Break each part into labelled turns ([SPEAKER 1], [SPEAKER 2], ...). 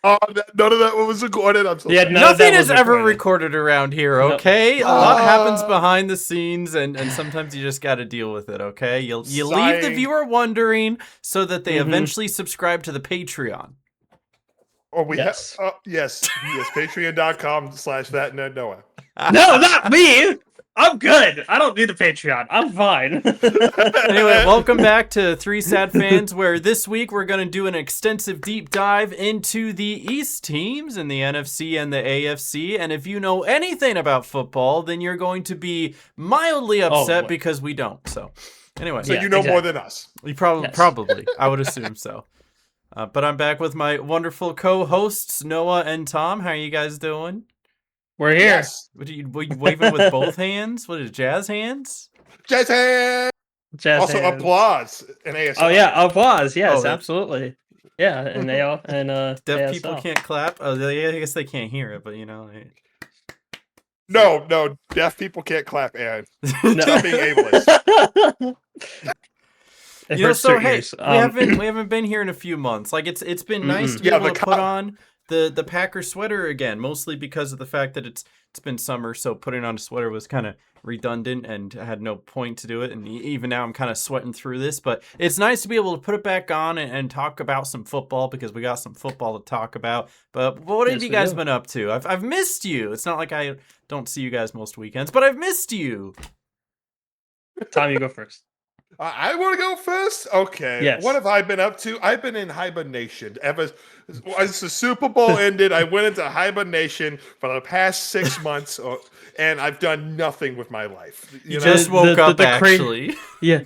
[SPEAKER 1] None of that was recorded. I'm so
[SPEAKER 2] Yeah,
[SPEAKER 1] sorry.
[SPEAKER 3] Nothing is ever recorded around here,
[SPEAKER 2] Nope.
[SPEAKER 3] okay? A lot happens behind the scenes, and sometimes you just got to deal with it, okay? You leave the viewer wondering so that they eventually subscribe to the Patreon.
[SPEAKER 1] Or we have yes, patreon.com/thatnerdnoah.
[SPEAKER 2] No, not me. I'm good. I don't need the Patreon. I'm fine.
[SPEAKER 3] Anyway, welcome back to Three Sad Fans, where this week we're going to do an extensive deep dive into the East teams in the NFC and the AFC. And if you know anything about football, then you're going to be mildly upset because we don't. So, anyway,
[SPEAKER 1] so you know more than us.
[SPEAKER 3] You probably, I would assume so. But I'm back with my wonderful co-hosts Noah and Tom. How are you guys doing?
[SPEAKER 2] We're here.
[SPEAKER 1] Yes.
[SPEAKER 3] What are you waving with both hands? What is it, jazz hands?
[SPEAKER 1] Jazz hands. Also, applause and ASL.
[SPEAKER 2] Oh yeah, applause. Yes, absolutely. Yeah, and they all
[SPEAKER 3] deaf people can't clap. Oh, I guess they can't hear it, but you know.
[SPEAKER 1] No, deaf people can't clap, Aaron. Stop being ableist.
[SPEAKER 3] You know, so hey, we haven't been here in a few months. Like it's been nice to be able to put on the Packer sweater again, mostly because of the fact that it's been summer, so putting on a sweater was kind of redundant and I had no point to do it. And even now I'm kind of sweating through this, but it's nice to be able to put it back on and talk about some football because we got some football to talk about. But what have you guys been up to? I've missed you. It's not like I don't see you guys most weekends, but I've missed you.
[SPEAKER 2] Tom, you go first.
[SPEAKER 1] I want to go first? Okay.
[SPEAKER 2] Yes.
[SPEAKER 1] What have I been up to? I've been in hibernation. As the Super Bowl ended, I went into hibernation for the past 6 months, and I've done nothing with my life.
[SPEAKER 3] You just woke up, actually.
[SPEAKER 2] Yeah.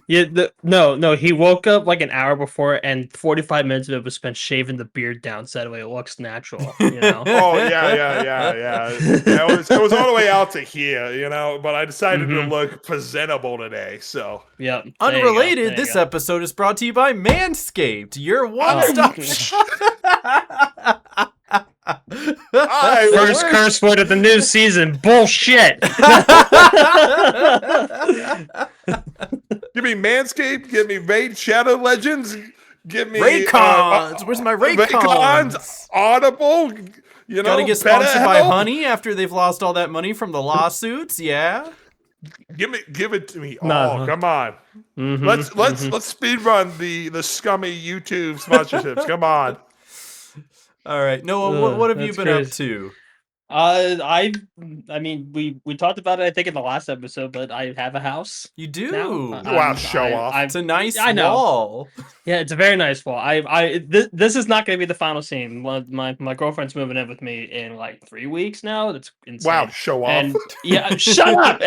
[SPEAKER 2] No, he woke up like an hour before, and 45 minutes of it was spent shaving the beard down, so that way it looks natural, you know?
[SPEAKER 1] Oh, yeah. It was all the way out to here, you know, but I decided to look presentable today, so.
[SPEAKER 2] Yeah.
[SPEAKER 3] Unrelated, this episode is brought to you by Manscaped, your one-stop shop.
[SPEAKER 2] First curse word of the new season. Bullshit.
[SPEAKER 1] Give me Manscaped. Give me Raid Shadow Legends. Give me
[SPEAKER 3] Raycons. Where's my Raycons?
[SPEAKER 1] Audible. You know,
[SPEAKER 3] gotta get sponsored by Honey after they've lost all that money from the lawsuits. Yeah.
[SPEAKER 1] Give it to me. Oh, come on. Let's speed run the scummy YouTube sponsorships. Come on.
[SPEAKER 3] All right, Noah, what have you been up to?
[SPEAKER 2] I mean, we talked about it, I think, in the last episode, but I have a house.
[SPEAKER 3] You do?
[SPEAKER 1] Wow, show off.
[SPEAKER 3] It's a nice wall.
[SPEAKER 2] Yeah, it's a very nice wall. This is not going to be the final scene. My girlfriend's moving in with me in like 3 weeks now. That's insane.
[SPEAKER 1] Wow, show off.
[SPEAKER 2] And, yeah, shut up.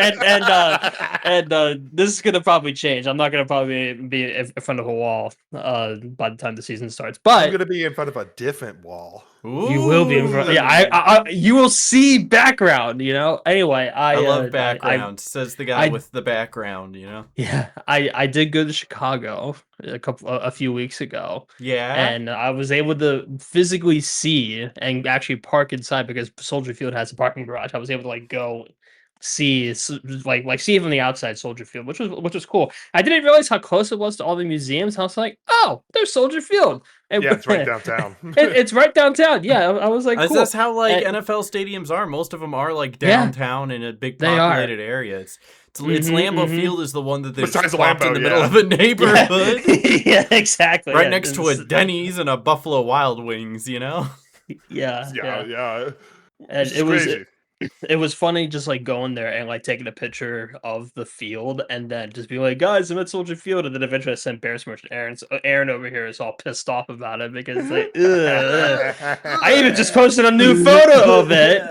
[SPEAKER 2] And this is going to probably change. I'm not going to probably be in front of a wall by the time the season starts. But
[SPEAKER 1] I'm going to be in front of a different wall.
[SPEAKER 3] Ooh.
[SPEAKER 2] You will be in front. Yeah, you will see background. You know. Anyway, I
[SPEAKER 3] love background. Says the guy with the background. You know.
[SPEAKER 2] Yeah, I did go to Chicago a few weeks ago.
[SPEAKER 3] Yeah,
[SPEAKER 2] and I was able to physically see and actually park inside because Soldier Field has a parking garage. I was able to like go see see from the outside Soldier Field, which was cool. I didn't realize how close it was to all the museums. I was like, oh, there's Soldier Field. And
[SPEAKER 1] yeah, it's right downtown.
[SPEAKER 2] It's right downtown. Yeah, I was like, cool.
[SPEAKER 3] That's how NFL stadiums are. Most of them are like downtown in a big populated area. It's Lambeau Field is the one that they've swapped in the middle of a neighborhood.
[SPEAKER 2] Yeah, exactly.
[SPEAKER 3] Right next to a Denny's and a Buffalo Wild Wings, you know?
[SPEAKER 2] Yeah. And it was funny just like going there and like taking a picture of the field and then just being like, guys, I'm at Soldier Field, and then eventually I sent Bears merch to Aaron. So Aaron over here is all pissed off about it because like, I even just posted a new photo of it.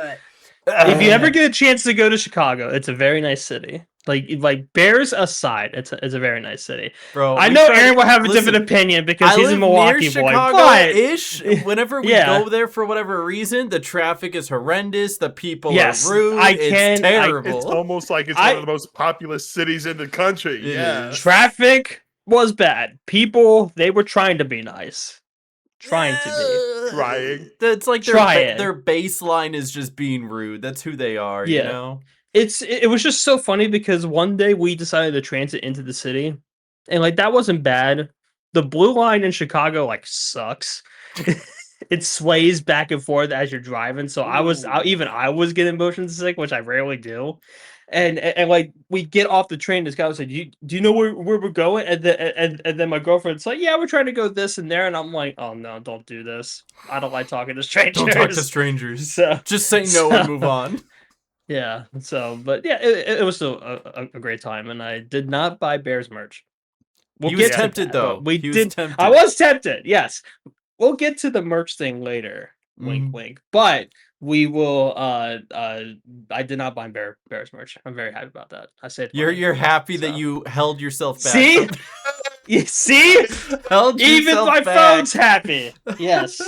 [SPEAKER 2] If you ever get a chance to go to Chicago, it's a very nice city. Like Bears aside, it's a very nice city.
[SPEAKER 3] Bro,
[SPEAKER 2] I know Aaron will have a different opinion because he's a Milwaukee boy.
[SPEAKER 3] Chicago-ish. Whenever we go there for whatever reason, the traffic is horrendous. The people are rude. It's terrible.
[SPEAKER 1] It's almost like it's one of the most populous cities in the country. Yeah.
[SPEAKER 2] Traffic was bad. People, they were trying to be nice. Trying.
[SPEAKER 3] It's like their baseline is just being rude. That's who they are, you know?
[SPEAKER 2] It was just so funny because one day we decided to transit into the city, and like that wasn't bad. The blue line in Chicago like sucks. it sways back and forth as you're driving. So I was getting motion sick, which I rarely do. And like we get off the train, this guy was like, "Do you know where we're going?" And then my girlfriend's like, "Yeah, we're trying to go this and there." And I'm like, "Oh no, don't do this. I don't like talking to strangers.
[SPEAKER 3] Don't talk to strangers.
[SPEAKER 2] So
[SPEAKER 3] just say no and move on."
[SPEAKER 2] Yeah. So, but yeah, it was still a great time, and I did not buy Bears merch.
[SPEAKER 3] He was tempted though.
[SPEAKER 2] We did. I was tempted. Yes, we'll get to the merch thing later. Wink, wink. But we will. I did not buy Bears merch. I'm very happy about that. I said
[SPEAKER 3] you're happy that you held yourself back.
[SPEAKER 2] See, you see,
[SPEAKER 3] held
[SPEAKER 2] even my
[SPEAKER 3] back.
[SPEAKER 2] phone's happy. Yes,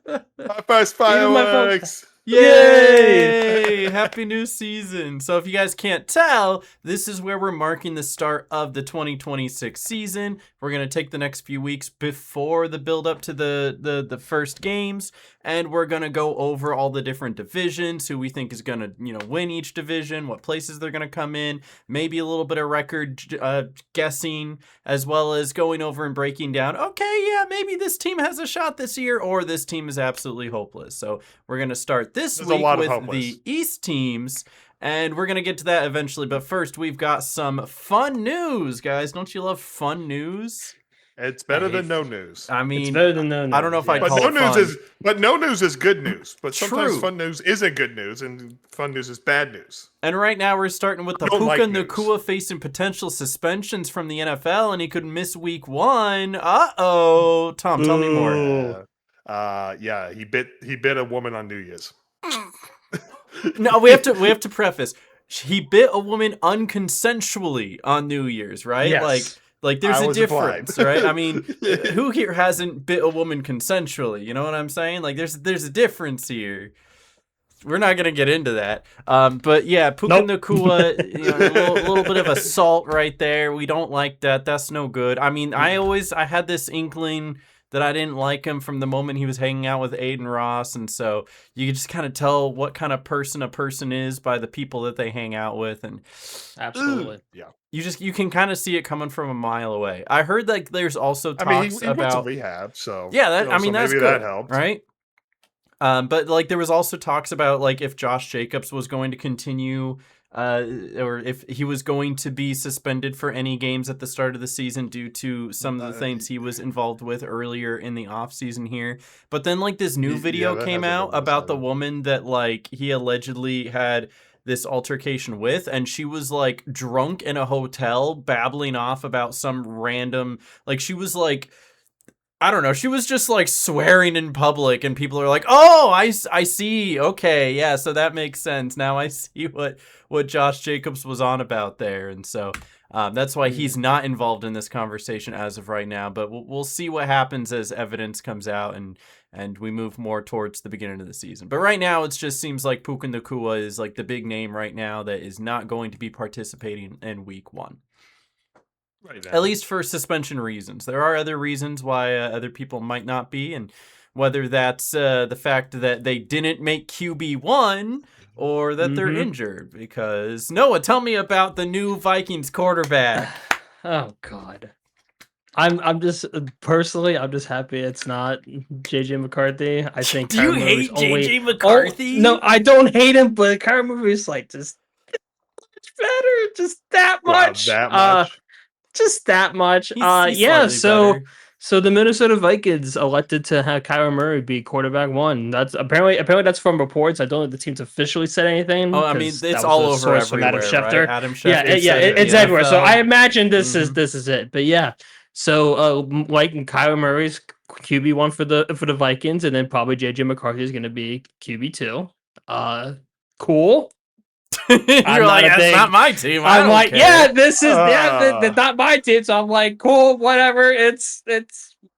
[SPEAKER 1] my first fireworks.
[SPEAKER 3] Yay! Happy new season. So if you guys can't tell, this is where we're marking the start of the 2026 season. We're going to take the next few weeks before the build up to the first games, and we're going to go over all the different divisions, who we think is going to, win each division, what places they're going to come in, maybe a little bit of record guessing, as well as going over and breaking down, okay, yeah, maybe this team has a shot this year, or this team is absolutely hopeless. So we're going to start this week with the East teams, and we're going to get to that eventually. But first, we've got some fun news, guys. Don't you love fun news?
[SPEAKER 1] It's better than no news.
[SPEAKER 3] I mean,
[SPEAKER 2] it's better than no news.
[SPEAKER 3] I don't know if I call
[SPEAKER 1] no
[SPEAKER 3] it
[SPEAKER 1] news
[SPEAKER 3] fun.
[SPEAKER 1] But no news is good news. But sometimes
[SPEAKER 3] True.
[SPEAKER 1] fun news isn't good news, and fun news is bad news.
[SPEAKER 3] And right now we're starting with the Puka Nacua facing potential suspensions from the NFL, and he could miss week 1. Uh-oh. Tom, tell me more.
[SPEAKER 1] Yeah, he bit a woman on New Year's.
[SPEAKER 3] No, we have to preface. He bit a woman unconsensually on New Year's, right?
[SPEAKER 2] Yes.
[SPEAKER 3] Like there's a difference, right? I mean, who here hasn't bit a woman consensually? You know what I'm saying? Like there's a difference here. We're not gonna get into that. But yeah, Puka Nacua, a little bit of assault right there. We don't like that. That's no good. I mean, I had this inkling that I didn't like him from the moment he was hanging out with Aiden Ross, and so you can just kind of tell what kind of person a person is by the people that they hang out with, and
[SPEAKER 2] absolutely,
[SPEAKER 1] yeah.
[SPEAKER 3] You can kind of see it coming from a mile away. I heard like there's also talks
[SPEAKER 1] he
[SPEAKER 3] about
[SPEAKER 1] went to rehab, so
[SPEAKER 3] yeah, that's
[SPEAKER 1] maybe
[SPEAKER 3] good,
[SPEAKER 1] that helped,
[SPEAKER 3] right? But like there was also talks about like if Josh Jacobs was going to continue, or if he was going to be suspended for any games at the start of the season due to some of the things he was involved with earlier in the offseason here. But then like this new video came out about the woman that like he allegedly had this altercation with, and she was like drunk in a hotel babbling off about some random, like she was like, I don't know, she was just like swearing in public, and people are like, oh, I see, okay, yeah, so that makes sense. Now I see what Josh Jacobs was on about there, and so that's why he's not involved in this conversation as of right now, but we'll see what happens as evidence comes out and we move more towards the beginning of the season. But right now, it just seems like Puka Nacua is like the big name right now that is not going to be participating in week 1. Right now. At least for suspension reasons. There are other reasons why other people might not be, and whether that's the fact that they didn't make QB1 or that they're injured. Because Noah, tell me about the new Vikings quarterback.
[SPEAKER 2] Oh God. I'm just personally, I'm just happy it's not JJ McCarthy. I think.
[SPEAKER 3] Do you hate JJ McCarthy?
[SPEAKER 2] No, I don't hate him, but Kyler Murray's like just better, just that much.
[SPEAKER 1] Wow, that much.
[SPEAKER 2] Just that much.
[SPEAKER 3] He's
[SPEAKER 2] yeah.
[SPEAKER 3] better.
[SPEAKER 2] So the Minnesota Vikings elected to have Kyler Murray be quarterback 1. That's apparently that's from reports. I don't know if the team's officially said anything.
[SPEAKER 3] Oh, I mean, it's all over everywhere,
[SPEAKER 2] Adam Schefter.
[SPEAKER 3] Right? Adam Schefter.
[SPEAKER 2] Yeah, it's everywhere. So I imagine this is it. But yeah. So like Kyler Murray's QB1 for the Vikings, and then probably JJ McCarthy is going to be QB2. Cool.
[SPEAKER 3] You're like, that's not my team.
[SPEAKER 2] I'm like, yeah, this is not my team. So I'm like, cool, whatever. It's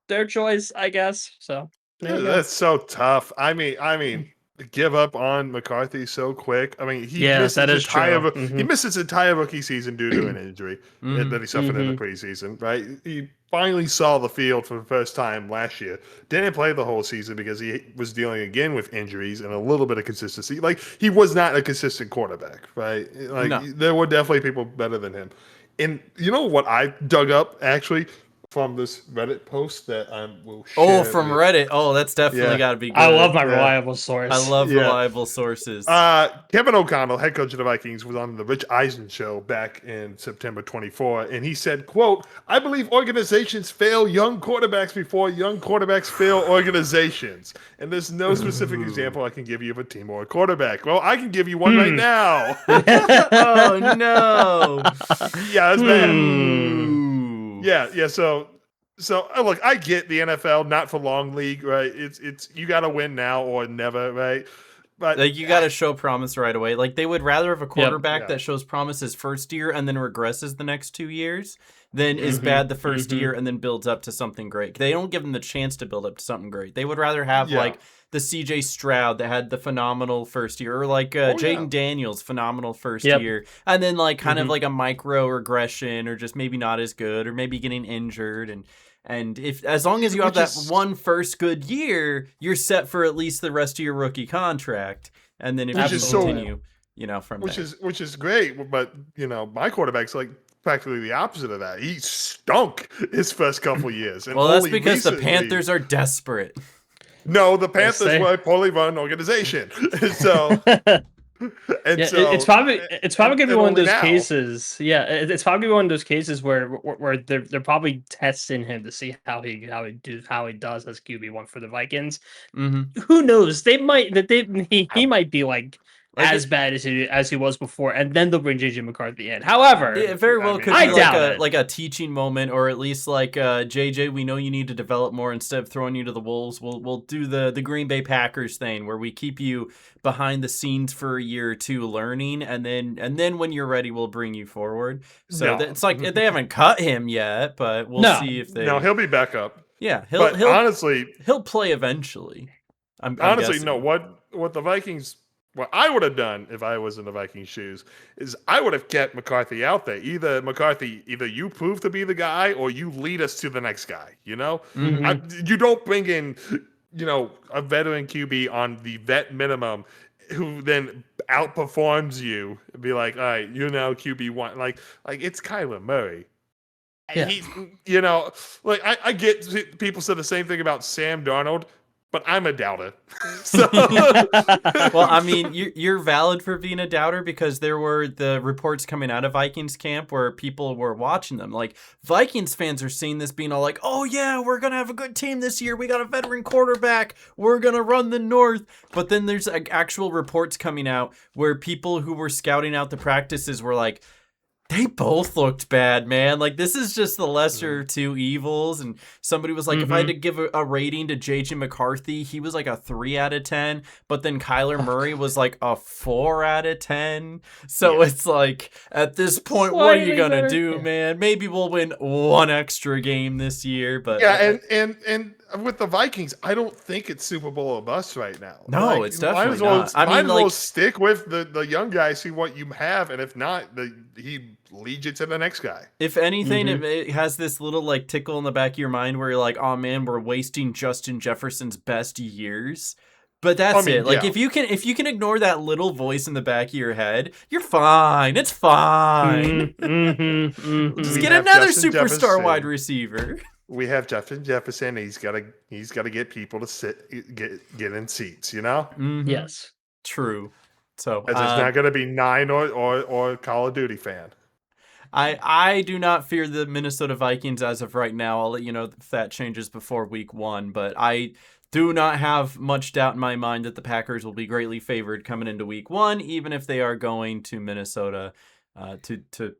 [SPEAKER 2] their choice, I guess. So
[SPEAKER 1] that's so tough. I mean, give up on McCarthy so quick. I mean, he missed his entire rookie season due to an injury that he suffered in the preseason. Right, he finally saw the field for the first time last year. Didn't play the whole season because he was dealing again with injuries and a little bit of consistency. Like, he was not a consistent quarterback, right? Like, there were definitely people better than him. And you know what I dug up, actually? from this Reddit post that I will share.
[SPEAKER 3] Oh, from Reddit. Oh, that's definitely got to be good.
[SPEAKER 2] I love my reliable source.
[SPEAKER 3] I love reliable sources.
[SPEAKER 1] Kevin O'Connell, head coach of the Vikings, was on the Rich Eisen show back in September 24, and he said, quote, "I believe organizations fail young quarterbacks before young quarterbacks fail organizations. And there's no specific example I can give you of a team or a quarterback." Well, I can give you one right now.
[SPEAKER 3] Oh, no.
[SPEAKER 1] Yeah, that's bad. Yeah. So look, I get the NFL not for long league, right? It's you got to win now or never, right? But
[SPEAKER 3] like, you got to show promise right away. Like, they would rather have a quarterback that shows promise his first year and then regresses the next 2 years than is bad the first year and then builds up to something great. They don't give them the chance to build up to something great. They would rather have like the CJ Stroud that had the phenomenal first year, or like Jaden Daniels, phenomenal first year, and then like kind of like a micro regression, or just maybe not as good, or maybe getting injured. And if, as long as you have that one first good year, you're set for at least the rest of your rookie contract. And then if you continue, from
[SPEAKER 1] which
[SPEAKER 3] there.
[SPEAKER 1] Which is great, but my quarterback's like practically the opposite of that. He stunk his first couple years. And
[SPEAKER 3] well, that's because the Panthers are desperate.
[SPEAKER 1] No, the Panthers were a poorly run organization. So
[SPEAKER 2] it's probably gonna be one of those cases. Yeah, it's probably one of those cases where they're probably testing him to see how he does as QB1 for the Vikings. Who knows? He might be like as bad as he was before, and then they'll bring JJ McCarthy in. However,
[SPEAKER 3] it very well could be like a teaching moment, or at least like JJ, we know you need to develop more. Instead of throwing you to the wolves, we'll do the Green Bay Packers thing, where we keep you behind the scenes for a year or two learning, and then when you're ready, we'll bring you forward. So it's like they haven't cut him yet, but we'll see if they.
[SPEAKER 1] No, he'll be back up.
[SPEAKER 3] Yeah, he'll play eventually.
[SPEAKER 1] Honestly, no. What the Vikings. What I would have done if I was in the Vikings' shoes is I would have kept McCarthy out there. Either you prove to be the guy, or you lead us to the next guy. You don't bring in, a veteran QB on the vet minimum, who then outperforms you and be like, all right, you're now QB1. Like it's Kyler Murray. Yeah. He's, I get people said the same thing about Sam Darnold. But I'm a doubter. So.
[SPEAKER 3] Well, I mean, you're valid for being a doubter, because there were the reports coming out of Vikings camp where people were watching them. Like, Vikings fans are seeing this being all like, oh yeah, we're going to have a good team this year. We got a veteran quarterback. We're going to run the North. But then there's actual reports coming out where people who were scouting out the practices were like, they both looked bad, man. Like, this is just the lesser two evils. And somebody was like, if I had to give a rating to JJ McCarthy, he was like a 3 out of 10. But then Kyler Murray was like a 4 out of 10. So it's like, at this point, what are you going to do, man? Maybe we'll win one extra game this year. But
[SPEAKER 1] and with the Vikings, I don't think it's Super Bowl or bust right now.
[SPEAKER 3] No, it's definitely not.
[SPEAKER 1] Might as well stick with the young guy, see what you have, and if not, he leads you to the next guy.
[SPEAKER 3] If anything, it has this little like tickle in the back of your mind where you're like, oh man, we're wasting Justin Jefferson's best years. But that's it. Like, if you can ignore that little voice in the back of your head, you're fine. It's fine. Just get another superstar wide receiver.
[SPEAKER 1] We have Justin Jefferson. He's got to get people to get in seats.
[SPEAKER 2] Yes,
[SPEAKER 3] true. So
[SPEAKER 1] it's not going to be 9 or Call of Duty fan.
[SPEAKER 3] I do not fear the Minnesota Vikings as of right now. I'll let you know if that changes before week 1, but I do not have much doubt in my mind that the Packers will be greatly favored coming into week 1, even if they are going to Minnesota to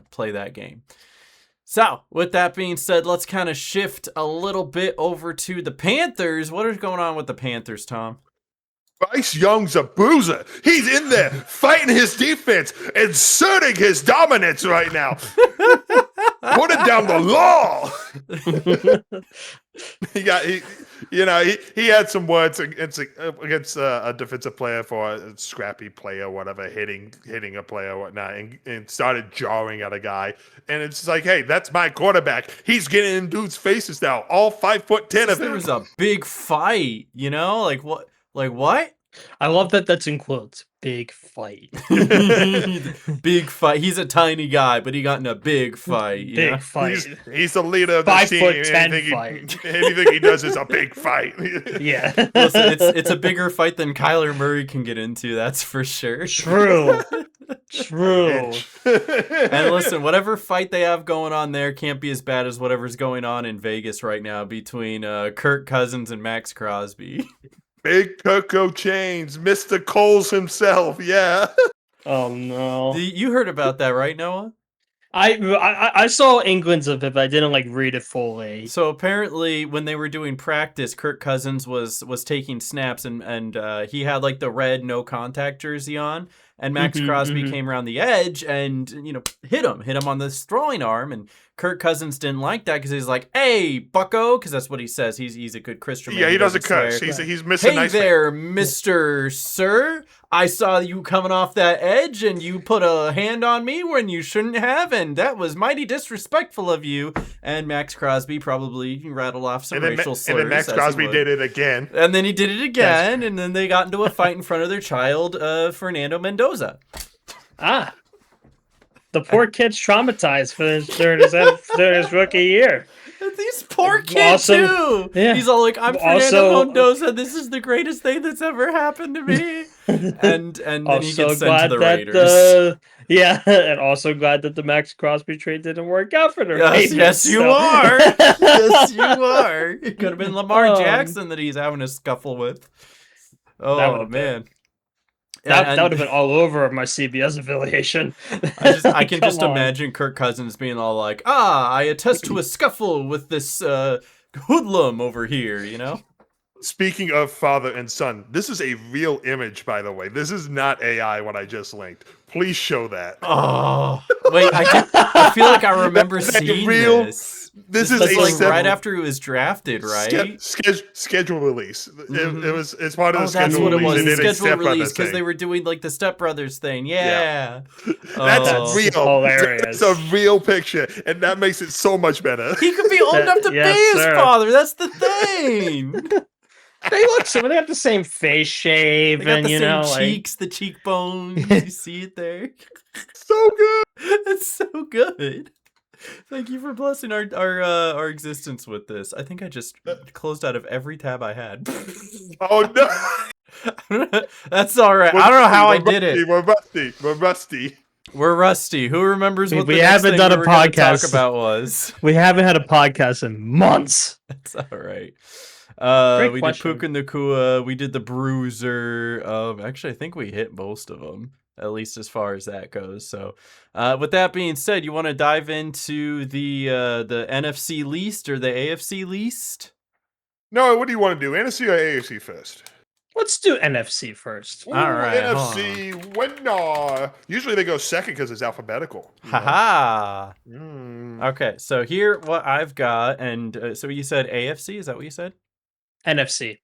[SPEAKER 3] play that game. So, with that being said, let's kind of shift a little bit over to the Panthers. What is going on with the Panthers, Tom?
[SPEAKER 1] Bryce Young's a bruiser. He's in there fighting his defense, inserting his dominance right now. Put it down the law. He had some words against a defensive player for a scrappy player, whatever, hitting a player, whatnot, and started jawing at a guy. And it's like, hey, that's my quarterback. He's getting in dudes' faces now. All 5'10" of him.
[SPEAKER 3] There was a big fight, like what? Like what?
[SPEAKER 2] I love that that's includes big fight.
[SPEAKER 3] Big fight. He's a tiny guy, but he got in a big fight.
[SPEAKER 2] Big fight.
[SPEAKER 1] He's the leader of the team.
[SPEAKER 2] 5'10" fight.
[SPEAKER 1] Anything he does is a big fight.
[SPEAKER 2] Yeah.
[SPEAKER 3] Listen, it's a bigger fight than Kyler Murray can get into. That's for sure.
[SPEAKER 2] True. True.
[SPEAKER 3] And listen, whatever fight they have going on there can't be as bad as whatever's going on in Vegas right now between Kirk Cousins and Max Crosby.
[SPEAKER 1] Big Coco Chains, Mr. Coles himself, yeah.
[SPEAKER 2] Oh no!
[SPEAKER 3] You heard about that, right, Noah?
[SPEAKER 2] I saw inklings of it, but I didn't read it fully.
[SPEAKER 3] So apparently, when they were doing practice, Kirk Cousins was taking snaps, and he had the red no contact jersey on, and Max Crosby came around the edge and hit him on this throwing arm, and Kirk Cousins didn't like that because he's like, "Hey, Bucko," because that's what he says. He's a good Christian man.
[SPEAKER 1] Yeah, he doesn't curse. He's Mr.
[SPEAKER 3] Hey
[SPEAKER 1] Nice
[SPEAKER 3] there,
[SPEAKER 1] man.
[SPEAKER 3] Mr. Sir. I saw you coming off that edge, and you put a hand on me when you shouldn't have, and that was mighty disrespectful of you. And Max Crosby probably rattled off some racial slurs.
[SPEAKER 1] And then Max Crosby did it again.
[SPEAKER 3] And then he did it again, and then they got into a fight in front of their child, Fernando Mendoza.
[SPEAKER 2] Ah. The poor kid's traumatized during his rookie year.
[SPEAKER 3] These poor kids too. Yeah. He's all like, "I'm Fernando Mendoza. This is the greatest thing that's ever happened to me." and then he gets sent to the Raiders.
[SPEAKER 2] And also glad that the Max Crosby trade didn't work out for the Raiders.
[SPEAKER 3] Yes, you are. Yes, you are. It could have been Lamar Jackson that he's having a scuffle with. Oh man.
[SPEAKER 2] That would have been all over my CBS affiliation.
[SPEAKER 3] I can just imagine Kirk Cousins being all like, I attest to a scuffle with this hoodlum over here,
[SPEAKER 1] Speaking of father and son, this is a real image, by the way. This is not AI, what I just linked. Please show that.
[SPEAKER 3] Oh, wait, I feel like I remember seeing this.
[SPEAKER 1] This is
[SPEAKER 3] right after he was drafted, right?
[SPEAKER 1] Schedule release. It's part of the schedule
[SPEAKER 3] release. That's what it was.
[SPEAKER 1] The
[SPEAKER 3] schedule release because they were doing the Step Brothers thing. Yeah.
[SPEAKER 1] That's real.
[SPEAKER 2] Hilarious.
[SPEAKER 1] It's a real picture, and that makes it so much better.
[SPEAKER 3] He could be old enough to be his father. That's the thing.
[SPEAKER 2] They look similar. They have the same face shape,
[SPEAKER 3] they got the same cheeks, the cheekbones. You see it there.
[SPEAKER 1] So good.
[SPEAKER 3] It's so good. Thank you for blessing our existence with this. I think I just closed out of every tab I had.
[SPEAKER 1] Oh no.
[SPEAKER 3] That's all right. I don't know how I did it.
[SPEAKER 1] We're rusty.
[SPEAKER 3] We're rusty. Who remembers what
[SPEAKER 2] we haven't done a podcast
[SPEAKER 3] talk about was?
[SPEAKER 2] We haven't had a podcast in months.
[SPEAKER 3] That's all right. We did Puka Nakua. We did the Bruiser. Actually, I think we hit most of them, at least as far as that goes. So, with that being said, you want to dive into the NFC least or the AFC least?
[SPEAKER 1] No, what do you want to do? NFC or AFC first?
[SPEAKER 2] Let's do NFC first.
[SPEAKER 3] All right.
[SPEAKER 1] NFC winner. Usually they go second because it's alphabetical.
[SPEAKER 3] Haha. Okay, so here what I've got, and so you said AFC. Is that what you said?
[SPEAKER 2] NFC.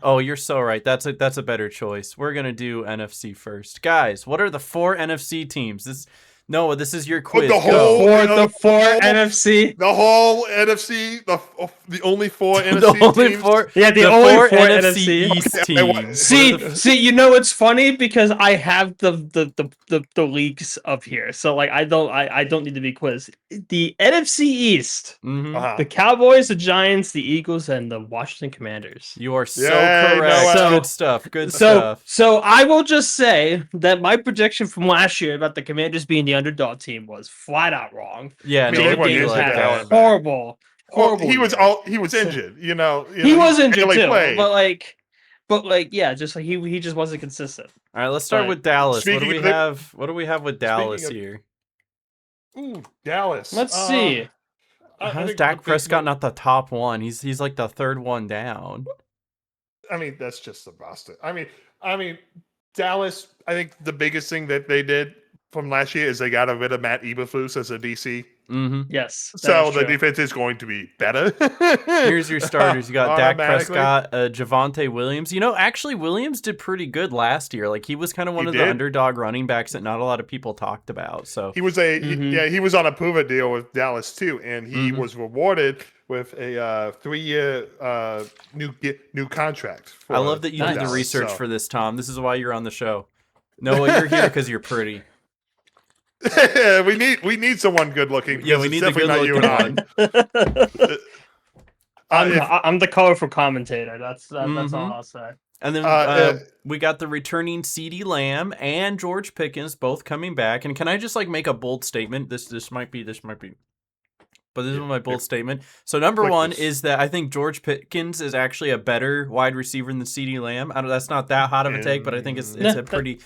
[SPEAKER 3] Oh, you're so right. That's a better choice. We're gonna do NFC first, guys. What are the 4 NFC teams? This is your quiz.
[SPEAKER 1] The whole
[SPEAKER 2] NFC.
[SPEAKER 1] The whole NFC. The only 4 NFC
[SPEAKER 3] the only
[SPEAKER 1] teams.
[SPEAKER 3] 4.
[SPEAKER 2] Yeah, the
[SPEAKER 3] only
[SPEAKER 2] 4
[SPEAKER 3] NFC East teams.
[SPEAKER 2] See, it's funny because I have the leaks up here, so I don't need to be quizzed. The NFC East, the Cowboys, the Giants, the Eagles, and the Washington Commanders.
[SPEAKER 3] You are so correct. Good stuff. Good stuff.
[SPEAKER 2] So I will just say that my prediction from last year about the Commanders being the underdog team was flat out wrong.
[SPEAKER 3] Yeah,
[SPEAKER 2] horrible.
[SPEAKER 1] He was injured. He
[SPEAKER 2] was injured too. But yeah, just he just wasn't consistent.
[SPEAKER 3] All right, let's start with Dallas. What do we have with Dallas here?
[SPEAKER 1] Ooh, Dallas.
[SPEAKER 2] Let's see.
[SPEAKER 3] How's Dak Prescott not the top one? He's like the third one down.
[SPEAKER 1] I mean, that's just the roster. I mean, Dallas. I think the biggest thing that they did from last year is they got rid of Matt Eberflus as a DC.
[SPEAKER 2] Yes.
[SPEAKER 1] So the defense is going to be better.
[SPEAKER 3] Here's your starters. You got Dak Prescott, Javonte Williams. Actually, Williams did pretty good last year. Like, he was kind of one of the underdog running backs that not a lot of people talked about. So
[SPEAKER 1] he was he was on a prove-it deal with Dallas too, and he was rewarded with a 3-year new contract.
[SPEAKER 3] I love that you did the research for this, Tom. This is why you're on the show. Noah, you're here because you're pretty.
[SPEAKER 1] we need someone good looking.
[SPEAKER 3] Yeah, we need the good looking one.
[SPEAKER 2] I'm the colorful commentator. That's all I'll say.
[SPEAKER 3] And then we got the returning CeeDee Lamb and George Pickens both coming back. And can I just make a bold statement? This might be. But this is my bold statement. So number one is that I think George Pickens is actually a better wide receiver than CeeDee Lamb. That's not that hot of a take, but I think it's a pretty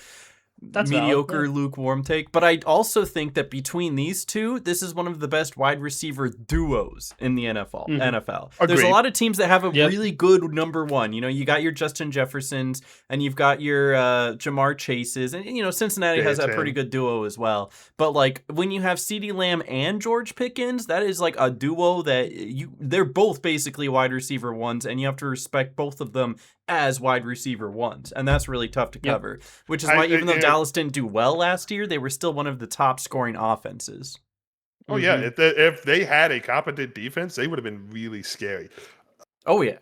[SPEAKER 3] mediocre, lukewarm take. But I also think that between these two, this is one of the best wide receiver duos in the NFL.
[SPEAKER 1] Agreed.
[SPEAKER 3] There's a lot of teams that have a really good number one. You got your Justin Jeffersons and you've got your Jamar Chases, and Cincinnati has a pretty good duo as well. But when you have CeeDee Lamb and George Pickens, that is a duo that they're both basically wide receiver ones, and you have to respect both of them as wide receiver ones, and that's really tough to cover. Which is why even though Dallas didn't do well last year, they were still one of the top scoring offenses.
[SPEAKER 1] Oh yeah, if they had a competent defense, they would have been really scary.
[SPEAKER 3] Oh yeah,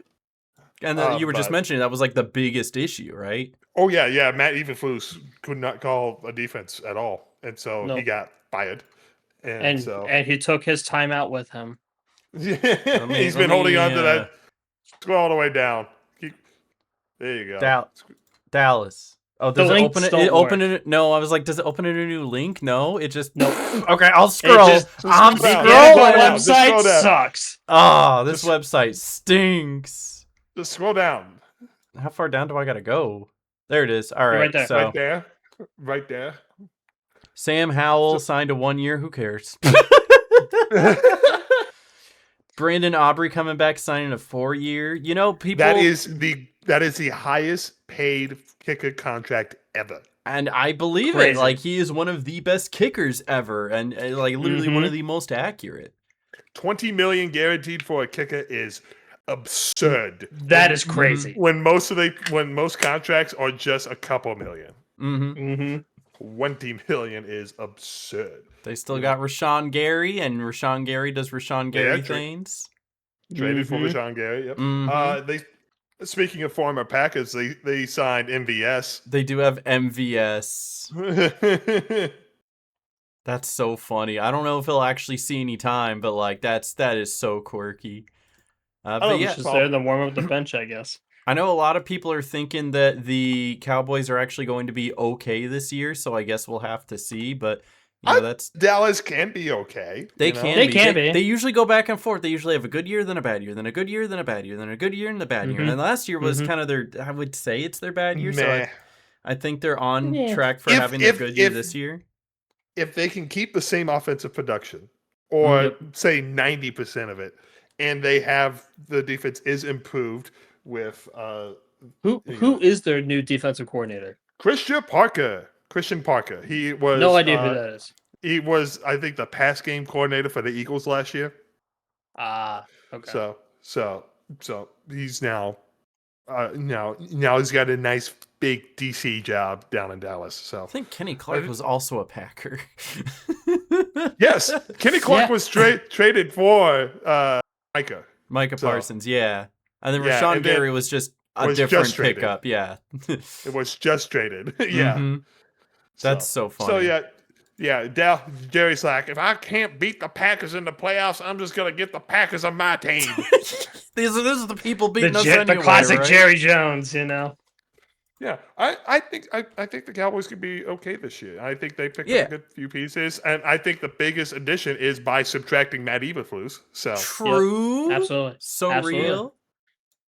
[SPEAKER 3] and you were just mentioning that was the biggest issue, right?
[SPEAKER 1] Oh yeah. Matt Eberflus could not call a defense at all, and so he got fired. And
[SPEAKER 2] he took his time out with him.
[SPEAKER 1] He's been holding on to that. Scroll all the way down. There you go.
[SPEAKER 3] Dallas. Oh, does it open it? No, I was does it open in a new link? No, it just Okay, I'll scroll. I'm scrolling.
[SPEAKER 2] The website sucks.
[SPEAKER 3] Oh, this website stinks.
[SPEAKER 1] Just scroll down.
[SPEAKER 3] How far down do I gotta go? There it is. All right,
[SPEAKER 1] right there.
[SPEAKER 3] Sam Howell signed a 1 year. Who cares? Brandon Aubrey coming back, signing a 4-year. People.
[SPEAKER 1] That is the highest paid kicker contract ever.
[SPEAKER 3] And I believe it. He is one of the best kickers ever, and literally one of the most accurate.
[SPEAKER 1] $20 million guaranteed for a kicker is absurd.
[SPEAKER 2] That is crazy.
[SPEAKER 1] When most contracts are just a couple million. $20 million is absurd.
[SPEAKER 3] They still got Rashawn Gary, and Rashawn Gary does Rashawn Gary things.
[SPEAKER 1] Traded for Rashawn Gary. Yep. Speaking of former Packers, they signed MVS.
[SPEAKER 3] They do have MVS. That's so funny. I don't know if he'll actually see any time, but that is so quirky.
[SPEAKER 2] Just there to warm up the bench, I guess.
[SPEAKER 3] I know a lot of people are thinking that the Cowboys are actually going to be okay this year, so I guess we'll have to see. But that's
[SPEAKER 1] Dallas can be okay.
[SPEAKER 3] They can be. They usually go back and forth. They usually have a good year, then a bad year, then a good year, then a bad year, then a good year, and a bad year. And last year was kind of I would say it's their bad year. So I think they're on track for having a good year this year.
[SPEAKER 1] If they can keep the same offensive production, or say 90% of it, and they have the defense is improved with
[SPEAKER 2] who is their new defensive coordinator?
[SPEAKER 1] Christian Parker. He was
[SPEAKER 2] no idea who that is.
[SPEAKER 1] He was, I think, the pass game coordinator for the Eagles last year.
[SPEAKER 2] Okay.
[SPEAKER 1] So he's now he's got a nice big DC job down in Dallas. So
[SPEAKER 3] I think Kenny Clark was also a Packer.
[SPEAKER 1] Yes, Kenny Clark was traded for
[SPEAKER 3] Micah Parsons. Yeah, and then Rashawn Gary was just a different pickup. Yeah,
[SPEAKER 1] it was just traded. Yeah,
[SPEAKER 3] that's so funny.
[SPEAKER 1] So Jerry's like, if I can't beat the Packers in the playoffs, I'm just gonna get the Packers on my team.
[SPEAKER 3] These are the people beating us anyway,
[SPEAKER 2] the classic
[SPEAKER 3] right?
[SPEAKER 2] Jerry Jones,
[SPEAKER 1] Yeah, I think the Cowboys could be okay this year. I think they picked up a good few pieces, and I think the biggest addition is by subtracting Matt Eberflus. So
[SPEAKER 3] true,
[SPEAKER 2] absolutely,
[SPEAKER 3] so real.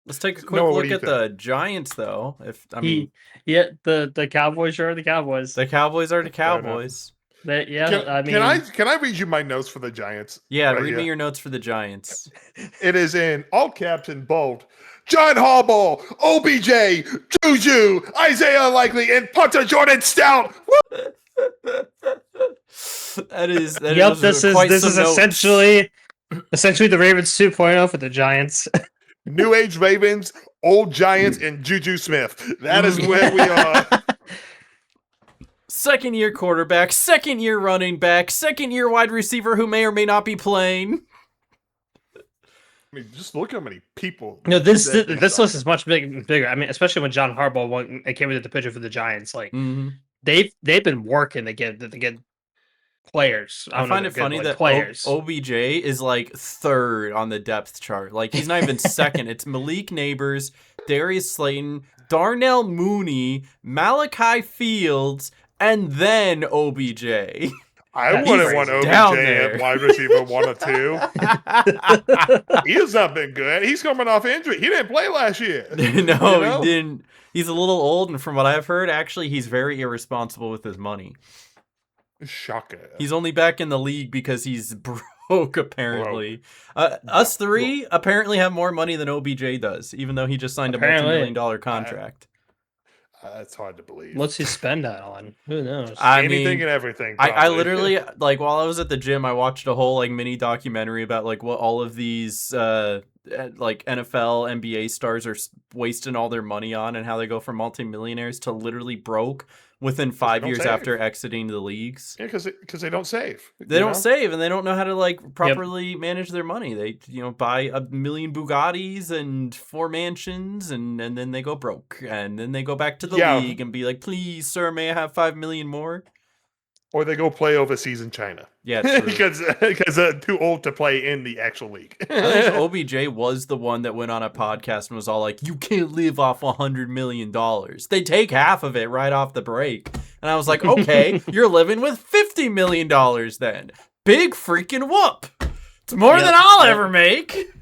[SPEAKER 3] Let's take a quick look at the Giants, though.
[SPEAKER 2] The Cowboys are the Cowboys.
[SPEAKER 3] The Cowboys are the Cowboys.
[SPEAKER 1] Can I read you my notes for the Giants?
[SPEAKER 3] Yeah, read me your notes for the Giants.
[SPEAKER 1] It is in all caps and bold. John Harbaugh, OBJ, Juju, Isaiah Likely, and punter Jordan Stout.
[SPEAKER 3] That is
[SPEAKER 2] this is essentially the Ravens 2.0 for the Giants.
[SPEAKER 1] New age Ravens, old Giants, and Juju Smith. That is where we are.
[SPEAKER 3] Second-year quarterback, second-year running back, second-year wide receiver who may or may not be playing.
[SPEAKER 1] I mean, just look how many people.
[SPEAKER 2] No, this list is much bigger. I mean, especially when John Harbaugh came into the picture for the Giants, like they've been working to get players.
[SPEAKER 3] I find it funny that OBJ is like third on the depth chart. Like he's not even second. It's Malik Neighbors, Darius Slayton, Darnell Mooney, Malachi Fields, and then OBJ.
[SPEAKER 1] I wouldn't want OBJ at wide receiver 1 or 2. He has not been good. He's coming off injury. He didn't play last year.
[SPEAKER 3] No, he didn't. He's a little old, and from what I've heard, actually, he's very irresponsible with his money.
[SPEAKER 1] Shocker.
[SPEAKER 3] He's only back in the league because he's broke, apparently. Us three apparently have more money than OBJ does, even though he just signed a multi-million-dollar contract.
[SPEAKER 1] That's hard to believe.
[SPEAKER 2] What's he spend that on? Who knows?
[SPEAKER 1] Anything and everything.
[SPEAKER 3] I literally, like, while I was at the gym, I watched a whole like mini documentary about like what all of these like NFL, NBA stars are wasting all their money on, and how they go from multimillionaires to literally broke within 5 years after exiting the leagues.
[SPEAKER 1] Yeah, because they don't save.
[SPEAKER 3] They don't save, and they don't know how to like properly manage their money. They buy 1 million Bugattis and 4 mansions, and then they go broke, and then they go back to the league and be like, "Please, sir, may I have 5 million more?"
[SPEAKER 1] Or they go play overseas in China.
[SPEAKER 3] Yeah, true.
[SPEAKER 1] because they're too old to play in the actual league.
[SPEAKER 3] I think OBJ was the one that went on a podcast and was all like, "You can't live off $100 million. They take half of it right off the break." And I was like, "Okay, you're living with $50 million then. Big freaking whoop. It's more than I'll ever make."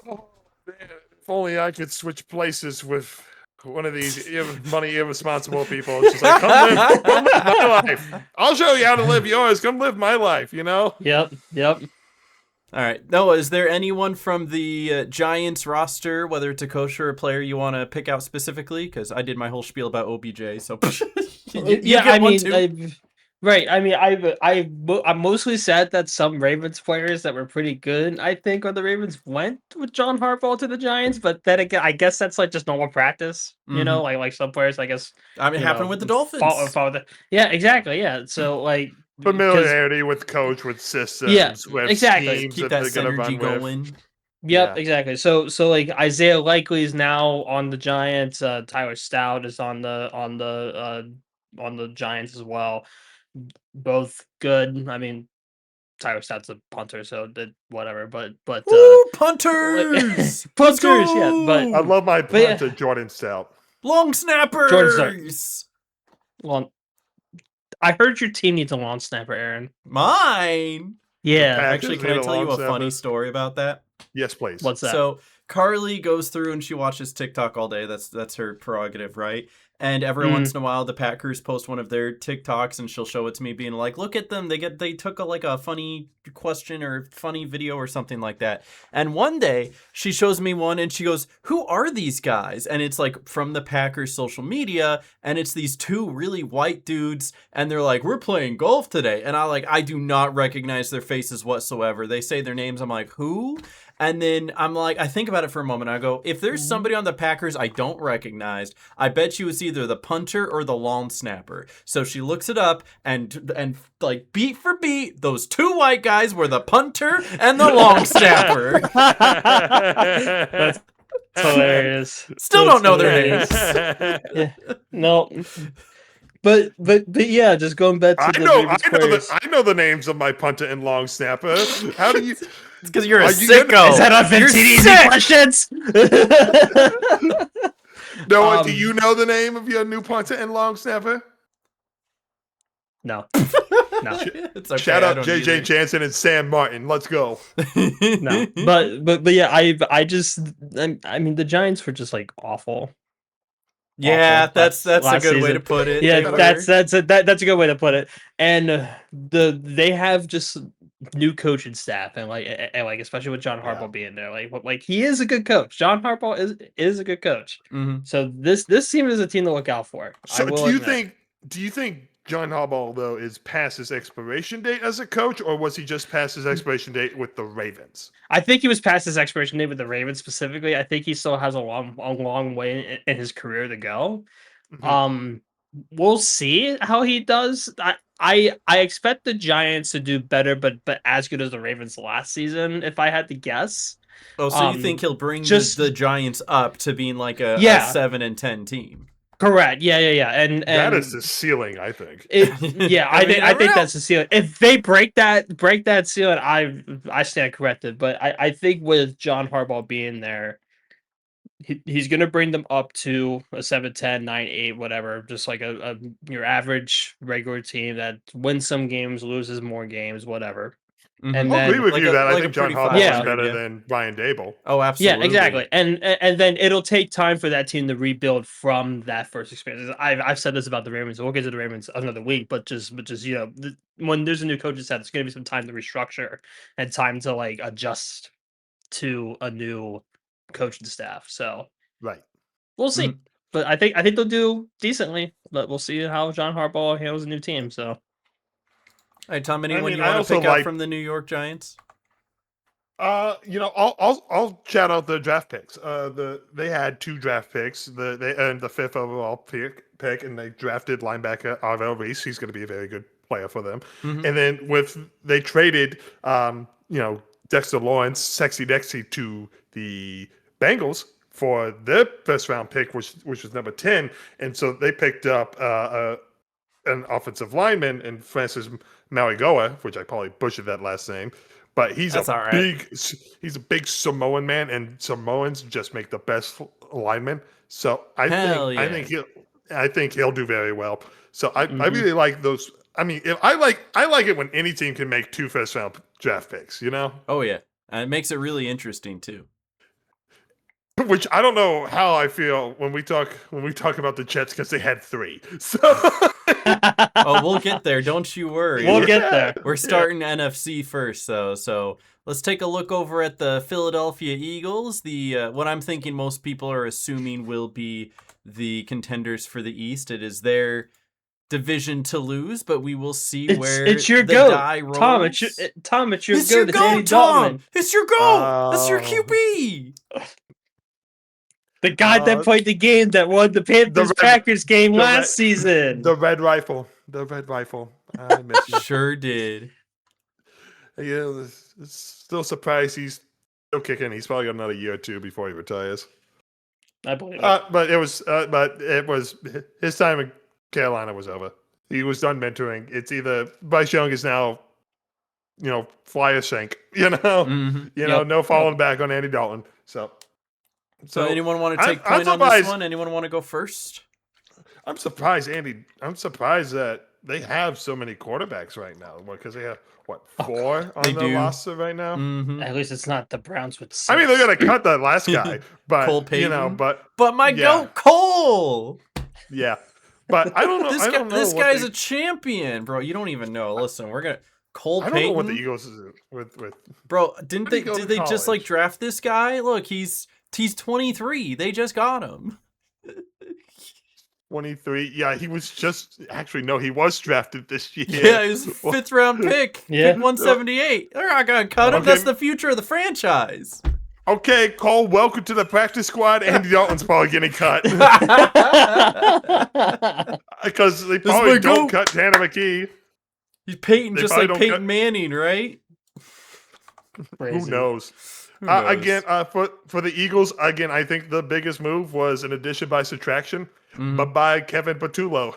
[SPEAKER 1] Oh, man. If only I could switch places with one of these money irresponsible people. It's just like, come live my life. I'll show you how to live yours. Come live my life,
[SPEAKER 2] Yep.
[SPEAKER 3] All right. Noah, is there anyone from the Giants roster, whether it's a coach or a player, you want to pick out specifically? Because I did my whole spiel about OBJ, so
[SPEAKER 2] Right. I mean, I'm mostly sad that some Ravens players that were pretty good, I think, when the Ravens went with John Harbaugh to the Giants. But then again, I guess that's like just normal practice, like some players, I guess.
[SPEAKER 3] I mean, it happened with the Dolphins.
[SPEAKER 2] Yeah, exactly. Yeah. So like
[SPEAKER 1] familiarity with coach, with systems, with
[SPEAKER 2] exactly.
[SPEAKER 3] Keep that synergy going.
[SPEAKER 2] Yep, exactly. So like Isaiah Likely is now on the Giants. Tyler Stout is on the Giants as well. Both good. I mean, Tyler Stout's a punter, so whatever. But
[SPEAKER 3] Woo, punters,
[SPEAKER 2] punters. Yeah, but
[SPEAKER 1] I love my punter, Jordan Stout.
[SPEAKER 3] Long snappers.
[SPEAKER 2] I heard your team needs a long snapper, Aaron.
[SPEAKER 3] Mine.
[SPEAKER 2] Yeah.
[SPEAKER 3] Actually, can I tell you a funny story about that?
[SPEAKER 1] Yes, please.
[SPEAKER 2] What's that?
[SPEAKER 3] So Carly goes through and she watches TikTok all day. That's her prerogative, right? And every once in a while, the Packers post one of their TikToks, and she'll show it to me, being like, "Look at them! They took a funny question or funny video or something like that." And one day, she shows me one, and she goes, "Who are these guys?" And it's like from the Packers social media, and it's these 2 really white dudes, and they're like, "We're playing golf today," and I do not recognize their faces whatsoever. They say their names, I'm like, "Who?" And then I'm like, I think about it for a moment. I go, if there's somebody on the Packers I don't recognize, I bet you it's either the punter or the long snapper. So she looks it up, and like beat for beat, those 2 white guys were the punter and the long snapper.
[SPEAKER 2] That's hilarious.
[SPEAKER 3] Still don't know their names.
[SPEAKER 2] Yeah. No. But yeah, just going back to
[SPEAKER 1] I know the names of my punter and long snapper. How do you?
[SPEAKER 3] It's because you're a sicko.
[SPEAKER 2] Is that a 15 easy questions?
[SPEAKER 1] Noah, do you know the name of your new punter and long snapper?
[SPEAKER 2] No.
[SPEAKER 3] It's okay,
[SPEAKER 1] shout out JJ Jansen and Sam Martin. Let's go.
[SPEAKER 2] No, but yeah, I mean, the Giants were just like awful.
[SPEAKER 3] Yeah, that's a good season. Way to put it.
[SPEAKER 2] Yeah, that's a good way to put it. And they have just new coaching staff, and especially with John Harbaugh being there, like he is a good coach. John Harbaugh is a good coach.
[SPEAKER 3] Mm-hmm.
[SPEAKER 2] So this team is a team to look out for.
[SPEAKER 1] So do you think John Harbaugh, though, is past his expiration date as a coach, or was he just past his expiration date with the Ravens?
[SPEAKER 2] I think he was past his expiration date with the Ravens specifically. I think he still has a long way in his career to go. Mm-hmm. We'll see how he does. I expect the Giants to do better, but as good as the Ravens last season, if I had to guess.
[SPEAKER 3] Oh, so you think he'll bring the Giants up to being like a 7-10 team?
[SPEAKER 2] Correct. Yeah. And
[SPEAKER 1] that is the ceiling, I think.
[SPEAKER 2] I think that's the ceiling. If they break that ceiling, I stand corrected. But I think with John Harbaugh being there, he's going to bring them up to a 7-10, 9-8, whatever, just like your average regular team that wins some games, loses more games, whatever.
[SPEAKER 1] Mm-hmm. And I'll agree with you that I think John Harbaugh is better than Brian Daboll.
[SPEAKER 3] Oh, absolutely.
[SPEAKER 2] Yeah, exactly. And then it'll take time for that team to rebuild from that first experience. I've said this about the Ravens. We'll get to the Ravens another week, but just when there's a new coaching staff, it's going to be some time to restructure and time to like adjust to a new coaching staff. So
[SPEAKER 1] right,
[SPEAKER 2] we'll see. Mm-hmm. But I think they'll do decently. But we'll see how John Harbaugh handles a new team. So.
[SPEAKER 3] All right, Tom, anyone you want to pick up from the New York Giants?
[SPEAKER 1] I'll shout out the draft picks. They had 2 draft picks. They earned the 5th overall pick, and they drafted linebacker Arvell Reese. He's going to be a very good player for them. Mm-hmm. And then they traded, Dexter Lawrence, Sexy Dexy, to the Bengals for their first round pick, which was number 10. And so they picked up an offensive lineman in Francis Mauigoa, which I probably butchered that last name, but he's a big Samoan man, and Samoans just make the best linemen. So I think he'll do very well. So I really like those. I mean, I like it when any team can make 2 first-round draft picks.
[SPEAKER 3] Oh yeah, and it makes it really interesting too.
[SPEAKER 1] Which I don't know how I feel when we talk about the Jets, because they had 3. So
[SPEAKER 3] we'll get there. Don't you worry.
[SPEAKER 2] We'll get there.
[SPEAKER 3] We're starting NFC first, though. So let's take a look over at the Philadelphia Eagles. The what I'm thinking most people are assuming will be the contenders for the East. It is their division to lose, but we will see where
[SPEAKER 2] it's your
[SPEAKER 3] the
[SPEAKER 2] goat.
[SPEAKER 3] Die rolls.
[SPEAKER 2] Tom, it's your
[SPEAKER 3] goat.
[SPEAKER 2] It's your goat, Tom.
[SPEAKER 3] It's your goat. That's your QB.
[SPEAKER 2] The guy that played the game that won the Packers game last season.
[SPEAKER 1] The Red Rifle. I miss you.
[SPEAKER 3] Sure did.
[SPEAKER 1] Yeah, still surprised he's still kicking. He's probably got another year or 2 before he retires.
[SPEAKER 2] I believe it.
[SPEAKER 1] But it was his time in Carolina was over. He was done mentoring. It's either Bryce Young is now, fly or sink. Mm-hmm. No falling back on Andy Dalton.
[SPEAKER 3] So anyone want to take point on this one? Anyone want to go first?
[SPEAKER 1] I'm surprised, Andy. I'm surprised that they have so many quarterbacks right now. Because they have, 4 on the roster right now?
[SPEAKER 2] Mm-hmm. At least it's not the Browns with 6.
[SPEAKER 1] I mean, they're going to cut that last guy. But,
[SPEAKER 3] Cole Payton.
[SPEAKER 1] But
[SPEAKER 3] my goat, Cole!
[SPEAKER 1] Yeah. But I don't know.
[SPEAKER 3] This guy's a champion, bro. You don't even know. Listen, we're going to... Cole Payton.
[SPEAKER 1] I don't know what the Eagles is with.
[SPEAKER 3] Bro, did they just draft this guy? Look, He's 23. They just got him.
[SPEAKER 1] 23. Yeah, he was he was drafted this year.
[SPEAKER 3] Yeah, he was a 5th round pick. Pick 178. They're not going to cut him. That's the future of the franchise.
[SPEAKER 1] Okay, Cole, welcome to the practice squad. Andy Dalton's probably getting cut. Because they probably don't cut Tanner McKee.
[SPEAKER 3] He's Peyton, just like Peyton Manning, right?
[SPEAKER 1] Who knows? Again, for the Eagles, I think the biggest move was an addition by subtraction, but by Kevin Patullo,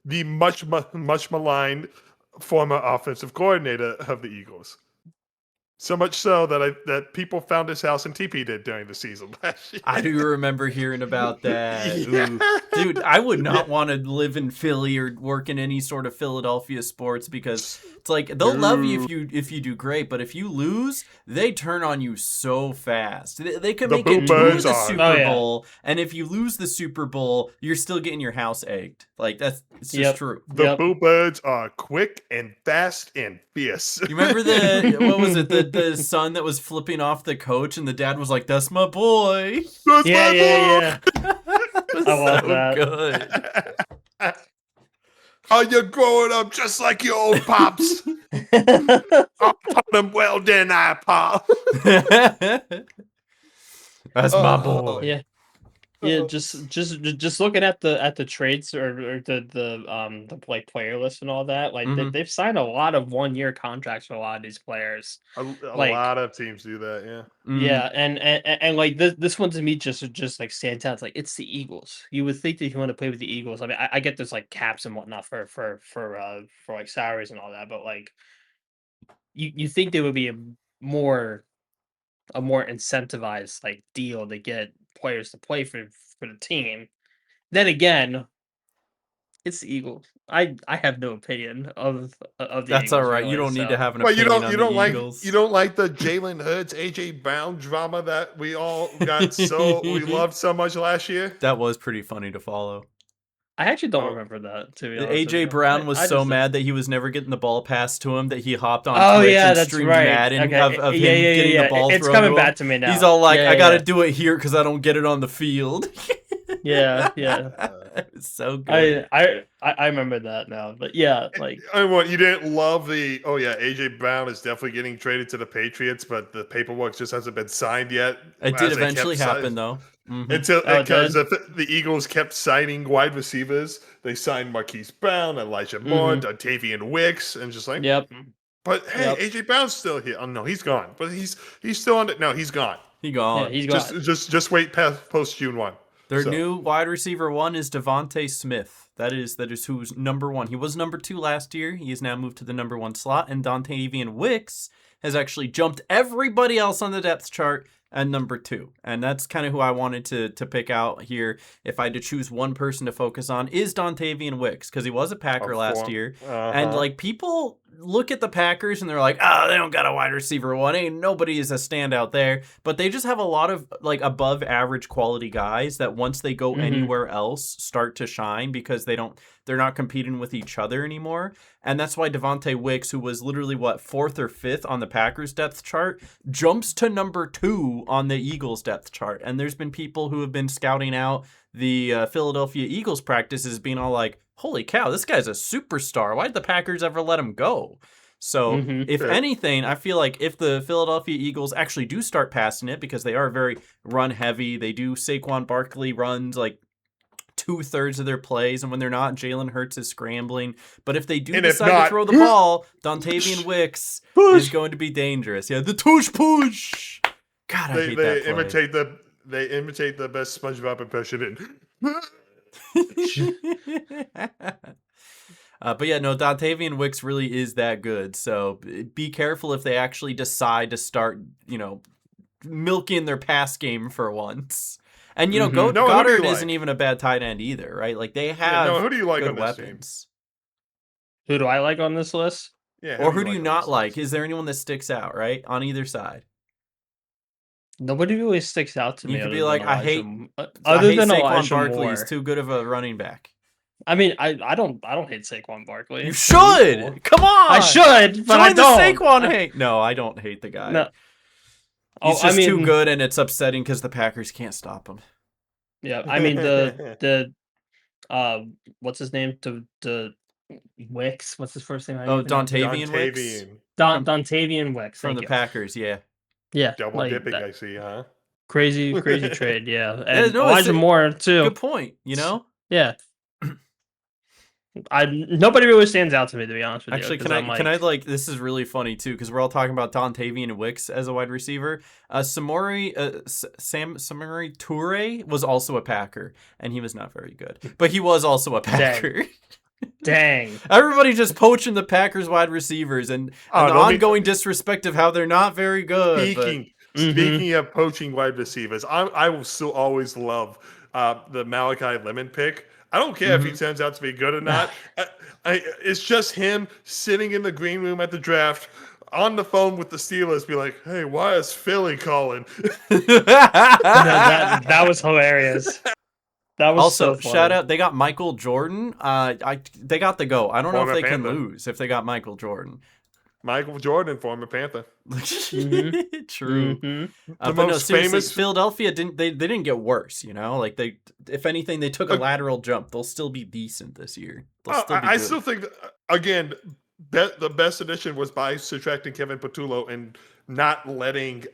[SPEAKER 1] the much maligned former offensive coordinator of the Eagles. So much so that people found his house and TP'd it during the season last year.
[SPEAKER 3] I do remember hearing about that. Yeah. Dude, I would not want to live in Philly or work in any sort of Philadelphia sports, because it's like they'll love you if you do great, but if you lose, they turn on you so fast. They can make it to the Super Bowl, and if you lose the Super Bowl, you're still getting your house egged. Like it's just true.
[SPEAKER 1] The Boo Birds are quick and fast and fierce.
[SPEAKER 3] You remember the son that was flipping off the coach, and the dad was like, "That's my boy."
[SPEAKER 1] That's my boy.
[SPEAKER 2] I love that.
[SPEAKER 3] Good.
[SPEAKER 1] "Oh, you're growing up just like your old pops." I taught him well, didn't I, Pop?
[SPEAKER 3] That's my boy.
[SPEAKER 2] Yeah. Yeah, just looking at the trades or the like player list and all that, like they've signed a lot of 1-year contracts for a lot of these players.
[SPEAKER 1] A
[SPEAKER 2] Like,
[SPEAKER 1] lot of teams do that, yeah.
[SPEAKER 2] yeah, and like this one to me just like stands out. It's like it's the Eagles. You would think that you want to play with the Eagles. I mean, I get there's like caps and whatnot for like salaries and all that, but like you think there would be more more incentivized like deal to get players to play for the team. Then again, it's the Eagles. I have no opinion of the
[SPEAKER 3] That's
[SPEAKER 2] Eagles,
[SPEAKER 3] all right.
[SPEAKER 2] really,
[SPEAKER 3] You don't need to have an
[SPEAKER 1] Well,
[SPEAKER 3] opinion on the Eagles.
[SPEAKER 1] You don't like the Jalen Hurts, AJ Brown drama that we all got we loved so much last year.
[SPEAKER 3] That was pretty funny to follow.
[SPEAKER 2] I actually don't remember that, to be honest.
[SPEAKER 3] AJ Brown was so mad that he was never getting the ball passed to him that he hopped on Twitch and streamed Madden of him getting the ball thrown.
[SPEAKER 2] It's coming back to me now.
[SPEAKER 3] He's all like, I gotta do it here because I don't get it on the field.
[SPEAKER 2] Yeah.
[SPEAKER 3] It's so good.
[SPEAKER 2] I remember that now, but yeah, like
[SPEAKER 1] what you didn't love AJ Brown is definitely getting traded to the Patriots, but the paperwork just hasn't been signed yet.
[SPEAKER 3] It did eventually happen though.
[SPEAKER 1] Until because the Eagles kept signing wide receivers. They signed Marquise Brown, Elijah Moore, Dontavian Wicks, and just like But hey, AJ Brown's still here. Oh no, he's gone. But he's still on it. No, he's gone.
[SPEAKER 3] He's gone.
[SPEAKER 2] Yeah, he's gone.
[SPEAKER 1] Just wait past post June 1.
[SPEAKER 3] Their new wide receiver 1 is Devontae Smith. That is who's number 1. He was number 2 last year. He has now moved to the number 1 slot. And Dontavian Wicks has actually jumped everybody else on the depth chart at number 2. And that's kind of who I wanted to pick out here. If I had to choose one person to focus on, is Dontavian Wicks, because he was a Packer last year. And like people look at the Packers and they're like, oh, they don't got a wide receiver 1. Ain't nobody is a standout there. But they just have a lot of like above average quality guys that once they go anywhere else start to shine because they're not competing with each other anymore. And that's why Devontae Wicks, who was literally 4th or 5th on the Packers depth chart, jumps to number 2 on the Eagles depth chart. And there's been people who have been scouting out the Philadelphia Eagles practices being all like, holy cow, this guy's a superstar. Why did the Packers ever let him go? So if anything, I feel like if the Philadelphia Eagles actually do start passing it, because they are very run heavy, they do Saquon Barkley runs like 2/3 of their plays, and when they're not, Jalen Hurts is scrambling. But if they do decide to throw the ball, Dontavian Wicks is going to be dangerous. Yeah, the push. God, I hate that play.
[SPEAKER 1] They imitate the best SpongeBob impression.
[SPEAKER 3] But yeah, no, Dontavian Wicks really is that good. So be careful if they actually decide to start, milking their pass game for once. And Goddard isn't even a bad tight end either, right? Like they have
[SPEAKER 1] who do you like
[SPEAKER 3] good
[SPEAKER 1] on this
[SPEAKER 3] weapons.
[SPEAKER 2] Who do I like on this list?
[SPEAKER 1] Yeah.
[SPEAKER 3] Or who do you not like? Is there anyone that sticks out, right? On either side.
[SPEAKER 2] Nobody really sticks out to me.
[SPEAKER 3] You could be like, I hate
[SPEAKER 2] Saquon
[SPEAKER 3] Barkley. He's too good of a running back.
[SPEAKER 2] I mean, I don't hate Saquon Barkley.
[SPEAKER 3] You should. Come on.
[SPEAKER 2] I should, but I don't.
[SPEAKER 3] Join the Saquon hate. No, I don't hate the guy. No. He's just too good, and it's upsetting because the Packers can't stop him.
[SPEAKER 2] Yeah, I mean the what's his name? The Wicks. What's his first name?
[SPEAKER 3] Dontavian Wicks.
[SPEAKER 2] Dontavian Wicks
[SPEAKER 3] from the Packers. Yeah.
[SPEAKER 2] Yeah,
[SPEAKER 1] double dipping. I see, huh?
[SPEAKER 2] Crazy trade. Yeah, and Elijah Moore too.
[SPEAKER 3] Good point.
[SPEAKER 2] Yeah. Nobody really stands out to me, to be honest with you.
[SPEAKER 3] Actually, can I this is really funny too, because we're all talking about Dontavian Wicks as a wide receiver. Samori Toure was also a Packer, and he was not very good, but he was also a Packer.
[SPEAKER 2] Dang.
[SPEAKER 3] Everybody just poaching the Packers wide receivers and the ongoing disrespect of how they're not very good.
[SPEAKER 1] Speaking of poaching wide receivers, I will still always love the Malachi Lemon pick. I don't care if he turns out to be good or not. It's just him sitting in the green room at the draft on the phone with the Steelers, be like, hey, why is Philly calling?
[SPEAKER 2] that was hilarious. That was
[SPEAKER 3] also,
[SPEAKER 2] so funny.
[SPEAKER 3] Shout out, they got Michael Jordan. They got the go. I don't know if they can lose if they got Michael Jordan.
[SPEAKER 1] Michael Jordan, former Panther.
[SPEAKER 3] True.
[SPEAKER 1] But no, seriously,
[SPEAKER 3] Philadelphia didn't get worse, like if anything, they took a lateral jump. They'll still be decent this year.
[SPEAKER 1] I still think that, again, the best addition was by subtracting Kevin Patullo and not letting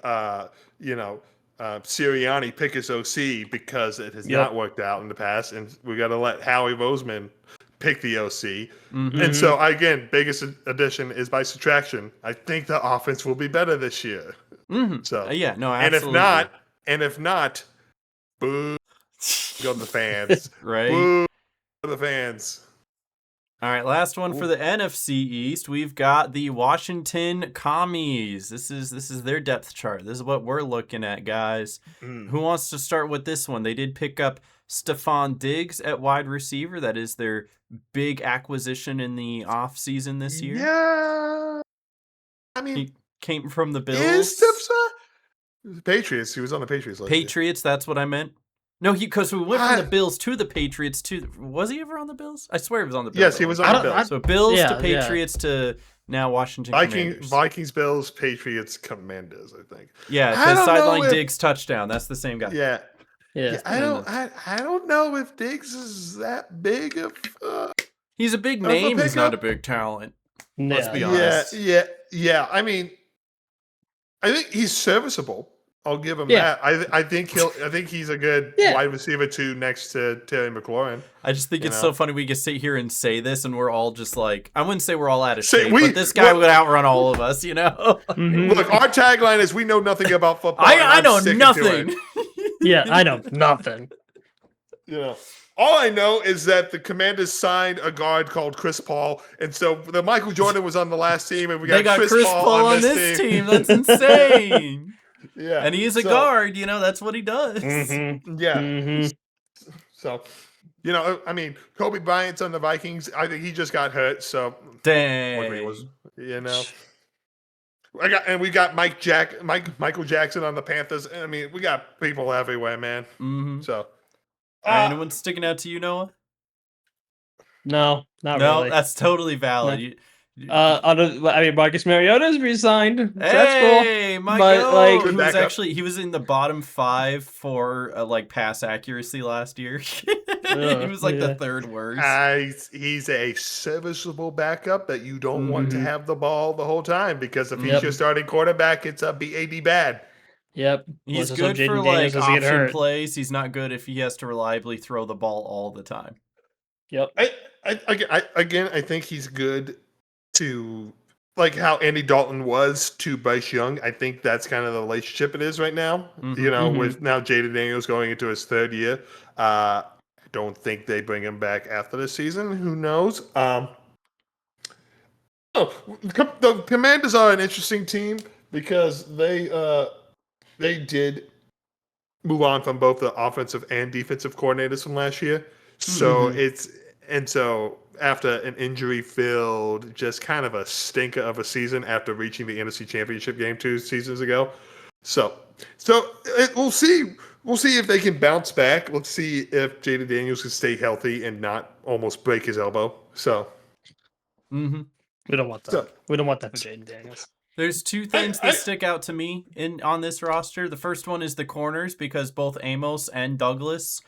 [SPEAKER 1] Sirianni pick his OC because it has not worked out in the past, and we got to let Howie Roseman pick the OC. And so, again, biggest addition is by subtraction. I think the offense will be better this year. So
[SPEAKER 3] yeah, no,
[SPEAKER 1] absolutely. And if not, boo, go to the fans.
[SPEAKER 3] Right?
[SPEAKER 1] Boo to the fans.
[SPEAKER 3] All right, last one for the NFC East. We've got the Washington Commies. This is their depth chart. This is what we're looking at, guys. Who wants to start with this one? They did pick up Stephon Diggs at wide receiver. That is their big acquisition in the offseason this year.
[SPEAKER 1] Yeah. I mean,
[SPEAKER 3] he came from the Bills.
[SPEAKER 1] Patriots. He was on the Patriots last
[SPEAKER 3] year. That's what I meant. No, because we went from the Bills to the Patriots too. Was he ever on the Bills? I swear he was on the Bills.
[SPEAKER 1] Yes, he was on the Bills.
[SPEAKER 3] So Bills to Patriots to now Washington Commanders.
[SPEAKER 1] Vikings, Bills, Patriots, Commanders, I think.
[SPEAKER 3] Yeah, because sideline Diggs touchdown. That's the same guy.
[SPEAKER 1] Yeah. I don't know if Diggs is that big of.
[SPEAKER 3] He's a big name. He's not a big talent. Let's be honest.
[SPEAKER 1] Yeah. I mean, I think he's serviceable. I'll give him that. I think he's a good wide receiver too, next to Terry McLaurin.
[SPEAKER 3] I just think it's so funny we can sit here and say this, and we're all just like, I wouldn't say we're all out of shape, but this guy would outrun all of us,
[SPEAKER 1] Look, our tagline is "We know nothing about football."
[SPEAKER 3] I know nothing.
[SPEAKER 2] I know nothing.
[SPEAKER 1] All I know is that the Commanders signed a guard called Chris Paul, and so the Michael Jordan was on the last team, and we got Chris Paul on this team.
[SPEAKER 3] That's insane.
[SPEAKER 1] Yeah,
[SPEAKER 3] and he's a guard, that's what he does.
[SPEAKER 1] So, I mean, Kobe Bryant's on the Vikings. I think he just got hurt, so
[SPEAKER 3] dang.
[SPEAKER 1] We got Michael Jackson on the Panthers. I mean, we got people everywhere, man. So,
[SPEAKER 3] anyone sticking out to you, Noah?
[SPEAKER 2] No, not really.
[SPEAKER 3] No, that's totally valid.
[SPEAKER 2] Marcus Mariota's resigned. So
[SPEAKER 3] that's cool.
[SPEAKER 2] But
[SPEAKER 3] he was in the bottom 5 for pass accuracy last year. He was the third worst.
[SPEAKER 1] He's a serviceable backup that you don't want to have the ball the whole time, because if he's your starting quarterback, it's a BAD bad.
[SPEAKER 2] Yep.
[SPEAKER 3] He's good for option plays. He's not good if he has to reliably throw the ball all the time.
[SPEAKER 2] Yep.
[SPEAKER 1] I think he's good to how Andy Dalton was to Bryce Young. I think that's kind of the relationship it is right now. With now Jaden Daniels going into his 3rd year. I don't think they bring him back after the season. Who knows? The Commanders are an interesting team because they did move on from both the offensive and defensive coordinators from last year. So so after an injury-filled, just kind of a stinker of a season after reaching the NFC Championship game 2 seasons ago. So we'll see. We'll see if they can bounce back. Let's see if Jaden Daniels can stay healthy and not almost break his elbow. So,
[SPEAKER 2] we don't want that. We don't want that for Jaden Daniels.
[SPEAKER 3] There's 2 things that stick out to me on this roster. The first one is the corners, because both Amos and Douglas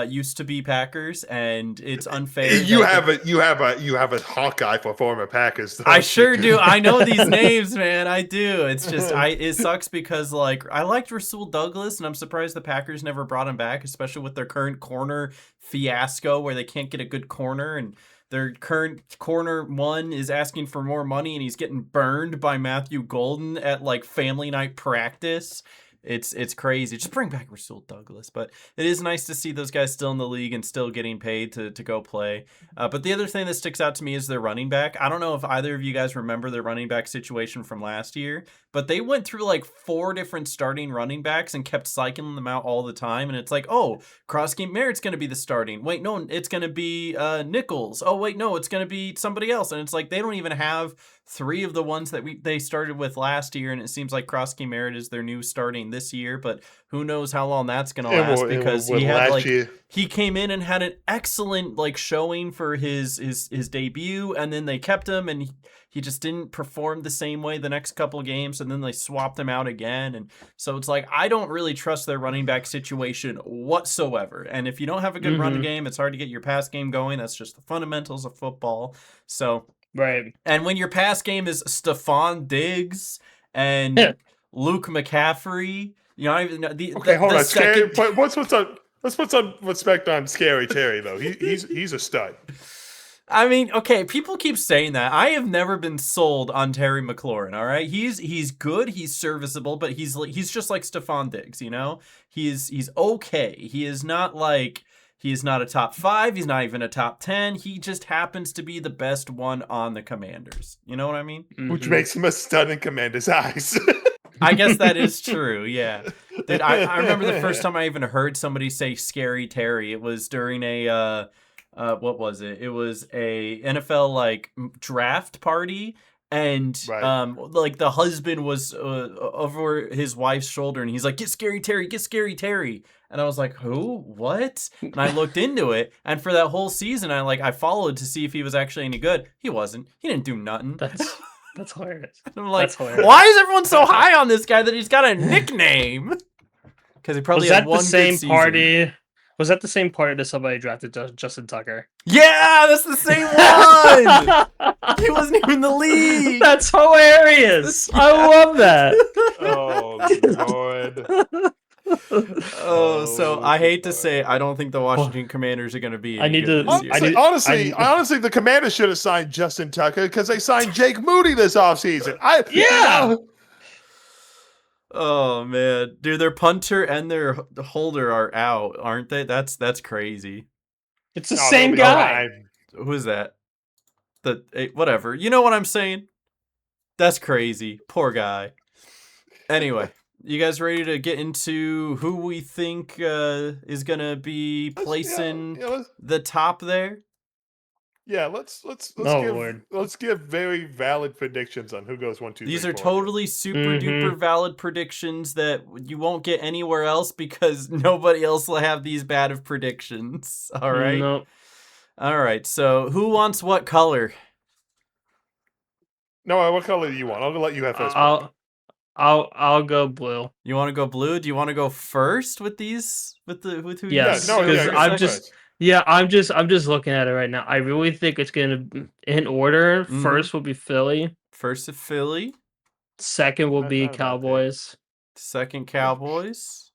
[SPEAKER 3] used to be Packers, and it's unfair.
[SPEAKER 1] You have a Hawkeye for former Packers.
[SPEAKER 3] I sure do. I know these names, man. I do. It's just it sucks because I liked Rasul Douglas, and I'm surprised the Packers never brought him back, especially with their current corner fiasco where they can't get a good corner, and their current corner 1 is asking for more money, and he's getting burned by Matthew Golden at family night practice. It's crazy. Just bring back Rasul Douglas. But it is nice to see those guys still in the league and still getting paid to go play. But the other thing that sticks out to me is their running back. I don't know if either of you guys remember their running back situation from last year, but they went through 4 different starting running backs and kept cycling them out all the time. And it's Cross-Game Merritt's going to be the starting. Wait, no, it's going to be Nichols. Oh, wait, no, it's going to be somebody else. And it's they don't even have 3 of the ones that they started with last year, and it seems like Krosky Merritt is their new starting this year, but who knows how long that's going to last, because he had he came in and had an excellent showing for his debut, and then they kept him, and he just didn't perform the same way the next couple of games, and then they swapped him out again. And so it's like, I don't really trust their running back situation whatsoever. And if you don't have a good run game, it's hard to get your pass game going. That's just the fundamentals of football. So
[SPEAKER 2] right.
[SPEAKER 3] And when your pass game is Stephon Diggs and Luke McCaffrey, hold
[SPEAKER 1] on. Let's put some respect on Scary Terry, though. He's a stud.
[SPEAKER 3] I mean, okay, people keep saying that. I have never been sold on Terry McLaurin, all right? He's good, he's serviceable, but he's just like Stephon Diggs, He's okay. He is not a top 5, he's not even a top 10. He just happens to be the best one on the Commanders. You know what I mean?
[SPEAKER 1] Which makes him a stud in Commanders' eyes.
[SPEAKER 3] I guess that is true, yeah. I remember the first time I even heard somebody say Scary Terry. It was during a what was it? It was a NFL draft party, and the husband was over his wife's shoulder, and he's like, "Get Scary Terry, get Scary Terry." And I was like, "Who? What?" And I looked into it, and for that whole season, I followed to see if he was actually any good. He wasn't. He didn't do nothing.
[SPEAKER 2] That's hilarious.
[SPEAKER 3] I'm like, why is everyone so high on this guy that he's got a nickname? Because he probably had one good season.
[SPEAKER 2] Party? Was that the same party that somebody drafted Justin Tucker?
[SPEAKER 3] Yeah, that's the same one! He wasn't even in the league!
[SPEAKER 2] That's hilarious! Yeah. I love that!
[SPEAKER 1] Oh, Lord.
[SPEAKER 3] So I hate to say, I don't think the Washington Commanders are going to be
[SPEAKER 1] Honestly, the Commanders should have signed Justin Tucker because they signed Jake Moody this offseason.
[SPEAKER 3] Oh man, dude, their punter and their holder are out, aren't they? That's crazy.
[SPEAKER 2] It's the same guy.
[SPEAKER 3] Who is that? Whatever. You know what I'm saying? That's crazy. Poor guy. Anyway, you guys ready to get into who we think is gonna be placing the top there?
[SPEAKER 1] Yeah, let's give very valid predictions on who goes 1, 2, 3,
[SPEAKER 3] These are
[SPEAKER 1] 4,
[SPEAKER 3] totally super duper valid predictions that you won't get anywhere else because nobody else will have these bad of predictions. All right.
[SPEAKER 2] Nope.
[SPEAKER 3] All right. So who wants what color?
[SPEAKER 1] No, what color do you want? I'll let you have first.
[SPEAKER 2] I'll go blue.
[SPEAKER 3] You want to go blue? Do you want to go first with these? With who?
[SPEAKER 2] Yes. Because I'm just looking at it right now. I really think it's gonna, in order. First will be Philly.
[SPEAKER 3] First is Philly.
[SPEAKER 2] Second will be Cowboys.
[SPEAKER 3] Second Cowboys.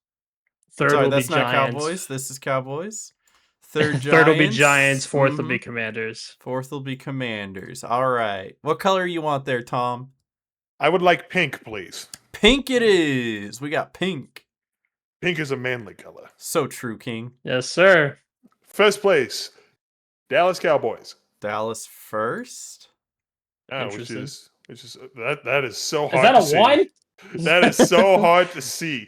[SPEAKER 2] Third will
[SPEAKER 3] that's
[SPEAKER 2] be
[SPEAKER 3] not
[SPEAKER 2] Giants.
[SPEAKER 3] Cowboys. This is Cowboys. Third
[SPEAKER 2] will be Giants. Fourth will be Commanders.
[SPEAKER 3] Fourth will be Commanders. All right. What color you want there, Tom?
[SPEAKER 1] I would like pink, please.
[SPEAKER 3] Pink it is. We got pink.
[SPEAKER 1] Pink is a manly color.
[SPEAKER 3] So true, King.
[SPEAKER 2] Yes, sir.
[SPEAKER 1] First place, Dallas Cowboys.
[SPEAKER 3] Dallas first.
[SPEAKER 1] Which is that is so hard.
[SPEAKER 2] Is that a one?
[SPEAKER 1] That is so hard to see.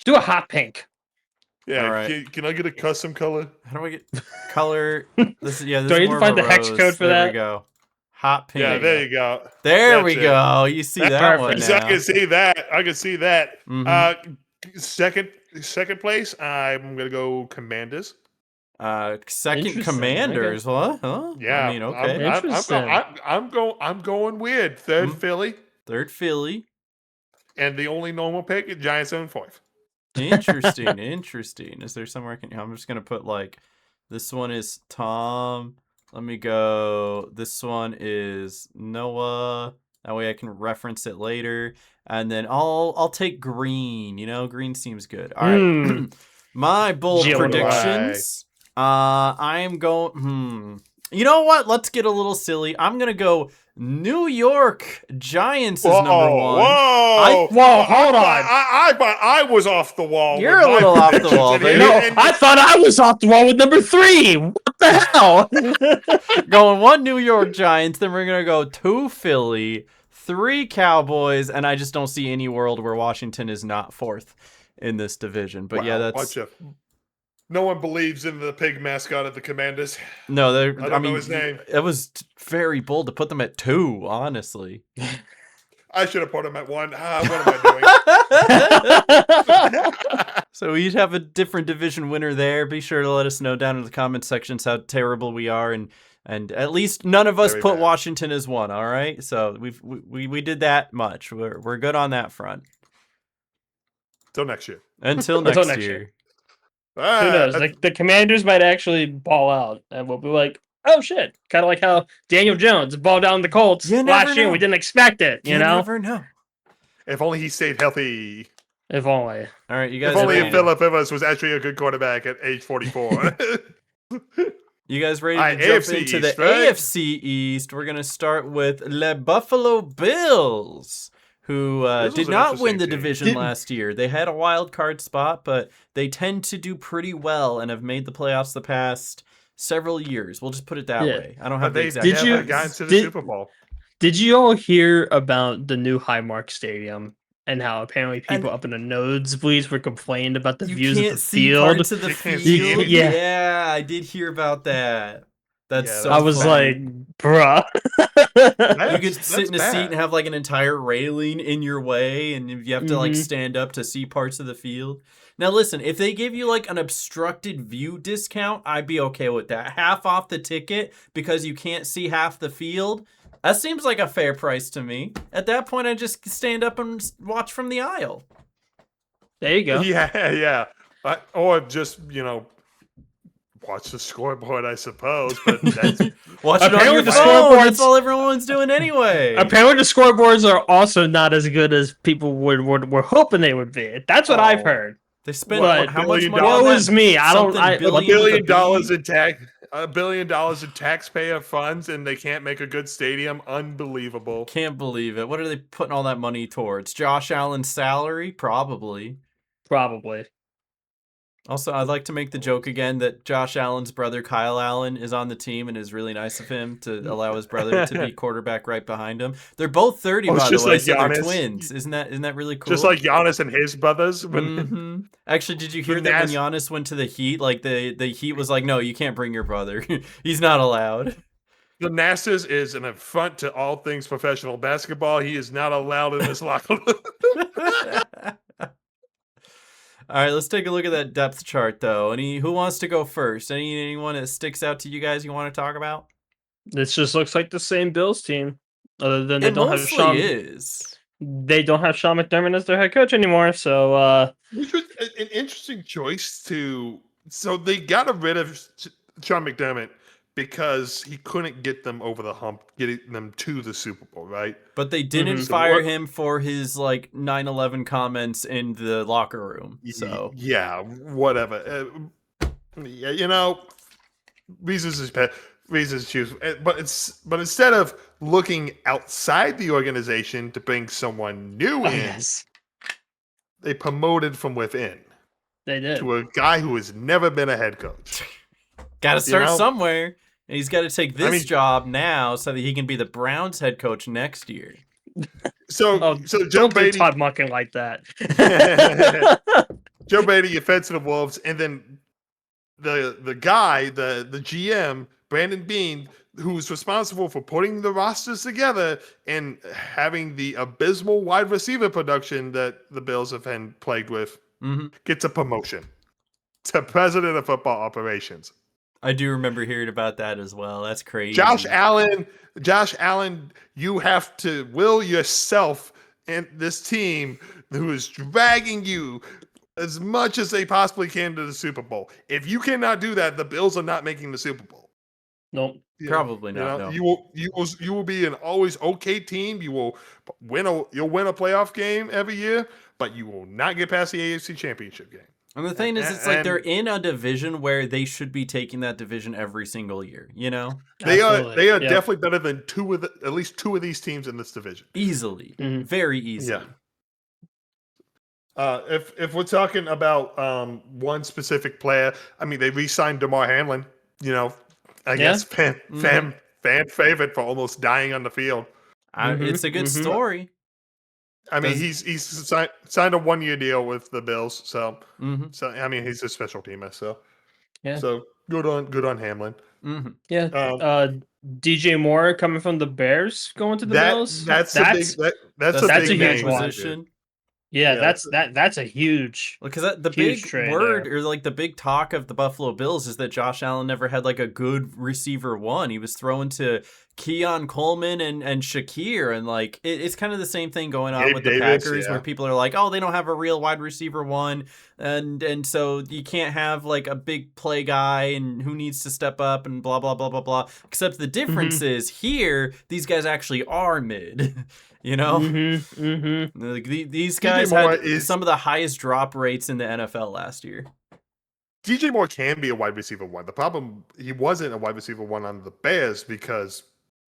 [SPEAKER 2] Do a hot pink.
[SPEAKER 1] Yeah. All right. Can I get a custom color?
[SPEAKER 3] How do I get color? This
[SPEAKER 2] Do I need to find the hex code for that?
[SPEAKER 3] There we go. Hot pink.
[SPEAKER 1] Yeah, there you go.
[SPEAKER 3] There we go. You see that one now.
[SPEAKER 1] I can see that. Second place, I'm gonna go Commanders.
[SPEAKER 3] Second Commanders, what? Huh?
[SPEAKER 1] Yeah,
[SPEAKER 3] I mean, okay.
[SPEAKER 1] I'm going weird. Third Philly.
[SPEAKER 3] Third Philly.
[SPEAKER 1] And the only normal pick is Giants 7-5.
[SPEAKER 3] Interesting. Is there somewhere I'm just gonna put this one is Tom. Let me go. This one is Noah. That way I can reference it later. And then I'll take green. Green seems good. All right. My bold predictions. I am going. You know what? Let's get a little silly. I'm gonna go New York Giants is number 1.
[SPEAKER 1] Whoa! Hold on. I was off the wall.
[SPEAKER 3] You're a little off the wall, baby.
[SPEAKER 2] I thought I was off the wall with number 3. What the hell?
[SPEAKER 3] Going 1 New York Giants, then we're gonna go 2 Philly, 3 Cowboys, and I just don't see any world where Washington is not 4th in this division. But yeah, that's.
[SPEAKER 1] No one believes in the pig mascot of the Commanders.
[SPEAKER 3] No,
[SPEAKER 1] I don't know his name.
[SPEAKER 3] It was very bold to put them at 2, honestly.
[SPEAKER 1] I should have put him at 1. What am I
[SPEAKER 3] doing? So we have a different division winner there. Be sure to let us know down in the comment sections how terrible we are, and at least none of us put Washington as 1. All right, so we did that much. We're good on that front.
[SPEAKER 1] Till next year.
[SPEAKER 3] Until next year.
[SPEAKER 2] Who knows? The Commanders might actually ball out, and we'll be like, "Oh shit!" Kind of like how Daniel Jones balled down the Colts last year. We didn't expect it. You know,
[SPEAKER 3] never know.
[SPEAKER 1] If only he stayed healthy.
[SPEAKER 2] If only.
[SPEAKER 3] All right, you guys.
[SPEAKER 1] If only Philip Rivers was actually a good quarterback at age 44.
[SPEAKER 3] You guys ready to jump
[SPEAKER 1] AFC
[SPEAKER 3] into
[SPEAKER 1] East,
[SPEAKER 3] the
[SPEAKER 1] right?
[SPEAKER 3] AFC East? We're gonna start with the Buffalo Bills, who did not win the division last year. They had a wild card spot, but they tend to do pretty well and have made the playoffs the past several years. We'll just put it that way. I don't have the exact.
[SPEAKER 1] Did you got into the Super Bowl?
[SPEAKER 2] Did you all hear about the new Highmark Stadium and how apparently people up in the nosebleeds were complaining about the views of the field?
[SPEAKER 3] Parts of the field? Yeah, I did hear about that. That's so
[SPEAKER 2] I was like, bruh.
[SPEAKER 3] You could sit in a seat and have like an entire railing in your way, and you have to like stand up to see parts of the field. Now listen, if they give you like an obstructed view discount, I'd be okay with that. Half off the ticket because you can't see half the field. That seems like a fair price to me. At that point, I just stand up and watch from the aisle.
[SPEAKER 2] There you go.
[SPEAKER 1] Yeah. Or just, watch the scoreboard, I suppose. But that's
[SPEAKER 3] watch it on your phone. That's all everyone's doing anyway.
[SPEAKER 2] Apparently, the scoreboards are also not as good as people were hoping they would be. That's what I've heard.
[SPEAKER 3] They spent how much money?
[SPEAKER 2] What was me? I don't.
[SPEAKER 1] $1 billion in tax. $1 billion in taxpayer funds, and they can't make a good stadium. Unbelievable.
[SPEAKER 3] Can't believe it. What are they putting all that money towards? Josh Allen's salary? Probably. Also, I'd like to make the joke again that Josh Allen's brother, Kyle Allen, is on the team, and is really nice of him to allow his brother to be quarterback right behind him. They're both 30, by the way, like so they're twins. Isn't that really cool?
[SPEAKER 1] Just like Giannis and his brothers.
[SPEAKER 3] Actually, did you hear that when Giannis went to the Heat, like the Heat was like, no, you can't bring your brother. He's not allowed.
[SPEAKER 1] The Masters is an affront to all things professional basketball. He is not allowed in this locker room.
[SPEAKER 3] All right, let's take a look at that depth chart, though. Who wants to go first? Anyone that sticks out to you guys you want to talk about?
[SPEAKER 2] This just looks like the same Bills team, other than they don't have Sean. They don't have Sean McDermott as their head coach anymore. So,
[SPEAKER 1] which was an interesting choice So they got rid of Sean McDermott because he couldn't get them over the hump, getting them to the Super Bowl, right?
[SPEAKER 3] But they didn't fire him for his 9/11 comments in the locker room. So
[SPEAKER 1] yeah, whatever. Reasons to choose. But instead of looking outside the organization to bring someone new in, they promoted from within.
[SPEAKER 2] They did
[SPEAKER 1] to a guy who has never been a head coach.
[SPEAKER 3] Got to start somewhere. And he's got to take this job now so that he can be the Browns head coach next year.
[SPEAKER 1] So Joe Beatty,
[SPEAKER 2] Todd mucking like that.
[SPEAKER 1] Joe Beatty, you fed to the Wolves, and then the guy, the GM, Brandon Beane, who's responsible for putting the rosters together and having the abysmal wide receiver production that the Bills have been plagued with, gets a promotion to president of football operations.
[SPEAKER 3] I do remember hearing about that as well. That's crazy.
[SPEAKER 1] Josh Allen, you have to will yourself and this team who is dragging you as much as they possibly can to the Super Bowl. If you cannot do that, the Bills are not making the Super Bowl.
[SPEAKER 2] Nope.
[SPEAKER 3] Probably not. No.
[SPEAKER 1] You will be an always okay team. You'll win a playoff game every year, but you will not get past the AFC Championship game.
[SPEAKER 3] And the thing is, it's like they're in a division where they should be taking that division every single year.
[SPEAKER 1] They are definitely better than at least two of these teams in this division.
[SPEAKER 3] Easily, very easily.
[SPEAKER 1] Yeah. If we're talking about one specific player, I mean, they re-signed DeMar Hamlin. I guess fan favorite for almost dying on the field.
[SPEAKER 3] It's a good story.
[SPEAKER 1] I mean, he's signed a 1-year deal with the Bills, so I mean, he's a special teamer. So
[SPEAKER 2] Yeah.
[SPEAKER 1] So good on Hamlin.
[SPEAKER 3] Mm-hmm.
[SPEAKER 2] Yeah. DJ Moore coming from the Bears going to the Bills.
[SPEAKER 1] That's a big
[SPEAKER 3] acquisition.
[SPEAKER 2] Yeah, that's a huge.
[SPEAKER 3] Because the big word there. Or like the big talk of the Buffalo Bills is that Josh Allen never had like a good receiver one. He was throwing to Keon Coleman and Shakir, and like it's kind of the same thing going on with the Packers, where people are like, oh, they don't have a real wide receiver one, and so you can't have like a big play guy, and who needs to step up and blah blah blah blah blah. Except the difference is here, these guys actually are mid. You know, Like these guys had some of the highest drop rates in the NFL last year.
[SPEAKER 1] DJ Moore can be a wide receiver one. The problem, he wasn't a wide receiver one on the Bears because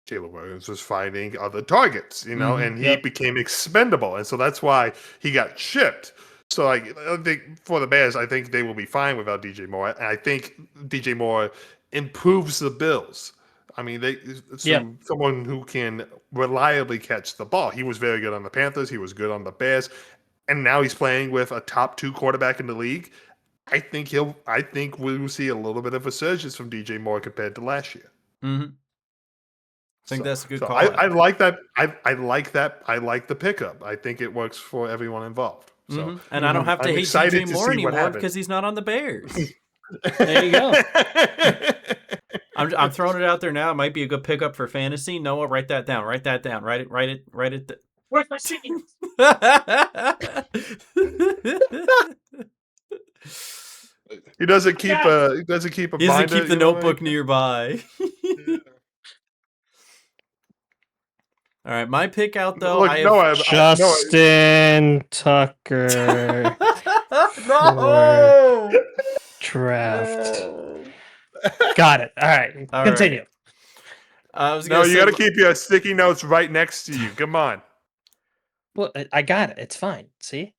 [SPEAKER 1] Taylor Williams was finding other targets, and he became expendable. And so that's why he got shipped. So like, I think for the Bears, I think they will be fine without DJ Moore. And I think DJ Moore improves the Bills. I mean, someone who can reliably catch the ball. He was very good on the Panthers. He was good on the Bears. And now he's playing with a top 2 quarterback in the league. I think we'll see a little bit of a surge from DJ Moore compared to last year.
[SPEAKER 3] Mm-hmm. I think that's a good call.
[SPEAKER 1] I like that. I like that. I like the pickup. I think it works for everyone involved. So,
[SPEAKER 3] and I don't have to hate DJ Moore anymore because he's not on the Bears.
[SPEAKER 2] There you go.
[SPEAKER 3] I'm throwing it out there now. It might be a good pickup for fantasy. Noah, write that down. Write it.
[SPEAKER 2] Where's my seat?
[SPEAKER 1] He doesn't keep a. He doesn't keep
[SPEAKER 3] the notebook nearby. All right, my pick out though.
[SPEAKER 2] Look, Justin Tucker.
[SPEAKER 3] No.
[SPEAKER 2] Draft. Got it. All right. Continue.
[SPEAKER 1] You got to keep your sticky notes right next to you. Come on.
[SPEAKER 2] Well, I got it. It's fine. See?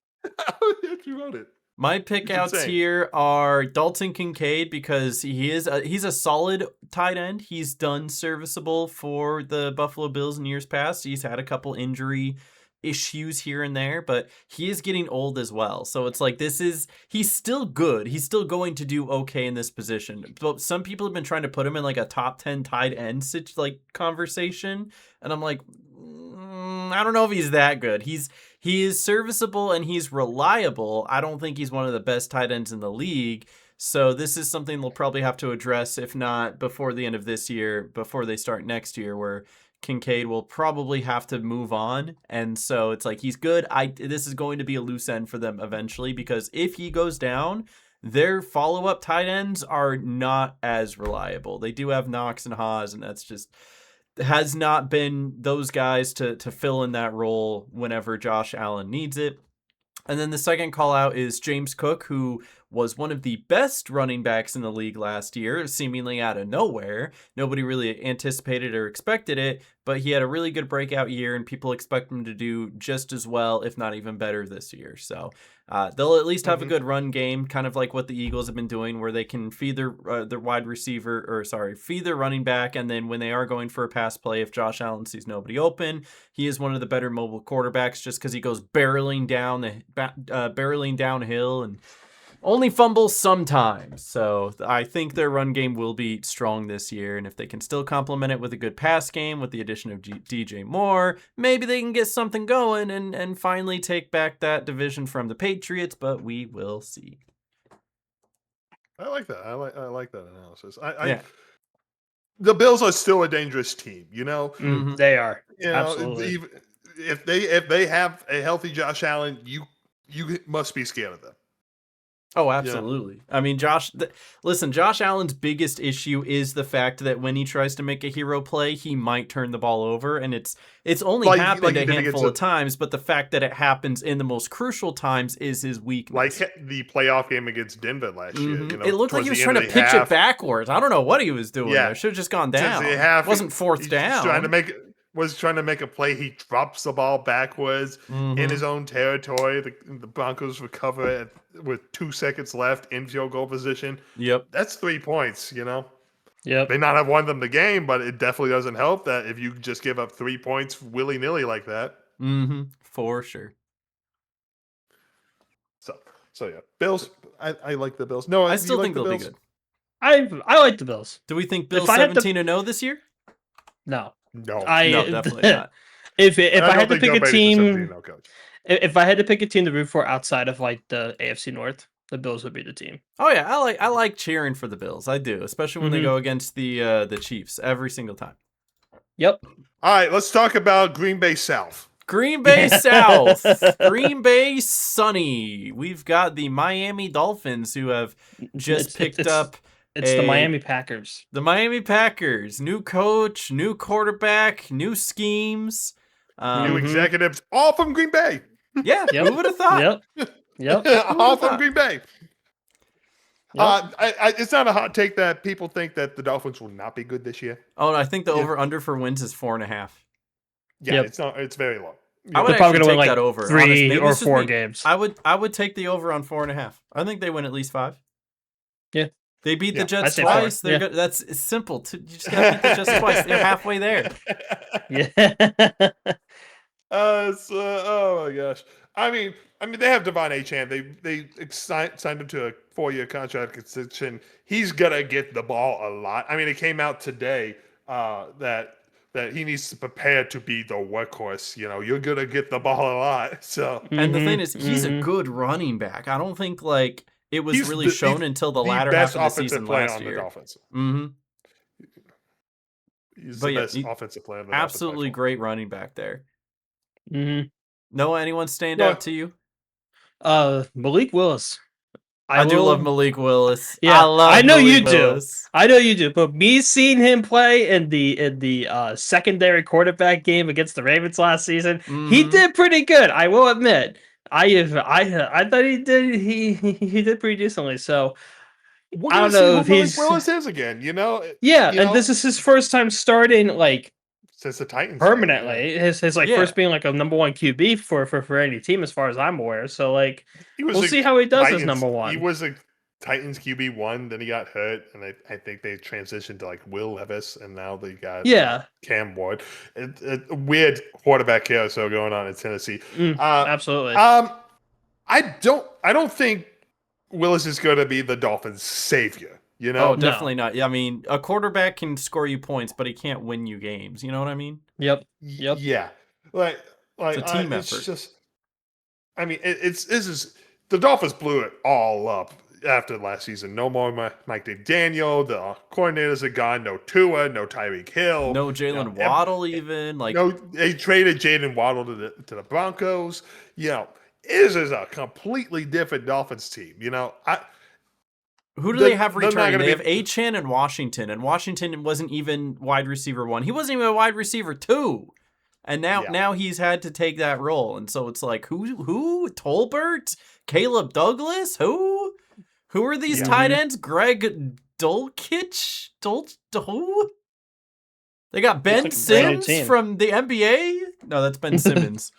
[SPEAKER 1] You wrote it.
[SPEAKER 3] My pickouts here are Dalton Kincaid because he's a solid tight end. He's done serviceable for the Buffalo Bills in years past. He's had a couple injury issues here and there, but he is getting old as well. So it's like he's still good. He's still going to do okay in this position. But some people have been trying to put him in like a top 10 tight end conversation, and I'm like, I don't know if he's that good. He is serviceable and he's reliable. I don't think he's one of the best tight ends in the league. So this is something they'll probably have to address, if not before the end of this year, before they start next year, where Kincaid will probably have to move on. And so it's like, he's good. This is going to be a loose end for them eventually, because if he goes down, their follow-up tight ends are not as reliable. They do have Knox and Haas, and that's just has not been those guys to fill in that role whenever Josh Allen needs it. And then the second call out is James Cook, who was one of the best running backs in the league last year, seemingly out of nowhere. Nobody really anticipated or expected it, but he had a really good breakout year, and people expect him to do just as well, if not even better this year. So they'll at least have a good run game, kind of like what the Eagles have been doing, where they can feed their feed their running back, and then when they are going for a pass play, if Josh Allen sees nobody open, he is one of the better mobile quarterbacks just because he goes barreling downhill and only fumbles sometimes. So I think their run game will be strong this year, and if they can still complement it with a good pass game with the addition of DJ Moore, maybe they can get something going and finally take back that division from the Patriots, but we will see.
[SPEAKER 1] I like that. I like that analysis. The Bills are still a dangerous team,
[SPEAKER 2] They are. Absolutely.
[SPEAKER 1] If they have a healthy Josh Allen, you must be scared of them.
[SPEAKER 3] Oh, absolutely. Yeah. I mean, Josh Allen's biggest issue is the fact that when he tries to make a hero play, he might turn the ball over, and it's only happened a handful of times, but the fact that it happens in the most crucial times is his weakness.
[SPEAKER 1] Like the playoff game against Denver last year.
[SPEAKER 3] It looked like he was trying to pitch it backwards. I don't know what he was doing there. Should have just gone down. It wasn't fourth down.
[SPEAKER 1] Was trying to make a play. He drops the ball backwards in his own territory. The Broncos recover it with 2 seconds left in field goal position.
[SPEAKER 3] Yep.
[SPEAKER 1] That's 3 points,
[SPEAKER 2] Yep.
[SPEAKER 1] They not have won them the game, but it definitely doesn't help that if you just give up 3 points willy-nilly like that.
[SPEAKER 3] For sure.
[SPEAKER 1] So yeah. Bills, I like the Bills. No,
[SPEAKER 3] I still think they'll be good.
[SPEAKER 2] I like the Bills.
[SPEAKER 3] Do we think Bills 17-0 this year?
[SPEAKER 2] No.
[SPEAKER 3] No, definitely not.
[SPEAKER 2] If I had to pick a team, if I had to pick a team to root for outside of like the AFC North, the Bills would be the team.
[SPEAKER 3] Oh yeah, I like cheering for the Bills. I do, especially when they go against the Chiefs every single time.
[SPEAKER 2] Yep.
[SPEAKER 1] All right, let's talk about Green Bay South.
[SPEAKER 3] Green Bay South. Green Bay sunny. We've got the Miami Dolphins who have just picked up.
[SPEAKER 2] It's the Miami Packers.
[SPEAKER 3] The Miami Packers. New coach, new quarterback, new schemes.
[SPEAKER 1] New executives, all from Green Bay.
[SPEAKER 3] Yeah, who would have thought?
[SPEAKER 2] Yep.
[SPEAKER 1] All from Green Bay. Yep. It's not a hot take that people think that the Dolphins will not be good this year.
[SPEAKER 3] Oh, I think the over-under for wins is 4.5.
[SPEAKER 1] Yeah, it's very low.
[SPEAKER 3] I would actually take that over.
[SPEAKER 2] 3 or 4 games.
[SPEAKER 3] I would take the over on 4.5. I think they win at least 5.
[SPEAKER 2] Yeah.
[SPEAKER 3] They beat the Jets twice. That's simple. You just gotta beat the Jets twice. They're halfway there.
[SPEAKER 2] Yeah.
[SPEAKER 1] Oh my gosh. I mean, they have Devon Achane. They signed him to a 4-year contract extension. He's gonna get the ball a lot. I mean, it came out today that he needs to prepare to be the workhorse. You know, you're gonna get the ball a lot. So,
[SPEAKER 3] and the thing is, he's a good running back. I don't think it was really shown until the latter half of the season last year.
[SPEAKER 1] He's the best offensive player on the Dolphins.
[SPEAKER 3] Absolutely great running back there.
[SPEAKER 2] Noah,
[SPEAKER 3] anyone stand out to you?
[SPEAKER 2] Malik Willis.
[SPEAKER 3] I do love Malik Willis.
[SPEAKER 2] Yeah, I know you
[SPEAKER 3] do.
[SPEAKER 2] I know you do. But me seeing him play in the secondary quarterback game against the Ravens last season, he did pretty good. I will admit. I thought he did pretty decently. So I don't know if
[SPEAKER 1] Malik Willis is again. You know.
[SPEAKER 2] Yeah, and this is his first time starting
[SPEAKER 1] since the Titans
[SPEAKER 2] permanently. His first being like a number 1 QB for any team as far as I'm aware. So we'll see how he does as number 1.
[SPEAKER 1] He was a Titans QB1, then he got hurt, and I think they transitioned to like Will Levis, and now they got Cam Ward. A weird quarterback carousel going on in Tennessee.
[SPEAKER 2] Absolutely.
[SPEAKER 1] I don't think Willis is going to be the Dolphins' savior. You know?
[SPEAKER 3] Oh, definitely not. Yeah, I mean, a quarterback can score you points, but he can't win you games. You know what I mean?
[SPEAKER 2] Yep.
[SPEAKER 1] Yeah. Like
[SPEAKER 3] it's a team effort.
[SPEAKER 1] It's just, I mean, the Dolphins blew it all up after last season. No more Mike McDaniel. The coordinators are gone. No Tua. No Tyreek Hill.
[SPEAKER 3] No Jalen Waddle even.
[SPEAKER 1] No, they traded Jalen Waddle to the Broncos. You know, it is a completely different Dolphins team. You know,
[SPEAKER 3] who do they have returning? They have Achane and Washington wasn't even wide receiver 1. He wasn't even a wide receiver 2. And now he's had to take that role. And so it's like, who? Tolbert? Caleb Douglas? Who are these tight ends? Greg Dulcich? Who? They got Ben Simmons from the NBA? No, that's Ben Simmons.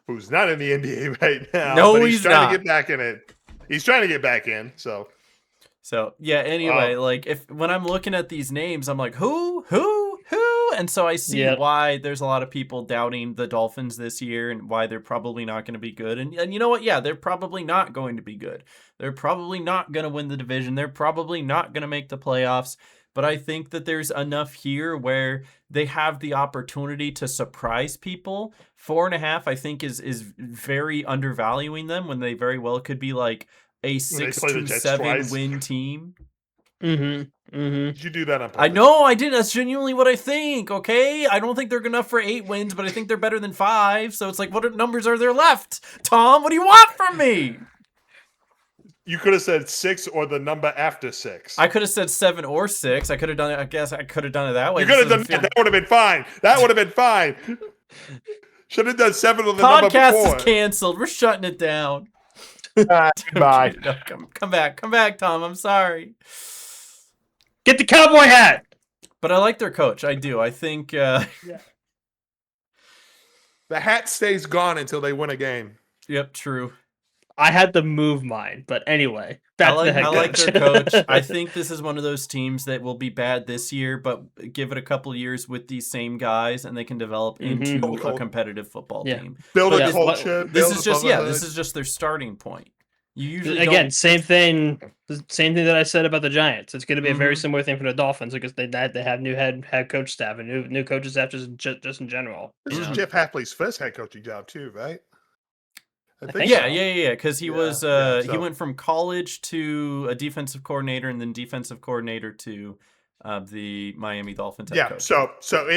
[SPEAKER 1] Who's not in the NBA right now.
[SPEAKER 3] No,
[SPEAKER 1] but
[SPEAKER 3] he's
[SPEAKER 1] trying
[SPEAKER 3] not.
[SPEAKER 1] to get back in it. He's trying to get back in, so
[SPEAKER 3] yeah, anyway, when I'm looking at these names, I'm like, who? And so I see why there's a lot of people doubting the Dolphins this year and why they're probably not going to be good. And you know what? Yeah, they're probably not going to be good. They're probably not going to win the division. They're probably not going to make the playoffs. But I think that there's enough here where they have the opportunity to surprise people. 4.5, I think, is very undervaluing them when they very well could be like a 6-7 win team.
[SPEAKER 1] Did you do that on purpose?
[SPEAKER 3] I know I did. That's genuinely what I think. Okay, I don't think they're good enough for 8 wins, but I think they're better than 5. So it's like, what numbers are there left? Tom, what do you want from me?
[SPEAKER 1] You could have said 6 or the number after 6.
[SPEAKER 3] I could have said 7 or 6. I could have done it. I guess I could have done it that way.
[SPEAKER 1] You could have done that. That would have been fine. That would have been fine. Should have done 7 or the number before.
[SPEAKER 3] Podcast is canceled. We're shutting it down.
[SPEAKER 1] Bye.
[SPEAKER 3] No, come back, Tom. I'm sorry.
[SPEAKER 2] Get the cowboy hat.
[SPEAKER 3] But I like their coach. I do. I think.
[SPEAKER 1] The hat stays gone until they win a game.
[SPEAKER 3] Yep, true.
[SPEAKER 2] I had to move mine, but anyway,
[SPEAKER 3] I like their coach. I think this is one of those teams that will be bad this year, but give it a couple years with these same guys, and they can develop into a competitive football team.
[SPEAKER 1] Build a culture.
[SPEAKER 3] This is just their starting point. You usually
[SPEAKER 2] again same thing that I said about the Giants. It's going to be a very similar thing for the Dolphins because they have new head coach staff and new coaches staff just in general.
[SPEAKER 1] This is Jeff Hafley's first head coaching job too, right?
[SPEAKER 3] I think so. Yeah. Because he was he went from college to a defensive coordinator and then defensive coordinator to the Miami Dolphins head coach.
[SPEAKER 1] So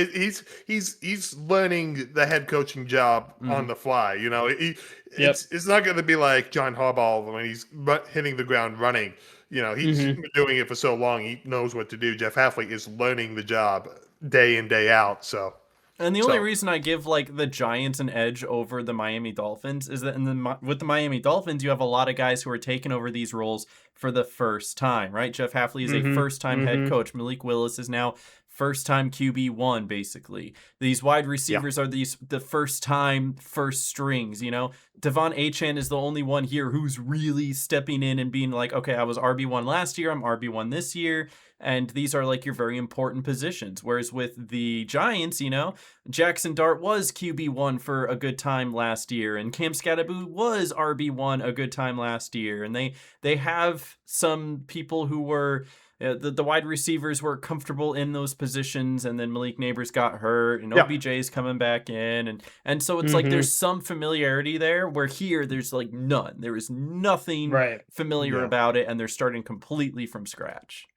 [SPEAKER 1] he's learning the head coaching job on the fly. You know, it's not going to be like John Harbaugh when he's hitting the ground running. You know, he's been doing it for so long, he knows what to do. Jeff Hafley is learning the job day in, day out. So.
[SPEAKER 3] And the only reason I give like the Giants an edge over the Miami Dolphins is that with the Miami Dolphins, you have a lot of guys who are taking over these roles for the first time, right? Jeff Hafley is a first-time head coach. Malik Willis is now first-time QB1, basically. These wide receivers are the first-time first strings, you know? Devon Achane is the only one here who's really stepping in and being like, okay, I was RB1 last year, I'm RB1 this year. And these are like your very important positions. Whereas with the Giants, you know, Jackson Dart was QB1 for a good time last year. And Cam Skattebo was RB1 a good time last year. And they have some people who were, the wide receivers were comfortable in those positions. And then Malik Neighbors got hurt and OBJ's coming back in. And so it's like there's some familiarity there where here there's like none. There is nothing familiar about it. And they're starting completely from scratch.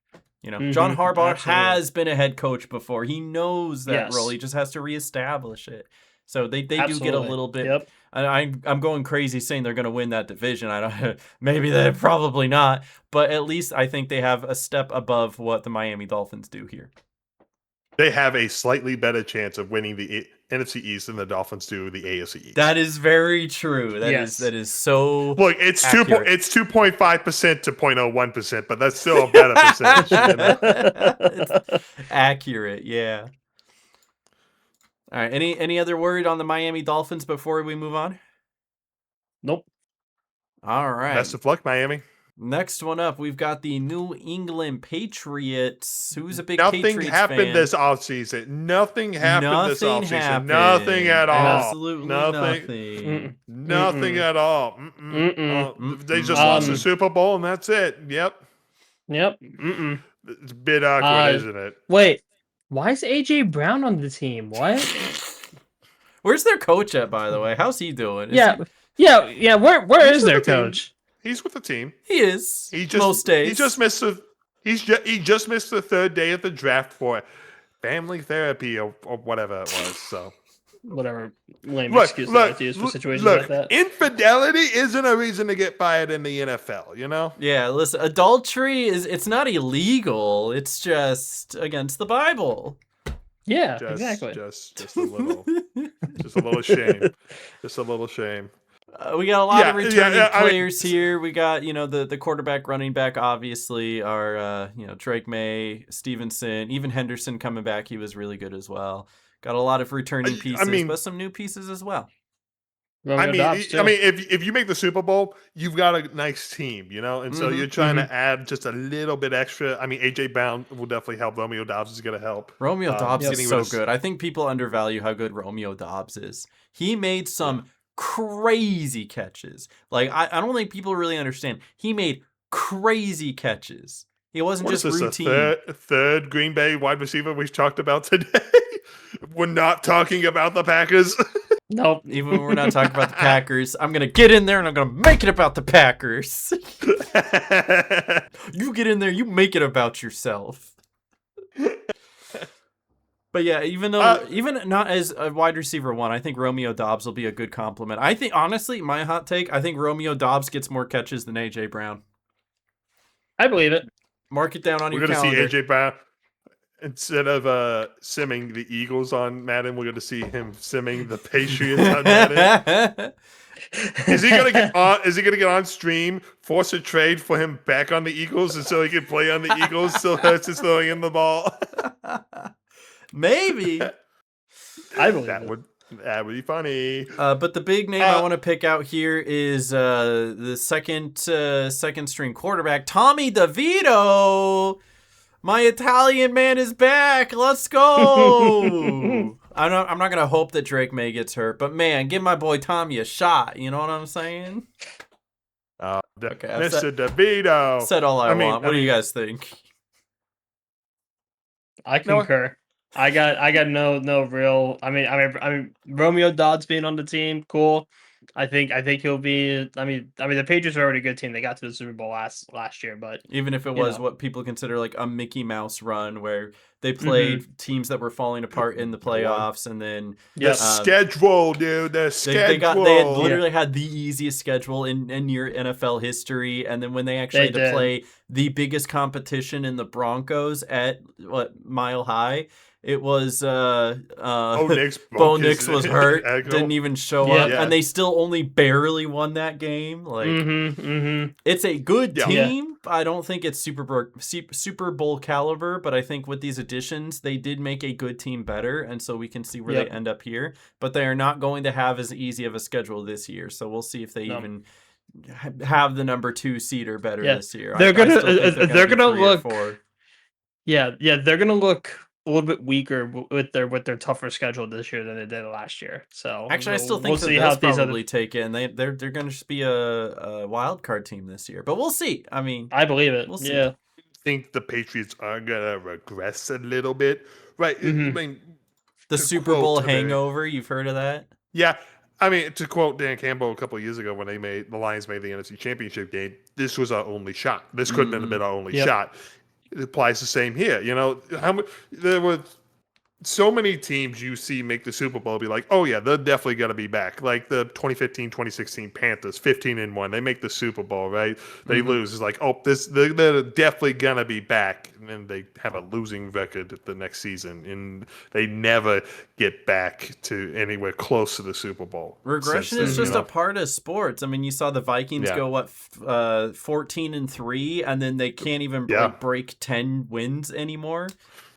[SPEAKER 3] You know, John Harbaugh has been a head coach before. He knows that role. He just has to reestablish it. So they do get a little bit. Yep. I'm going crazy saying they're going to win that division. I don't. Maybe they're probably not. But at least I think they have a step above what the Miami Dolphins do here.
[SPEAKER 1] They have a slightly better chance of winning the NFC East than the Dolphins do the AFC East.
[SPEAKER 3] That is very true. That is so.
[SPEAKER 1] Look, it's 2.5% to 0.01%, but that's still a better percentage. You know?
[SPEAKER 3] It's accurate, yeah. All right. Any other word on the Miami Dolphins before we move on?
[SPEAKER 2] Nope.
[SPEAKER 3] All right.
[SPEAKER 1] Best of luck, Miami.
[SPEAKER 3] Next one up, we've got the New England Patriots. Who's a big Patriots fan?
[SPEAKER 1] Nothing happened this offseason. Nothing happened this offseason. Nothing at all.
[SPEAKER 3] Absolutely nothing.
[SPEAKER 1] Nothing at all. They just lost the Super Bowl, and that's it. Yep. It's a bit awkward, isn't it?
[SPEAKER 2] Wait, why is AJ Brown on the team? What?
[SPEAKER 3] Where's their coach at, by the way? How's he doing?
[SPEAKER 2] Yeah. Where is their coach?
[SPEAKER 1] He's with the team.
[SPEAKER 3] He is. Most days.
[SPEAKER 1] He just missed the third day of the draft for family therapy or whatever it was. So
[SPEAKER 2] whatever lame excuse they like to use for situations like that.
[SPEAKER 1] Infidelity isn't a reason to get fired in the NFL, you know?
[SPEAKER 3] Yeah, listen, adultery it's not illegal. It's just against the Bible.
[SPEAKER 2] Yeah, exactly.
[SPEAKER 1] Just a little shame. Just a little shame.
[SPEAKER 3] We got a lot of returning players here. We got, the quarterback, running back, obviously, are, Drake May, Stevenson, even Henderson coming back. He was really good as well. Got a lot of returning pieces, but some new pieces as well.
[SPEAKER 1] If you make the Super Bowl, you've got a nice team, and so you're trying to add just a little bit extra. I mean, AJ Brown will definitely help. Romeo Doubs is going to help.
[SPEAKER 3] Romeo Doubs is so good. I think people undervalue how good Romeo Doubs is. He made some crazy catches. Like, I don't think people really understand. He made crazy catches. He wasn't just routine.
[SPEAKER 1] Third Green Bay wide receiver we've talked about today. We're not talking about the Packers.
[SPEAKER 3] Nope. Even when we're not talking about the Packers, I'm going to get in there and I'm going to make it about the Packers. You get in there, you make it about yourself. But yeah, even not as a wide receiver one, I think Romeo Doubs will be a good compliment. I think, honestly, my hot take, I think Romeo Doubs gets more catches than AJ Brown.
[SPEAKER 2] I believe it.
[SPEAKER 3] Mark it down on your calendar.
[SPEAKER 1] We're going to see AJ Brown. Instead of simming the Eagles on Madden, we're going to see him simming the Patriots on Madden. Is he going to get on stream, force a trade for him back on the Eagles, and so he can play on the Eagles? Still Hurts is throwing in the ball.
[SPEAKER 3] Maybe.
[SPEAKER 2] I believe
[SPEAKER 1] that would be funny.
[SPEAKER 3] But the big name I want to pick out here is the second string quarterback, Tommy DeVito. My Italian man is back. Let's go. I'm not going to hope that Drake May gets hurt, but man, give my boy Tommy a shot. You know what I'm saying? Okay,
[SPEAKER 1] Mr. DeVito.
[SPEAKER 3] Said all I want. What do you guys think?
[SPEAKER 2] I concur. I got no real. I mean, Romeo Dodd's being on the team, cool. I think he'll be. I mean, the Patriots are already a good team. They got to the Super Bowl last year, but
[SPEAKER 3] even if it was what people consider like a Mickey Mouse run, where they played teams that were falling apart in the playoffs, and then
[SPEAKER 1] the schedule, dude. The schedule.
[SPEAKER 3] They had literally had the easiest schedule in your NFL history, and then when they actually had to play the biggest competition in the Broncos at Mile High. It was Bo Nix was hurt, didn't even show up, and they still only barely won that game. Like it's a good team. I don't think it's Super Bowl caliber, but I think with these additions, they did make a good team better, and so we can see where they end up here. But they are not going to have as easy of a schedule this year, so we'll see if they even have the number 2 seed or better this year.
[SPEAKER 2] They're gonna look. They're gonna look a little bit weaker with their tougher schedule this year than they did last year. So
[SPEAKER 3] actually, I still think they'll probably take it, and they're going to just be a wild card team this year. But we'll see. I mean,
[SPEAKER 2] I believe it.
[SPEAKER 3] We'll see.
[SPEAKER 2] Yeah,
[SPEAKER 1] I think the Patriots are gonna regress a little bit, right? I mean,
[SPEAKER 3] the Super Bowl hangover. You've heard of that?
[SPEAKER 1] Yeah. I mean, to quote Dan Campbell a couple of years ago when the Lions made the NFC Championship game, this was our only shot. This couldn't have been our only shot. It applies the same here. You know, there were so many teams you see make the Super Bowl be like, oh yeah, they're definitely going to be back. Like the 2015, 2016 Panthers, 15-1. They make the Super Bowl, right? They lose. It's like, oh, they're definitely going to be back. And then they have a losing record the next season. And they never get back to anywhere close to the Super Bowl.
[SPEAKER 3] Regression is just a part of sports. I mean, you saw the Vikings go, 14-3, and then they can't even break 10 wins anymore.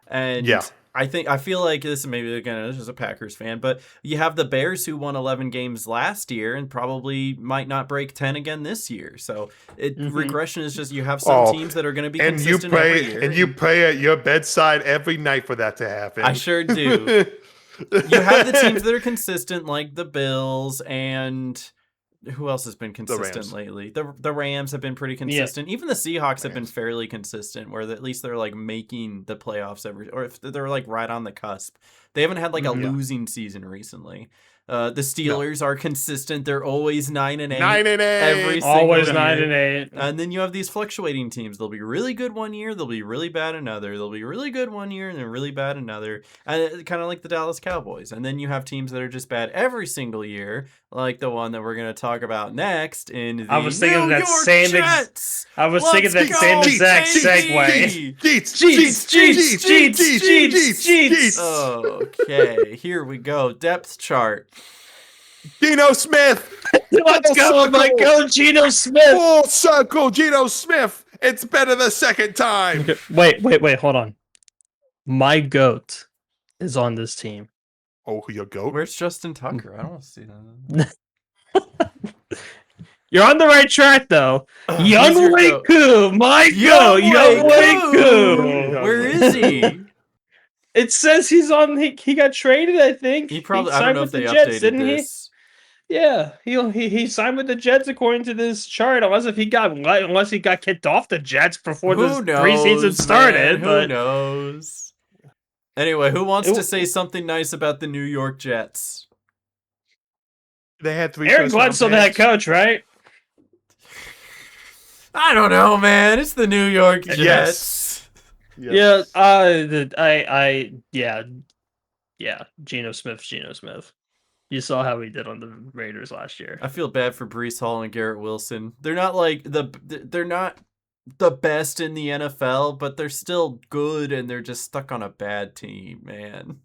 [SPEAKER 3] And I feel like this is a Packers fan, but you have the Bears who won 11 games last year and probably might not break 10 again this year. So regression is just you have some teams that are going to be consistent every year.
[SPEAKER 1] And you pray at your bedside every night for that to happen.
[SPEAKER 3] I sure do. You have the teams that are consistent, like the Bills, and who else has been consistent lately? The Rams have been pretty consistent. Even the Seahawks have been fairly consistent, where at least they're like making the playoffs or if they're like right on the cusp. They haven't had like a losing season recently. The Steelers are consistent. They're always 9-8.
[SPEAKER 1] 9-8.
[SPEAKER 3] Every single
[SPEAKER 2] always
[SPEAKER 3] year.
[SPEAKER 2] 9-8.
[SPEAKER 3] And then you have these fluctuating teams. They'll be really good one year. They'll be really bad another. They'll be really good one year and then really bad another. And kind of like the Dallas Cowboys. And then you have teams that are just bad every single year, like the one that we're going to talk about next in the
[SPEAKER 2] I was thinking
[SPEAKER 3] New
[SPEAKER 2] that
[SPEAKER 3] York
[SPEAKER 2] same
[SPEAKER 3] Jets.
[SPEAKER 2] exact segue.
[SPEAKER 1] Jeets.
[SPEAKER 3] Okay, here we go. Depth chart.
[SPEAKER 1] Geno Smith.
[SPEAKER 2] Let's go, go, Geno Smith.
[SPEAKER 1] Full circle, Geno Smith. It's better the second time.
[SPEAKER 2] Okay. Wait, hold on. My GOAT is on this team.
[SPEAKER 1] Oh, your GOAT?
[SPEAKER 3] Where's Justin Tucker? I don't see that.
[SPEAKER 2] You're on the right track, though. Younghoe Koo, my GOAT. Younghoe Koo.
[SPEAKER 3] Where is he?
[SPEAKER 2] It says he's on. He got traded, I think.
[SPEAKER 3] He probably. I don't know if they updated this.
[SPEAKER 2] Yeah, he signed with the Jets according to this chart. Unless he got kicked off the Jets before the preseason started.
[SPEAKER 3] Who knows? Anyway, who wants to say something nice about the New York Jets?
[SPEAKER 1] They had 3.
[SPEAKER 2] Aaron Glenn's still the head coach, right?
[SPEAKER 3] I don't know, man. It's the New York Jets.
[SPEAKER 1] Yes.
[SPEAKER 2] Yeah. Geno Smith. You saw how he did on the Raiders last year.
[SPEAKER 3] I feel bad for Breece Hall and Garrett Wilson. They're not like they're not the best in the NFL, but they're still good, and they're just stuck on a bad team, man.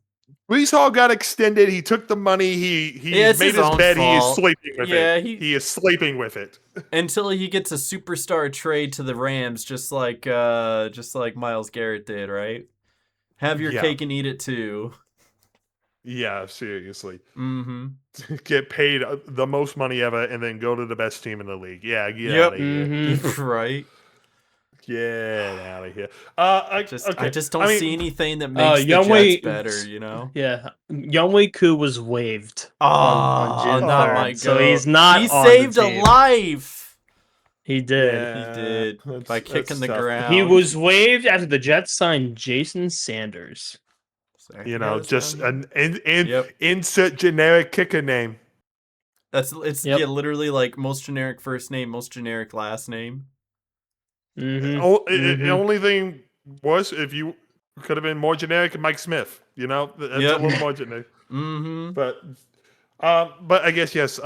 [SPEAKER 1] Breece Hall got extended. He took the money. He made his bed. Fault. He is sleeping with it. He is sleeping with it
[SPEAKER 3] until he gets a superstar trade to the Rams, just like Myles Garrett did, right? Have your cake and eat it too.
[SPEAKER 1] Yeah, seriously.
[SPEAKER 3] Mm-hmm.
[SPEAKER 1] Get paid the most money ever, and then go to the best team in the league. Yeah, get out of here.
[SPEAKER 3] Mm-hmm. Right.
[SPEAKER 1] Get out of here.
[SPEAKER 3] I just don't see anything that makes the Jets better, you know?
[SPEAKER 2] Yeah. Younghoe Koo was waived.
[SPEAKER 3] On June 3rd,
[SPEAKER 2] not my GOAT. So he's not
[SPEAKER 3] He saved a life.
[SPEAKER 2] He did.
[SPEAKER 3] He did by kicking the ground.
[SPEAKER 2] He was waived after the Jets signed Jason Sanders.
[SPEAKER 1] Just an insert generic kicker name.
[SPEAKER 3] It's literally like most generic first name, most generic last name.
[SPEAKER 1] The only thing was if you could have been more generic, Mike Smith. That's a little more generic. But I guess yes.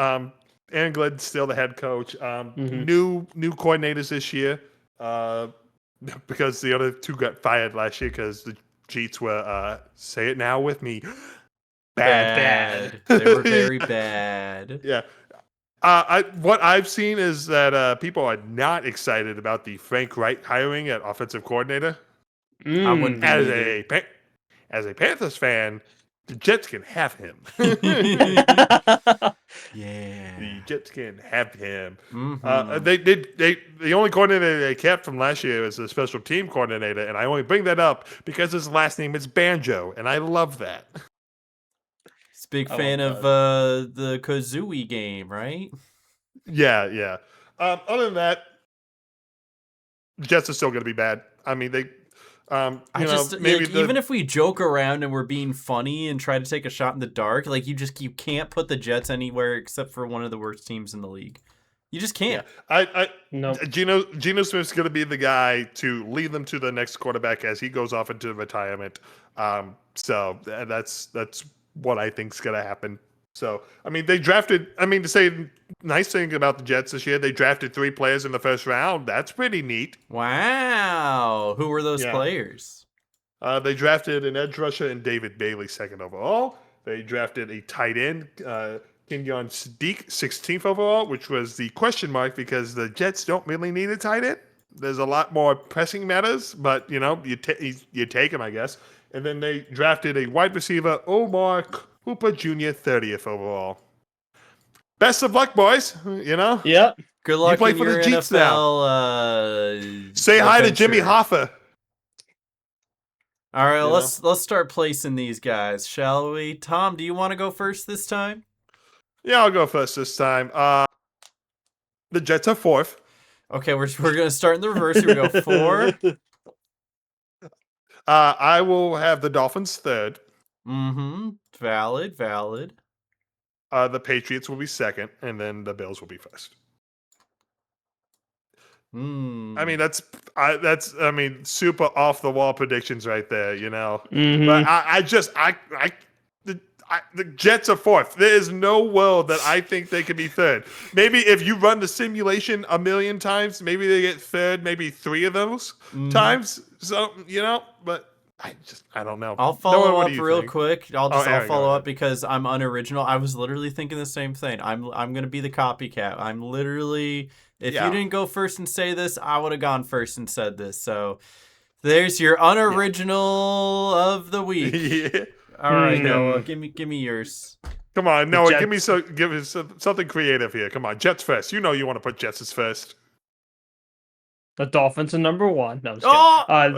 [SPEAKER 1] Aaron Glenn's still the head coach. New coordinators this year. Because the other two got fired last year because the Cheats were say it now with me. Bad.
[SPEAKER 3] They were very bad.
[SPEAKER 1] Yeah. What I've seen is that people are not excited about the Frank Wright hiring at offensive coordinator.
[SPEAKER 3] I wouldn't be
[SPEAKER 1] as a Panthers fan, the Jets can have him.
[SPEAKER 3] Yeah,
[SPEAKER 1] the Jets can have him. The only coordinator they kept from last year was the special team coordinator, and I only bring that up because his last name is Banjo, and I love that.
[SPEAKER 3] He's a big fan of the Kazooie game, right?
[SPEAKER 1] Yeah. Other than that, Jets are still going to be bad. I mean, they.
[SPEAKER 3] Even if we joke around and we're being funny and try to take a shot in the dark, like you can't put the Jets anywhere except for one of the worst teams in the league. You just can't.
[SPEAKER 1] No. Geno Smith's going to be the guy to lead them to the next quarterback as he goes off into retirement. So that's what I think is going to happen. So, I mean, to say nice thing about the Jets this year, they drafted 3 players in the first round. That's pretty neat.
[SPEAKER 3] Wow. Who were those players?
[SPEAKER 1] They drafted an edge rusher and David Bailey 2nd overall. They drafted a tight end, Kenyon Sadiq 16th overall, which was the question mark because the Jets don't really need a tight end. There's a lot more pressing matters, but, you take him, I guess. And then they drafted a wide receiver, Omar Hooper Jr. 30th overall. Best of luck, boys.
[SPEAKER 2] Yep.
[SPEAKER 3] Good luck.
[SPEAKER 1] You play for the Jeets now. Say hi to Jimmy Hoffa.
[SPEAKER 3] All right, let's start placing these guys, shall we? Tom, do you want to go first this time?
[SPEAKER 1] Yeah, I'll go first this time. The Jets are 4th.
[SPEAKER 3] Okay, we're gonna start in the reverse. Here we go 4.
[SPEAKER 1] I will have the Dolphins 3rd.
[SPEAKER 3] Valid.
[SPEAKER 1] The Patriots will be 2nd, and then the Bills will be 1st. I mean, that's super off the wall predictions right there, But the Jets are 4th. There is no world that I think they could be 3rd. Maybe if you run the simulation a million times, maybe they get 3rd, maybe 3 of those times. So but I don't know.
[SPEAKER 3] I'll follow up real quick. I'll follow up because I'm unoriginal. I was literally thinking the same thing. I'm gonna be the copycat. I'm literally you didn't go first and say this, I would have gone first and said this. So there's your unoriginal of the week.
[SPEAKER 1] Yeah.
[SPEAKER 3] All right, Noah, give me yours.
[SPEAKER 1] Come on, Noah, give us something creative here. Come on, Jets first. You want to put Jets as first.
[SPEAKER 2] The Dolphins are number 1. No,
[SPEAKER 1] I'm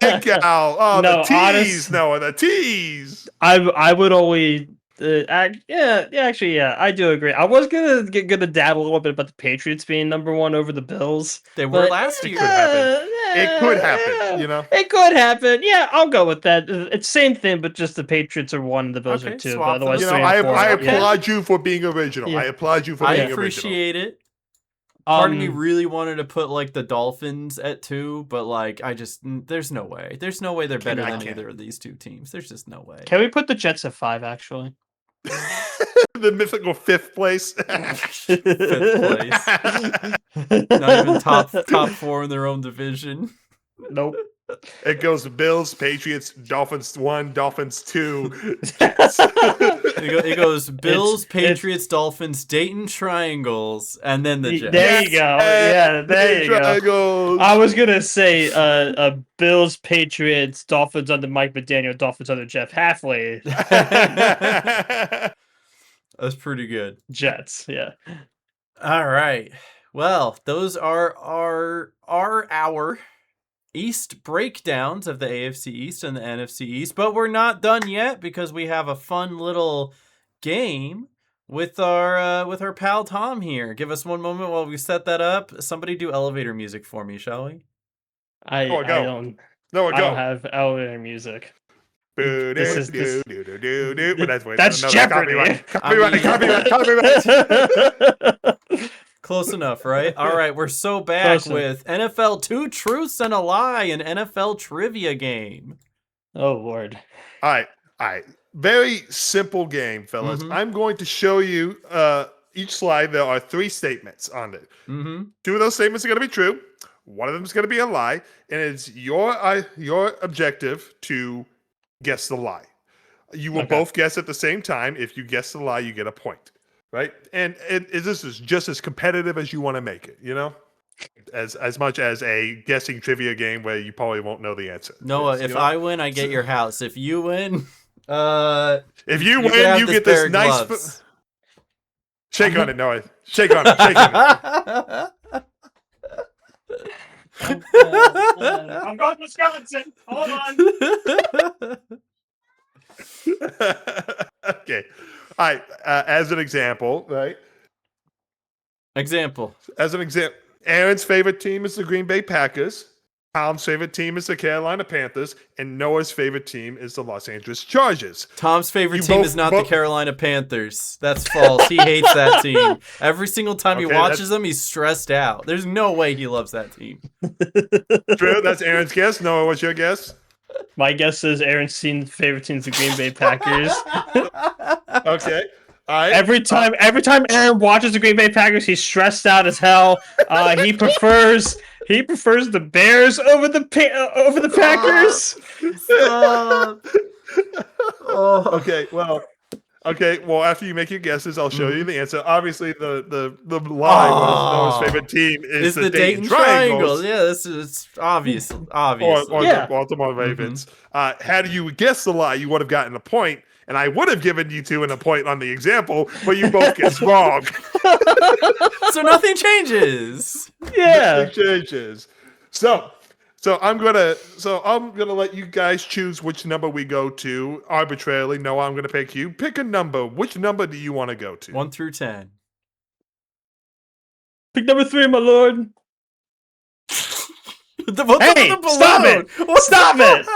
[SPEAKER 1] thank you. The tease, Noah, the tease.
[SPEAKER 2] I would always. I do agree. I was gonna dab a little bit about the Patriots being number 1 over the Bills.
[SPEAKER 3] They were last year.
[SPEAKER 1] It could happen.
[SPEAKER 2] It could happen. Yeah, I'll go with that. It's the same thing, but just the Patriots are 1 and the Bills are 2. But otherwise,
[SPEAKER 1] I applaud you for being original. Yeah. I applaud you for being original.
[SPEAKER 3] I appreciate it. Part of me really wanted to put like the Dolphins at 2, but like there's no way. There's no way they're better than either of these 2 teams. There's just no way.
[SPEAKER 2] Can we put the Jets at 5 actually?
[SPEAKER 1] The mythical 5th place.
[SPEAKER 3] 5th place. Not even top 4 in their own division.
[SPEAKER 2] Nope.
[SPEAKER 1] It goes Bills, Patriots, Dolphins 1, Dolphins 2.
[SPEAKER 3] It goes Bills, Patriots, Dolphins, Dayton Triangles, and then the Jets.
[SPEAKER 2] There you go. Yeah, there you go. I was gonna say Bills, Patriots, Dolphins under Mike McDaniel, Dolphins under Jeff Halfley.
[SPEAKER 3] That's pretty good.
[SPEAKER 2] Jets, yeah.
[SPEAKER 3] All right. Well, those are our East breakdowns of the AFC East and the NFC East, but we're not done yet because we have a fun little game with our pal Tom here. Give us one moment while we set that up. Somebody do elevator music for me, shall we?
[SPEAKER 2] I don't have elevator music. That's Jeopardy.
[SPEAKER 3] Copyright. Close enough, right? All right, we're so back with NFL 2 Truths and a Lie, an NFL trivia game.
[SPEAKER 2] Oh, Lord.
[SPEAKER 1] All right. Very simple game, fellas. I'm going to show you each slide. There are 3 statements on it. 2 of those statements are going to be true. One of them is going to be a lie, and it's your objective to guess the lie. You will both guess at the same time. If you guess the lie, you get a point, right? And this is just as competitive as you want to make it, as much as a guessing trivia game where you probably won't know the answer.
[SPEAKER 3] Noah, if I win, I get your house. If you win,
[SPEAKER 1] if you win, you get this nice. Shake on it, Noah. Shake on it. Shake on it.
[SPEAKER 2] I'm going to Wisconsin. Hold on.
[SPEAKER 1] Okay. All right. As an example, right? As an example, Aaron's favorite team is the Green Bay Packers. Tom's favorite team is the Carolina Panthers, and Noah's favorite team is the Los Angeles Chargers.
[SPEAKER 3] Tom's favorite team is not the Carolina Panthers. That's false. He hates that team. Every single time he watches them, he's stressed out. There's no way he loves that team.
[SPEAKER 1] True. That's Aaron's guess. Noah, what's your guess?
[SPEAKER 2] My guess is Aaron's favorite team is the Green Bay Packers.
[SPEAKER 1] Okay. All right.
[SPEAKER 2] Every time Aaron watches the Green Bay Packers, he's stressed out as hell. He prefers the Bears over the Packers.
[SPEAKER 1] Okay. Well, after you make your guesses, I'll show you the answer. Obviously, the lie was Noah's favorite team is the Dayton Triangles.
[SPEAKER 3] Yeah, this is obvious.
[SPEAKER 1] Or the Baltimore Ravens. Had you guessed the lie, you would have gotten a point. And I would have given you 2 and a point on the example, but you both guessed wrong.
[SPEAKER 3] So nothing changes.
[SPEAKER 2] Yeah.
[SPEAKER 1] Nothing changes. So I'm gonna let you guys choose which number we go to arbitrarily. No, I'm gonna pick you. Pick a number. Which number do you want to go to?
[SPEAKER 3] 1 through 10.
[SPEAKER 2] Pick number 3, my lord.
[SPEAKER 3] Hey,
[SPEAKER 2] stop it! Stop it!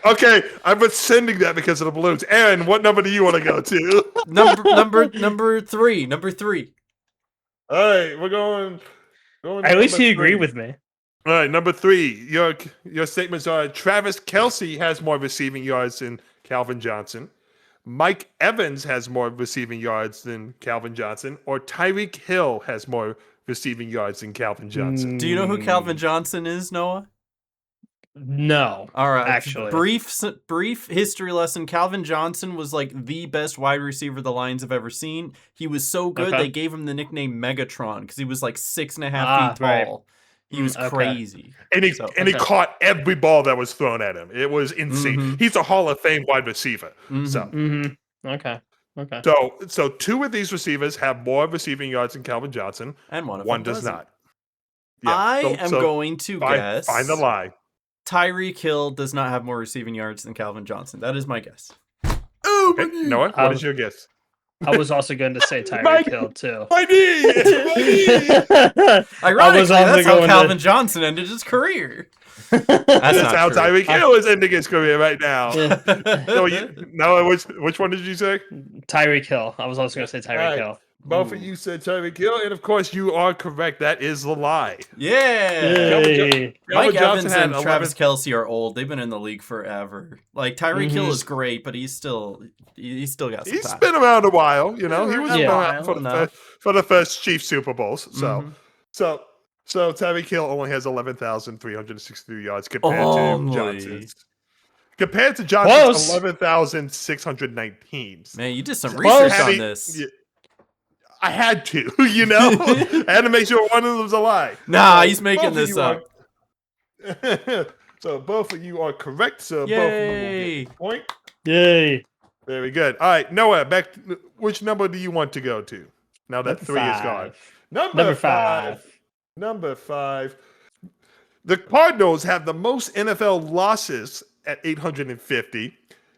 [SPEAKER 1] Okay, I'm rescinding that because of the balloons. Aaron, what number do you want to go to?
[SPEAKER 3] Number 3. Number 3.
[SPEAKER 1] All right, we're going.
[SPEAKER 2] At least he agreed with me.
[SPEAKER 1] All right, number 3. Your statements are: Travis Kelce has more receiving yards than Calvin Johnson. Mike Evans has more receiving yards than Calvin Johnson, or Tyreek Hill has more receiving yards than Calvin Johnson.
[SPEAKER 3] Do you know who Calvin Johnson is, Noah?
[SPEAKER 2] No.
[SPEAKER 3] All right.
[SPEAKER 2] Actually.
[SPEAKER 3] Brief history lesson. Calvin Johnson was like the best wide receiver the Lions have ever seen. He was so good they gave him the nickname Megatron because he was like 6.5 feet tall. Right. He was crazy.
[SPEAKER 1] And he caught every ball that was thrown at him. It was insane. He's a Hall of Fame wide receiver.
[SPEAKER 2] Okay.
[SPEAKER 1] So 2 of these receivers have more receiving yards than Calvin Johnson,
[SPEAKER 3] and one
[SPEAKER 1] does not.
[SPEAKER 3] Yeah. I am going to guess.
[SPEAKER 1] Find the lie.
[SPEAKER 3] Tyreek Hill does not have more receiving yards than Calvin Johnson. That is my guess.
[SPEAKER 1] Ooh, okay. Noah, what is your guess?
[SPEAKER 2] I was also going to say Tyreek Hill too.
[SPEAKER 1] My knee.
[SPEAKER 3] Ironically, that's how Calvin Johnson ended his career.
[SPEAKER 1] That's how Tyreek Hill is ending his career right now. Noah, which one did you say?
[SPEAKER 2] Tyreek Hill. I was also going to say Tyreek Hill.
[SPEAKER 1] Both of you said Tyreek Hill, and of course you are correct. That is the lie.
[SPEAKER 3] Yeah. Mike Evans and Travis Kelce are old. They've been in the league forever. Like Tyreek Hill is great, but he's still got some time.
[SPEAKER 1] He's been around a while, He was around for the first Chiefs Super Bowls. So Tyreek Hill only has 11,363 yards compared to Johnson's. Compared to Johnson's 11,619.
[SPEAKER 3] Man, you did some research on this.
[SPEAKER 1] I had to, I had to make sure one of them was a lie.
[SPEAKER 3] Nah, he's making this up.
[SPEAKER 1] So both of you are correct. So both of you will get a point.
[SPEAKER 2] Yay.
[SPEAKER 1] Very good. All right, Noah, which number do you want to go to? Now that 3 is gone. Number 5. Number 5. The Cardinals have the most NFL losses at 850.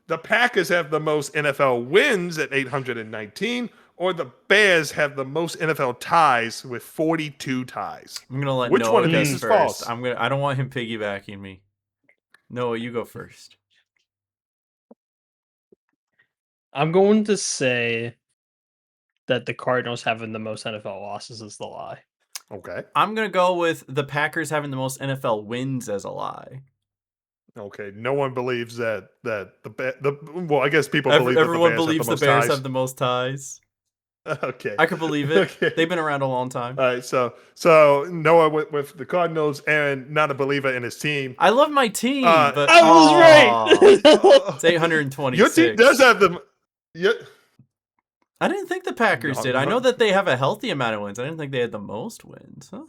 [SPEAKER 1] the Packers have the most NFL wins at 819, or the Bears have the most NFL ties with 42 ties.
[SPEAKER 3] I'm gonna let
[SPEAKER 1] Which
[SPEAKER 3] Noah
[SPEAKER 1] one of
[SPEAKER 3] guess
[SPEAKER 1] these is
[SPEAKER 3] first.
[SPEAKER 1] false?
[SPEAKER 3] I don't want him piggybacking me. Noah, you go first.
[SPEAKER 2] I'm going to say that the Cardinals having the most NFL losses is the lie.
[SPEAKER 1] Okay.
[SPEAKER 3] I'm gonna go with the Packers having the most NFL wins as a lie.
[SPEAKER 1] Okay. No one believes that well, I guess people believe
[SPEAKER 3] everyone
[SPEAKER 1] that
[SPEAKER 3] believes the Bears have the most ties.
[SPEAKER 1] Okay.
[SPEAKER 3] I could believe it.
[SPEAKER 1] Okay.
[SPEAKER 3] They've been around a long time.
[SPEAKER 1] All right, so Noah with the Cardinals, Aaron not a believer in his team.
[SPEAKER 3] I love my team, but
[SPEAKER 2] I was right.
[SPEAKER 3] It's 826.
[SPEAKER 1] Your team does have the.
[SPEAKER 3] I didn't think the Packers did. I know that they have a healthy amount of wins. I didn't think they had the most wins. Huh?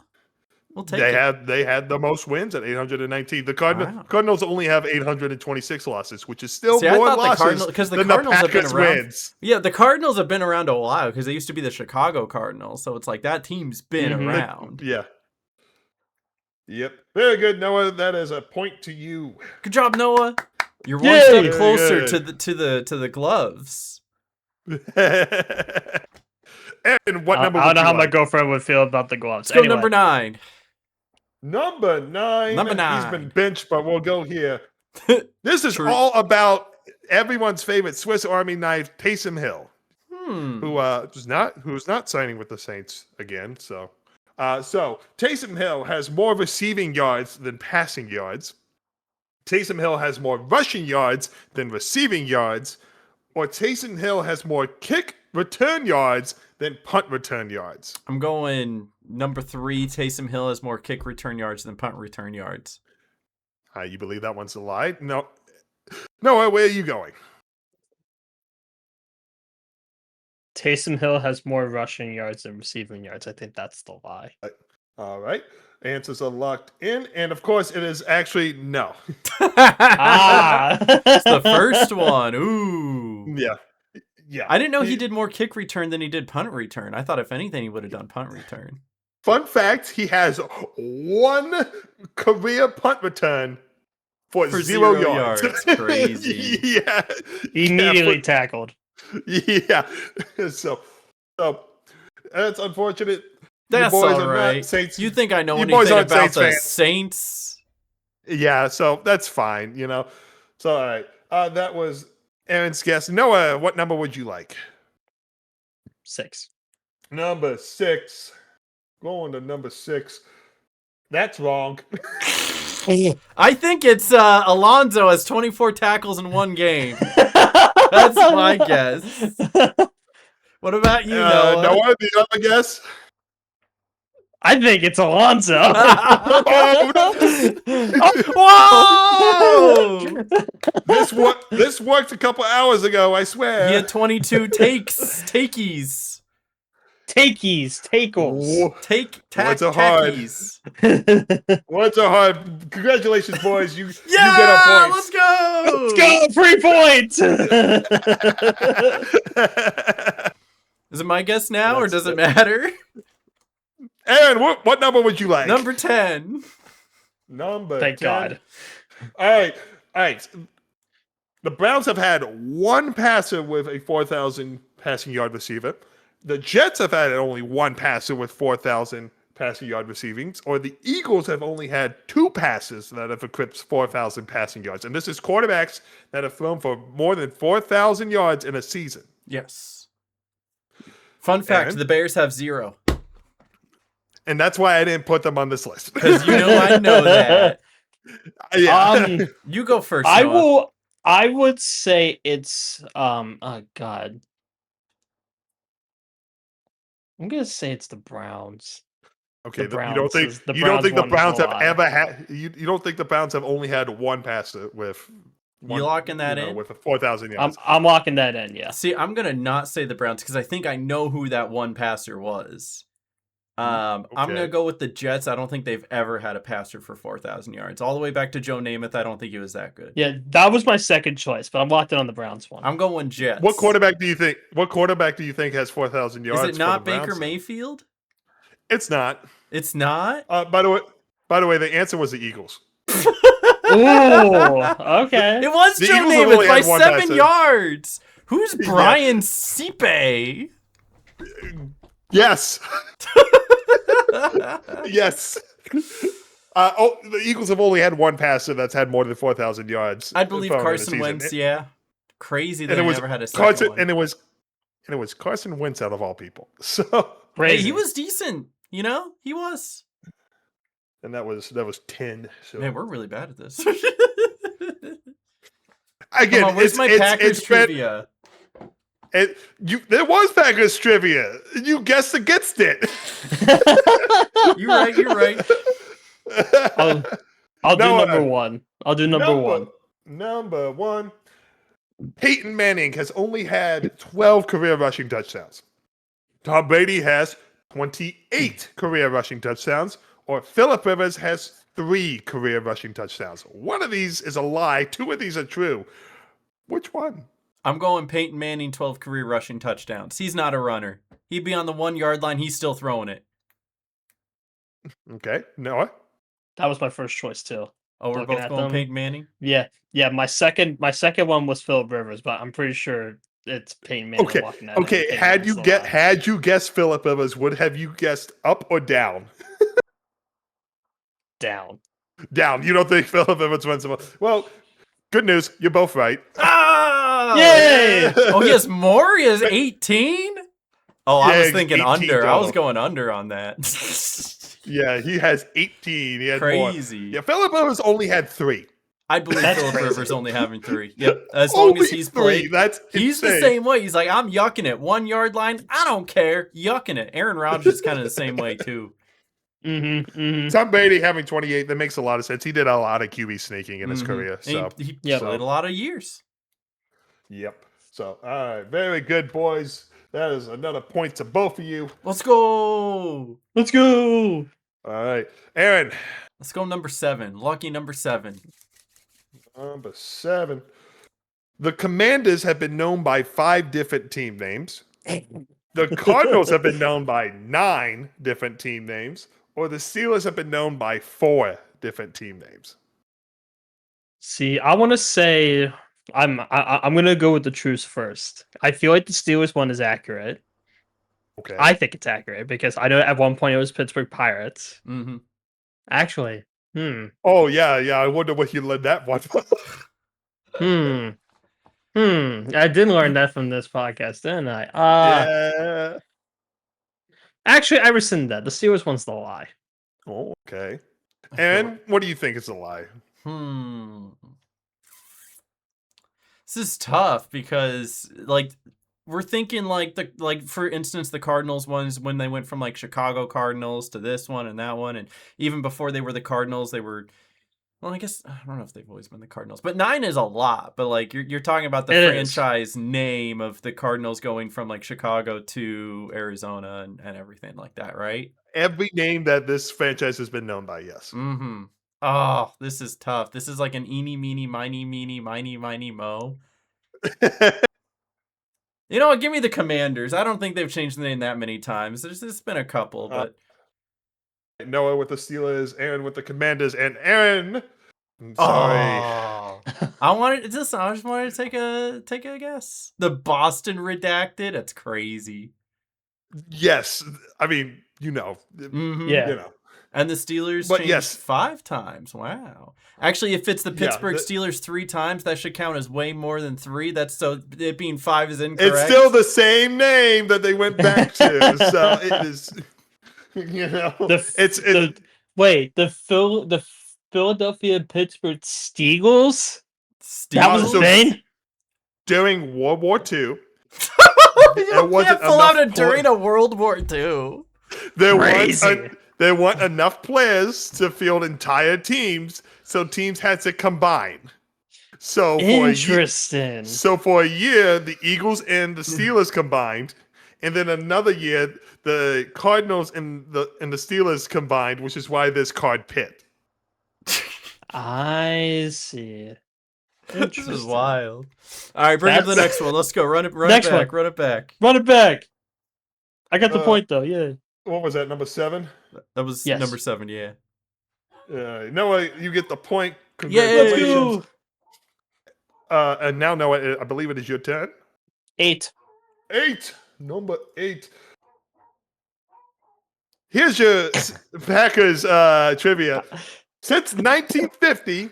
[SPEAKER 3] We'll take it.
[SPEAKER 1] They had the most wins at 819. The Cardinals only have 826 losses, which is still more losses than the Packers wins.
[SPEAKER 3] Yeah, the Cardinals have been around a while because they used to be the Chicago Cardinals. So it's like that team's been around.
[SPEAKER 1] Yeah. Yep. Very good, Noah. That is a point to you.
[SPEAKER 3] Good job, Noah. You're one step closer to the gloves.
[SPEAKER 1] And what number?
[SPEAKER 2] I don't know how my girlfriend would feel about the gloves.
[SPEAKER 3] Let's go number 9.
[SPEAKER 1] Number 9.
[SPEAKER 3] Number 9.
[SPEAKER 1] He's been benched, but we'll go here. This is all about everyone's favorite Swiss Army knife, Taysom Hill, who's not signing with the Saints again. So Taysom Hill has more receiving yards than passing yards. Taysom Hill has more rushing yards than receiving yards, or Taysom Hill has more kick return yards than punt return yards.
[SPEAKER 3] I'm going number 3. Taysom Hill has more kick return yards than punt return yards.
[SPEAKER 1] You believe that one's a lie? No. No, where are you going?
[SPEAKER 2] Taysom Hill has more rushing yards than receiving yards. I think that's the lie.
[SPEAKER 1] All right. Answers are locked in. And of course, it is actually no.
[SPEAKER 3] It's the first one. Ooh.
[SPEAKER 1] Yeah. Yeah.
[SPEAKER 3] I didn't know he did more kick return than he did punt return. I thought if anything, he would have done punt return.
[SPEAKER 1] Fun fact, he has one career punt return for 0 yards.
[SPEAKER 3] Crazy.
[SPEAKER 1] Yeah.
[SPEAKER 2] Immediately tackled.
[SPEAKER 1] Yeah. So that's unfortunate.
[SPEAKER 3] That's all right.
[SPEAKER 1] Saints.
[SPEAKER 3] You think I know anything about the Saints?
[SPEAKER 1] Yeah, so that's fine, So, all right. That was Aaron's guess. Noah, what number would you like?
[SPEAKER 2] 6.
[SPEAKER 1] Number 6. Going to number 6. That's wrong.
[SPEAKER 3] I think it's Alonzo has 24 tackles in one game. That's my guess. What about you, Noah?
[SPEAKER 1] Noah, the other guess?
[SPEAKER 2] I think it's Alonzo.
[SPEAKER 3] Whoa!
[SPEAKER 1] This worked a couple hours ago, I swear.
[SPEAKER 3] He had 22 takeaways.
[SPEAKER 1] Words are hard. Words are hard. Congratulations, boys. You get a point.
[SPEAKER 3] Let's go.
[SPEAKER 2] 3 points.
[SPEAKER 3] Is it my guess now, or does it matter?
[SPEAKER 1] Aaron, what number would you like?
[SPEAKER 3] Number 10.
[SPEAKER 2] Thank
[SPEAKER 1] 10.
[SPEAKER 2] God.
[SPEAKER 1] All right. The Browns have had one passer with a 4,000 passing yard receiver. The Jets have had only one passer with 4,000 passing yard receivings, or the Eagles have only had 2 passes that have eclipsed 4,000 passing yards. And this is quarterbacks that have thrown for more than 4,000 yards in a season.
[SPEAKER 3] Yes. Fun fact,
[SPEAKER 1] Aaron?
[SPEAKER 3] the Bears have 0.
[SPEAKER 1] And that's why I didn't put them on this list.
[SPEAKER 3] Because I know that.
[SPEAKER 1] Yeah.
[SPEAKER 3] You go first, Noah.
[SPEAKER 2] I would say it's oh God. I'm gonna say it's the Browns.
[SPEAKER 1] Okay, you don't think the Browns have ever had? You don't think the Browns have only had one passer with?
[SPEAKER 3] You locking that in
[SPEAKER 1] with 4,000 yards?
[SPEAKER 2] I'm locking that in. Yeah.
[SPEAKER 3] See, I'm gonna not say the Browns because I think I know who that one passer was. I'm gonna go with the Jets. I don't think they've ever had a passer for 4,000 yards. All the way back to Joe Namath, I don't think he was that good.
[SPEAKER 2] Yeah, that was my second choice, but I'm locked in on the Browns one.
[SPEAKER 3] I'm going Jets.
[SPEAKER 1] What quarterback do you think has 4,000 yards?
[SPEAKER 3] Is it not Baker Mayfield?
[SPEAKER 1] It's not.
[SPEAKER 3] It's not.
[SPEAKER 1] By the way, the answer was the Eagles.
[SPEAKER 2] Oh, okay.
[SPEAKER 3] It was Joe Namath by 7 yards. Who's Brian Sipe?
[SPEAKER 1] Yes. Yes. The Eagles have only had one passer that's had more than 4,000 yards.
[SPEAKER 3] I believe Carson Wentz. Yeah, crazy that he never had a second one.
[SPEAKER 1] And it was Carson Wentz out of all people. So
[SPEAKER 3] hey, he was decent. You know, he was.
[SPEAKER 1] And that was 10. So
[SPEAKER 3] man, we're really bad at this.
[SPEAKER 1] Again,
[SPEAKER 3] on, where's my Packers trivia?
[SPEAKER 1] There was Packers trivia. You guessed against it.
[SPEAKER 3] You're right.
[SPEAKER 2] I'll do number one. I'll do number one.
[SPEAKER 1] Number one. Peyton Manning has only had 12 career rushing touchdowns. Tom Brady has 28 career rushing touchdowns, or Phillip Rivers has 3 career rushing touchdowns. One of these is a lie. 2 of these are true. Which one?
[SPEAKER 3] I'm going Peyton Manning, 12 career rushing touchdowns. He's not a runner. He'd be on the 1 yard line. He's still throwing it.
[SPEAKER 1] Okay. Noah?
[SPEAKER 2] That was my first choice too.
[SPEAKER 3] Oh, we're both going Peyton Manning?
[SPEAKER 2] Yeah. My second one was Phillip Rivers, but I'm pretty sure it's Peyton Manning.
[SPEAKER 1] Okay. Had you guessed Phillip Rivers, would have you guessed up or down?
[SPEAKER 2] Down.
[SPEAKER 1] Down. You don't think Phillip Rivers wins? Well, good news. You're both right.
[SPEAKER 3] Ah!
[SPEAKER 2] Yay!
[SPEAKER 3] Oh, he has more? He has 18? Oh, I was thinking under. I was going under on that.
[SPEAKER 1] Yeah, he has 18. He had
[SPEAKER 3] crazy.
[SPEAKER 1] More. Yeah, Phillip Rivers only had 3.
[SPEAKER 3] I believe Phillip Rivers only having 3. Yep. As long as he's played. He's the same way. He's like, I'm yucking it. 1 yard line. I don't care. Yucking it. Aaron Rodgers is kind of the same way too.
[SPEAKER 1] Tom Brady having 28, that makes a lot of sense. He did a lot of QB sneaking in his career. So
[SPEAKER 3] he played a lot of years.
[SPEAKER 1] Yep. So, all right. Very good, boys. That is another point to both of you.
[SPEAKER 3] Let's go.
[SPEAKER 1] All right. Aaron.
[SPEAKER 3] Let's go number 7. Lucky number 7.
[SPEAKER 1] Number 7. The Commanders have been known by 5 different team names. The Cardinals have been known by 9 different team names. Or the Steelers have been known by 4 different team names.
[SPEAKER 2] See, I want to say I'm gonna go with the truce first. I feel like the Steelers one is accurate.
[SPEAKER 1] Okay.
[SPEAKER 2] I think it's accurate because I know at one point it was Pittsburgh Pirates.
[SPEAKER 3] Mm-hmm.
[SPEAKER 2] Actually.
[SPEAKER 1] Oh yeah. I wonder what you led that one.
[SPEAKER 2] I did learn that from this podcast, didn't I?
[SPEAKER 1] Yeah.
[SPEAKER 2] Actually, I rescind that. The Steelers one's the lie.
[SPEAKER 1] Oh, okay. And what do you think is a lie?
[SPEAKER 3] This is tough because, like, we're thinking like for instance, the Cardinals ones when they went from like Chicago Cardinals to this one and that one, and even before they were the Cardinals, they were. Well, I guess I don't know if they've always been the Cardinals, but 9 is a lot. But like you're talking about the franchise name of the Cardinals going from like Chicago to Arizona and everything like that, right?
[SPEAKER 1] Every name that this franchise has been known by, yes.
[SPEAKER 3] Mm-hmm. Oh, this is tough. This is like an eeny, meeny, miny, mo. You know what? Give me the Commanders. I don't think they've changed the name that many times. There's been a couple, but
[SPEAKER 1] Noah with the Steelers, Aaron with the Commanders, and Aaron. Sorry.
[SPEAKER 3] Oh. I just wanted to take a guess. The Boston Redacted. That's crazy.
[SPEAKER 1] Yes, I mean you know.
[SPEAKER 3] Mm-hmm.
[SPEAKER 2] Yeah.
[SPEAKER 1] You know.
[SPEAKER 3] And the Steelers changed 5 times. Wow. Actually, if it's the Pittsburgh Steelers 3 times, that should count as way more than 3. That's so it being 5 is incorrect.
[SPEAKER 1] It's still the same name that they went back to. So it is, you know, the
[SPEAKER 2] Philadelphia Pittsburgh Steagles? That was the thing?
[SPEAKER 1] During World War II.
[SPEAKER 3] You can't pull out it during a World War II.
[SPEAKER 1] There weren't enough players to field entire teams, so teams had to combine. So
[SPEAKER 2] interesting.
[SPEAKER 1] For a year, the Eagles and the Steelers combined, and then another year, the Cardinals and the Steelers combined, which is why there's Card Pit.
[SPEAKER 2] I see.
[SPEAKER 3] This is wild. All right, bring up the next one. Let's go. Run it back. Run it back.
[SPEAKER 2] I got the point though. Yeah.
[SPEAKER 1] What was that? Number 7?
[SPEAKER 3] That was number 7. Yeah.
[SPEAKER 1] Noah, you get the point Congratulations. And now, Noah, I believe it is your turn.
[SPEAKER 2] 8.
[SPEAKER 1] Number 8. Here's your Packers trivia. Since 1950,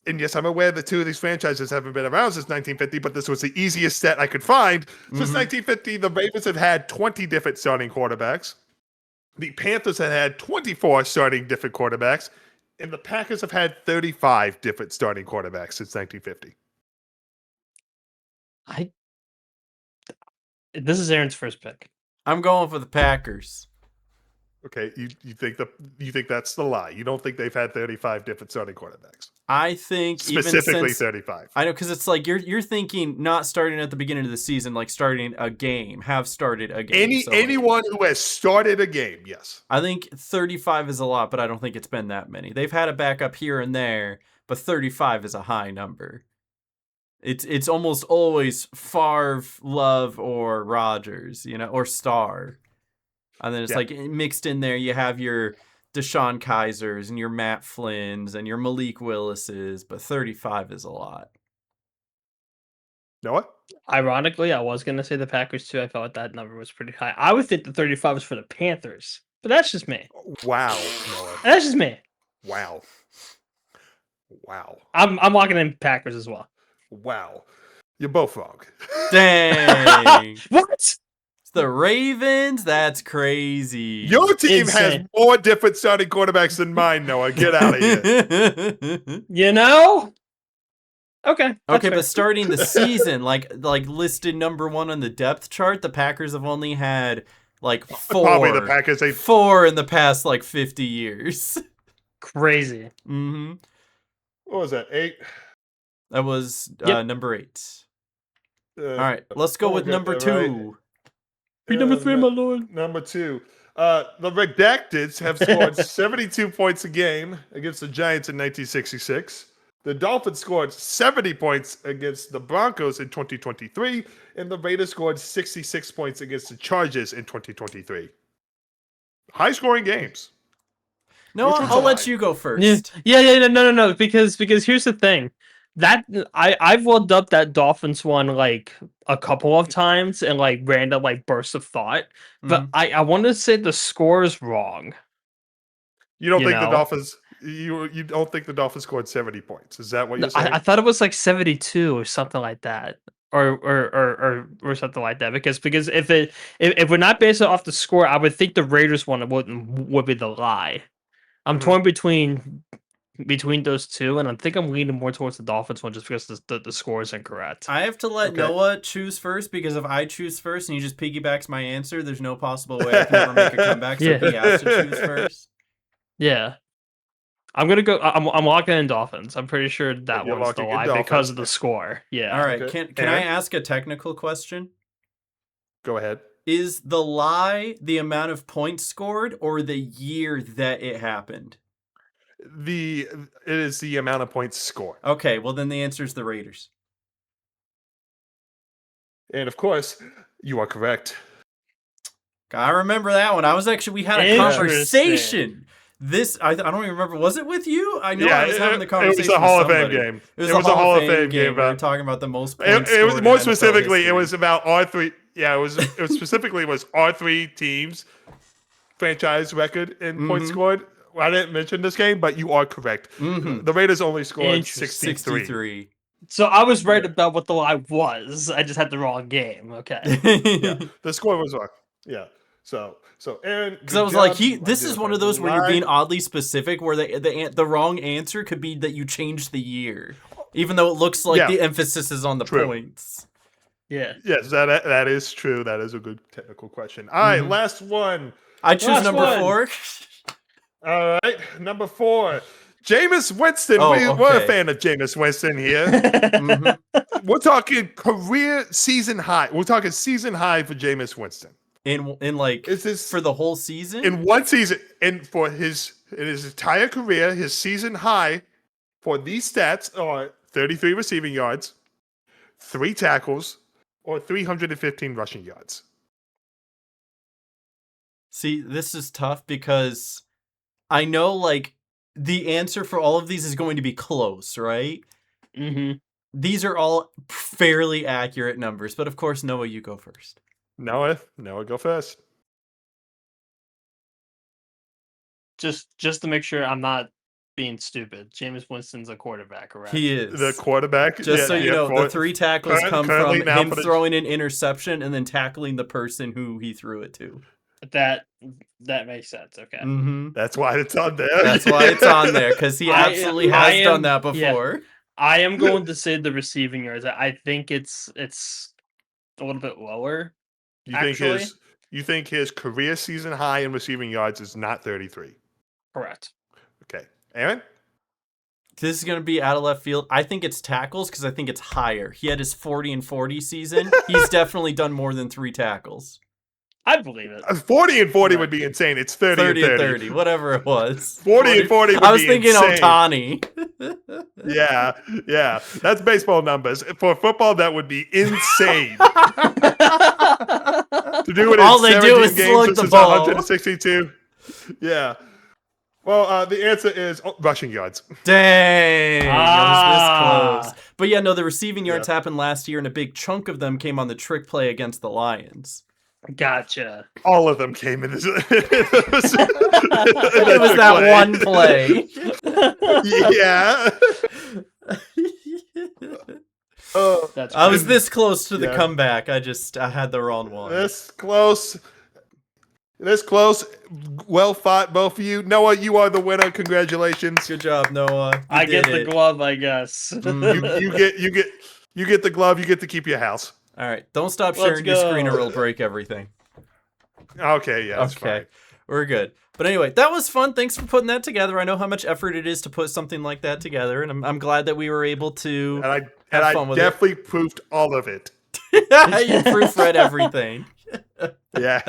[SPEAKER 1] and yes, I'm aware that 2 of these franchises haven't been around since 1950, but this was the easiest stat I could find. Since 1950, the Ravens have had 20 different starting quarterbacks. The Panthers have had 24 starting different quarterbacks. And the Packers have had 35 different starting quarterbacks since 1950.
[SPEAKER 2] This is Aaron's first pick.
[SPEAKER 3] I'm going for the Packers.
[SPEAKER 1] Okay, you think that's the lie. You don't think they've had 35 different starting quarterbacks.
[SPEAKER 3] I think
[SPEAKER 1] specifically 35.
[SPEAKER 3] I know, because it's like you're thinking not starting at the beginning of the season, like starting a game, have started a game.
[SPEAKER 1] Anyone who has started a game, yes.
[SPEAKER 3] I think 35 is a lot, but I don't think it's been that many. They've had a backup here and there, but 35 is a high number. It's almost always Favre, Love, or Rodgers, or Starr. And then it's like mixed in there, you have your Deshaun Kaisers and your Matt Flynn's and your Malik Willis's, but 35 is a lot.
[SPEAKER 1] Noah?
[SPEAKER 2] Ironically, I was going to say the Packers too. I felt like that number was pretty high. I would think the 35 was for the Panthers, but that's just me.
[SPEAKER 1] Wow, Noah.
[SPEAKER 2] That's just me.
[SPEAKER 1] Wow.
[SPEAKER 2] I'm locking in Packers as well.
[SPEAKER 1] Wow. You're both wrong.
[SPEAKER 3] Dang.
[SPEAKER 2] What?
[SPEAKER 3] The Ravens? That's crazy.
[SPEAKER 1] Your team has more different starting quarterbacks than mine, Noah. Get out of
[SPEAKER 2] here. Okay.
[SPEAKER 3] Okay, but starting the season, like listed number 1 on the depth chart, the Packers have only had like 4.
[SPEAKER 1] Probably the Packers.
[SPEAKER 3] 4 in the past like 50 years.
[SPEAKER 2] Crazy.
[SPEAKER 3] Mm-hmm.
[SPEAKER 1] What was that? 8?
[SPEAKER 3] That was number 8. All right, let's go with number 2.
[SPEAKER 1] Right.
[SPEAKER 2] Number 3, my lord.
[SPEAKER 1] Number 2. The Redacteds have scored 72 points a game against the Giants in 1966. The Dolphins scored 70 points against the Broncos in 2023, and the Raiders scored 66 points against the Chargers in 2023. High-scoring games.
[SPEAKER 3] No, I'll let you go first.
[SPEAKER 2] Yeah. No. Because here's the thing. That I've looked up that Dolphins one like a couple of times and like random like bursts of thought, but I want to say the score is wrong.
[SPEAKER 1] You don't think the Dolphins? You don't think the Dolphins scored 70 points? Is that what you're saying?
[SPEAKER 2] I thought it was like 72 or something like that, or something like that. Because if we're not basing it off the score, I would think the Raiders one would be the lie. I'm torn between those two, and I think I'm leaning more towards the Dolphins one just because the score is incorrect.
[SPEAKER 3] I have to let Noah choose first, because if I choose first and he just piggybacks my answer, there's no possible way I can ever make a comeback, so he has to choose first.
[SPEAKER 2] Yeah. I'm gonna go. I'm locking in Dolphins. I'm pretty sure that one's the lie because of the score. Yeah.
[SPEAKER 3] All right. Okay. Can I ask a technical question?
[SPEAKER 1] Go ahead.
[SPEAKER 3] Is the lie the amount of points scored or the year that it happened?
[SPEAKER 1] It is the amount of points scored.
[SPEAKER 3] Okay. Well, then the answer is the Raiders.
[SPEAKER 1] And of course, you are correct.
[SPEAKER 3] I remember that one. We had a conversation. I don't even remember. Was it with you? I know I was having the conversation.
[SPEAKER 1] It was a Hall of Fame game.
[SPEAKER 3] It was a Hall of Fame game. We were talking about the most points.
[SPEAKER 1] It was more specifically. It was about our 3. Yeah, it was specifically our 3 teams franchise record in points scored. I didn't mention this game, but you are correct. The Raiders only scored 63.
[SPEAKER 2] So I was right about what the lie was. I just had the wrong game. Okay.
[SPEAKER 1] The score was wrong. Yeah. So Aaron,
[SPEAKER 3] because I was like, this is one of those where you're being oddly specific, where the wrong answer could be that you changed the year, even though it looks like the emphasis is on the points.
[SPEAKER 2] Yeah.
[SPEAKER 1] Yes, that is true. That is a good technical question. All right, last one.
[SPEAKER 3] I choose number 4.
[SPEAKER 1] All right, number 4. Jameis Winston. We're a fan of Jameis Winston here. We're talking career season high. We're talking season high for Jameis Winston.
[SPEAKER 3] In like, is this for the whole season?
[SPEAKER 1] In one season, and for in his entire career, his season high for these stats are 33 receiving yards, 3 tackles, or 315 rushing yards.
[SPEAKER 3] See, this is tough because I know like the answer for all of these is going to be close, right?
[SPEAKER 2] Mm-hmm.
[SPEAKER 3] These are all fairly accurate numbers, but of course, Noah, you go first.
[SPEAKER 1] Noah, go first.
[SPEAKER 2] Just to make sure I'm not being stupid. Jameis Winston's a quarterback, correct?
[SPEAKER 3] He is.
[SPEAKER 1] The quarterback.
[SPEAKER 3] Just so you know, the 3 tackles come from him throwing an interception and then tackling the person who he threw it to.
[SPEAKER 2] That makes sense. Okay.
[SPEAKER 3] Mm-hmm.
[SPEAKER 1] That's why it's on there.
[SPEAKER 3] That's why it's on there, because he absolutely has done that before.
[SPEAKER 2] Yeah, I am going to say the receiving yards. I think it's a little bit lower.
[SPEAKER 1] You think his career season high in receiving yards is not 33?
[SPEAKER 2] Correct.
[SPEAKER 1] Okay. Aaron?
[SPEAKER 3] This is going to be out of left field. I think it's tackles because I think it's higher. He had his 40-40 season. He's definitely done more than 3 tackles.
[SPEAKER 2] I believe it.
[SPEAKER 1] 40-40 would be insane. It's 30-30.
[SPEAKER 3] Whatever it was.
[SPEAKER 1] 40-40 would be
[SPEAKER 3] I was thinking
[SPEAKER 1] insane.
[SPEAKER 3] Ohtani.
[SPEAKER 1] Yeah. That's baseball numbers. For football, that would be insane. To do it
[SPEAKER 3] All
[SPEAKER 1] in
[SPEAKER 3] they
[SPEAKER 1] 17
[SPEAKER 3] do is
[SPEAKER 1] games
[SPEAKER 3] slug the
[SPEAKER 1] versus
[SPEAKER 3] ball.
[SPEAKER 1] 162. Yeah. Well, the answer is rushing yards.
[SPEAKER 3] Dang. It was this close. But yeah, no, the receiving yards happened last year, and a big chunk of them came on the trick play against the Lions.
[SPEAKER 2] Gotcha.
[SPEAKER 1] All of them came in. It
[SPEAKER 3] was that one play.
[SPEAKER 1] Yeah.
[SPEAKER 3] I was this close to the comeback. I had the wrong one.
[SPEAKER 1] This close. Well fought, both of you. Noah, you are the winner. Congratulations.
[SPEAKER 3] Good job, Noah.
[SPEAKER 2] I get the glove, I guess.
[SPEAKER 1] You get the glove. You get to keep your house.
[SPEAKER 3] All right. Don't stop sharing your screen or we'll break everything.
[SPEAKER 1] Okay, yeah, that's fine.
[SPEAKER 3] We're good. But anyway, that was fun. Thanks for putting that together. I know how much effort it is to put something like that together, and I'm glad that we were able to have fun with it.
[SPEAKER 1] I definitely proofed all of it.
[SPEAKER 3] You proofread everything.
[SPEAKER 1] Yeah.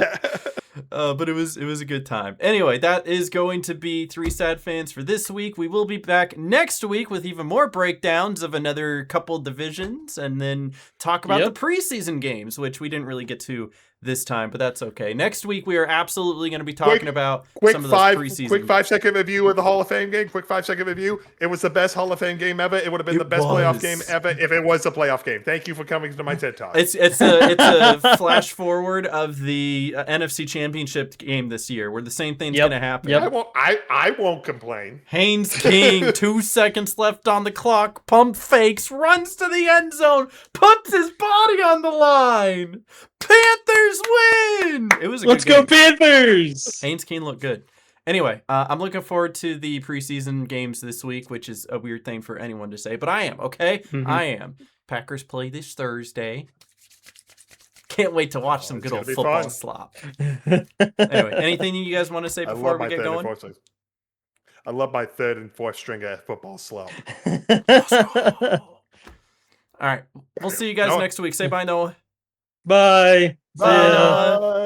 [SPEAKER 3] But it was a good time. Anyway, that is going to be 3 Sad Fans for this week. We will be back next week with even more breakdowns of another couple divisions, and then talk about the preseason games, which we didn't really get to this time, but that's okay. Next week, we are absolutely going to be talking about some of those preseason.
[SPEAKER 1] Quick 5-second review of the Hall of Fame game. Quick 5-second review. It was the best Hall of Fame game ever. It would have been the best playoff game ever if it was a playoff game. Thank you for coming to my TED Talk.
[SPEAKER 3] It's a flash forward of the NFC Championship game this year, where the same thing's going to happen.
[SPEAKER 1] Yep. I won't complain.
[SPEAKER 3] Haynes King, 2 seconds left on the clock, pump fakes, runs to the end zone, puts his body on the line. Panthers win! It was a
[SPEAKER 2] Let's
[SPEAKER 3] good game.
[SPEAKER 2] go Panthers!
[SPEAKER 3] Haynes King looked good. Anyway, I'm looking forward to the preseason games this week, which is a weird thing for anyone to say, but I am, okay? Mm-hmm. I am. Packers play this Thursday. Can't wait to watch some good old football slop. Anyway, anything you guys want to say before we get going?
[SPEAKER 1] I love my 3rd and 4th stringer football slop.
[SPEAKER 3] All right, we'll see you guys next week. Say bye, Noah.
[SPEAKER 2] Bye.
[SPEAKER 3] Bye.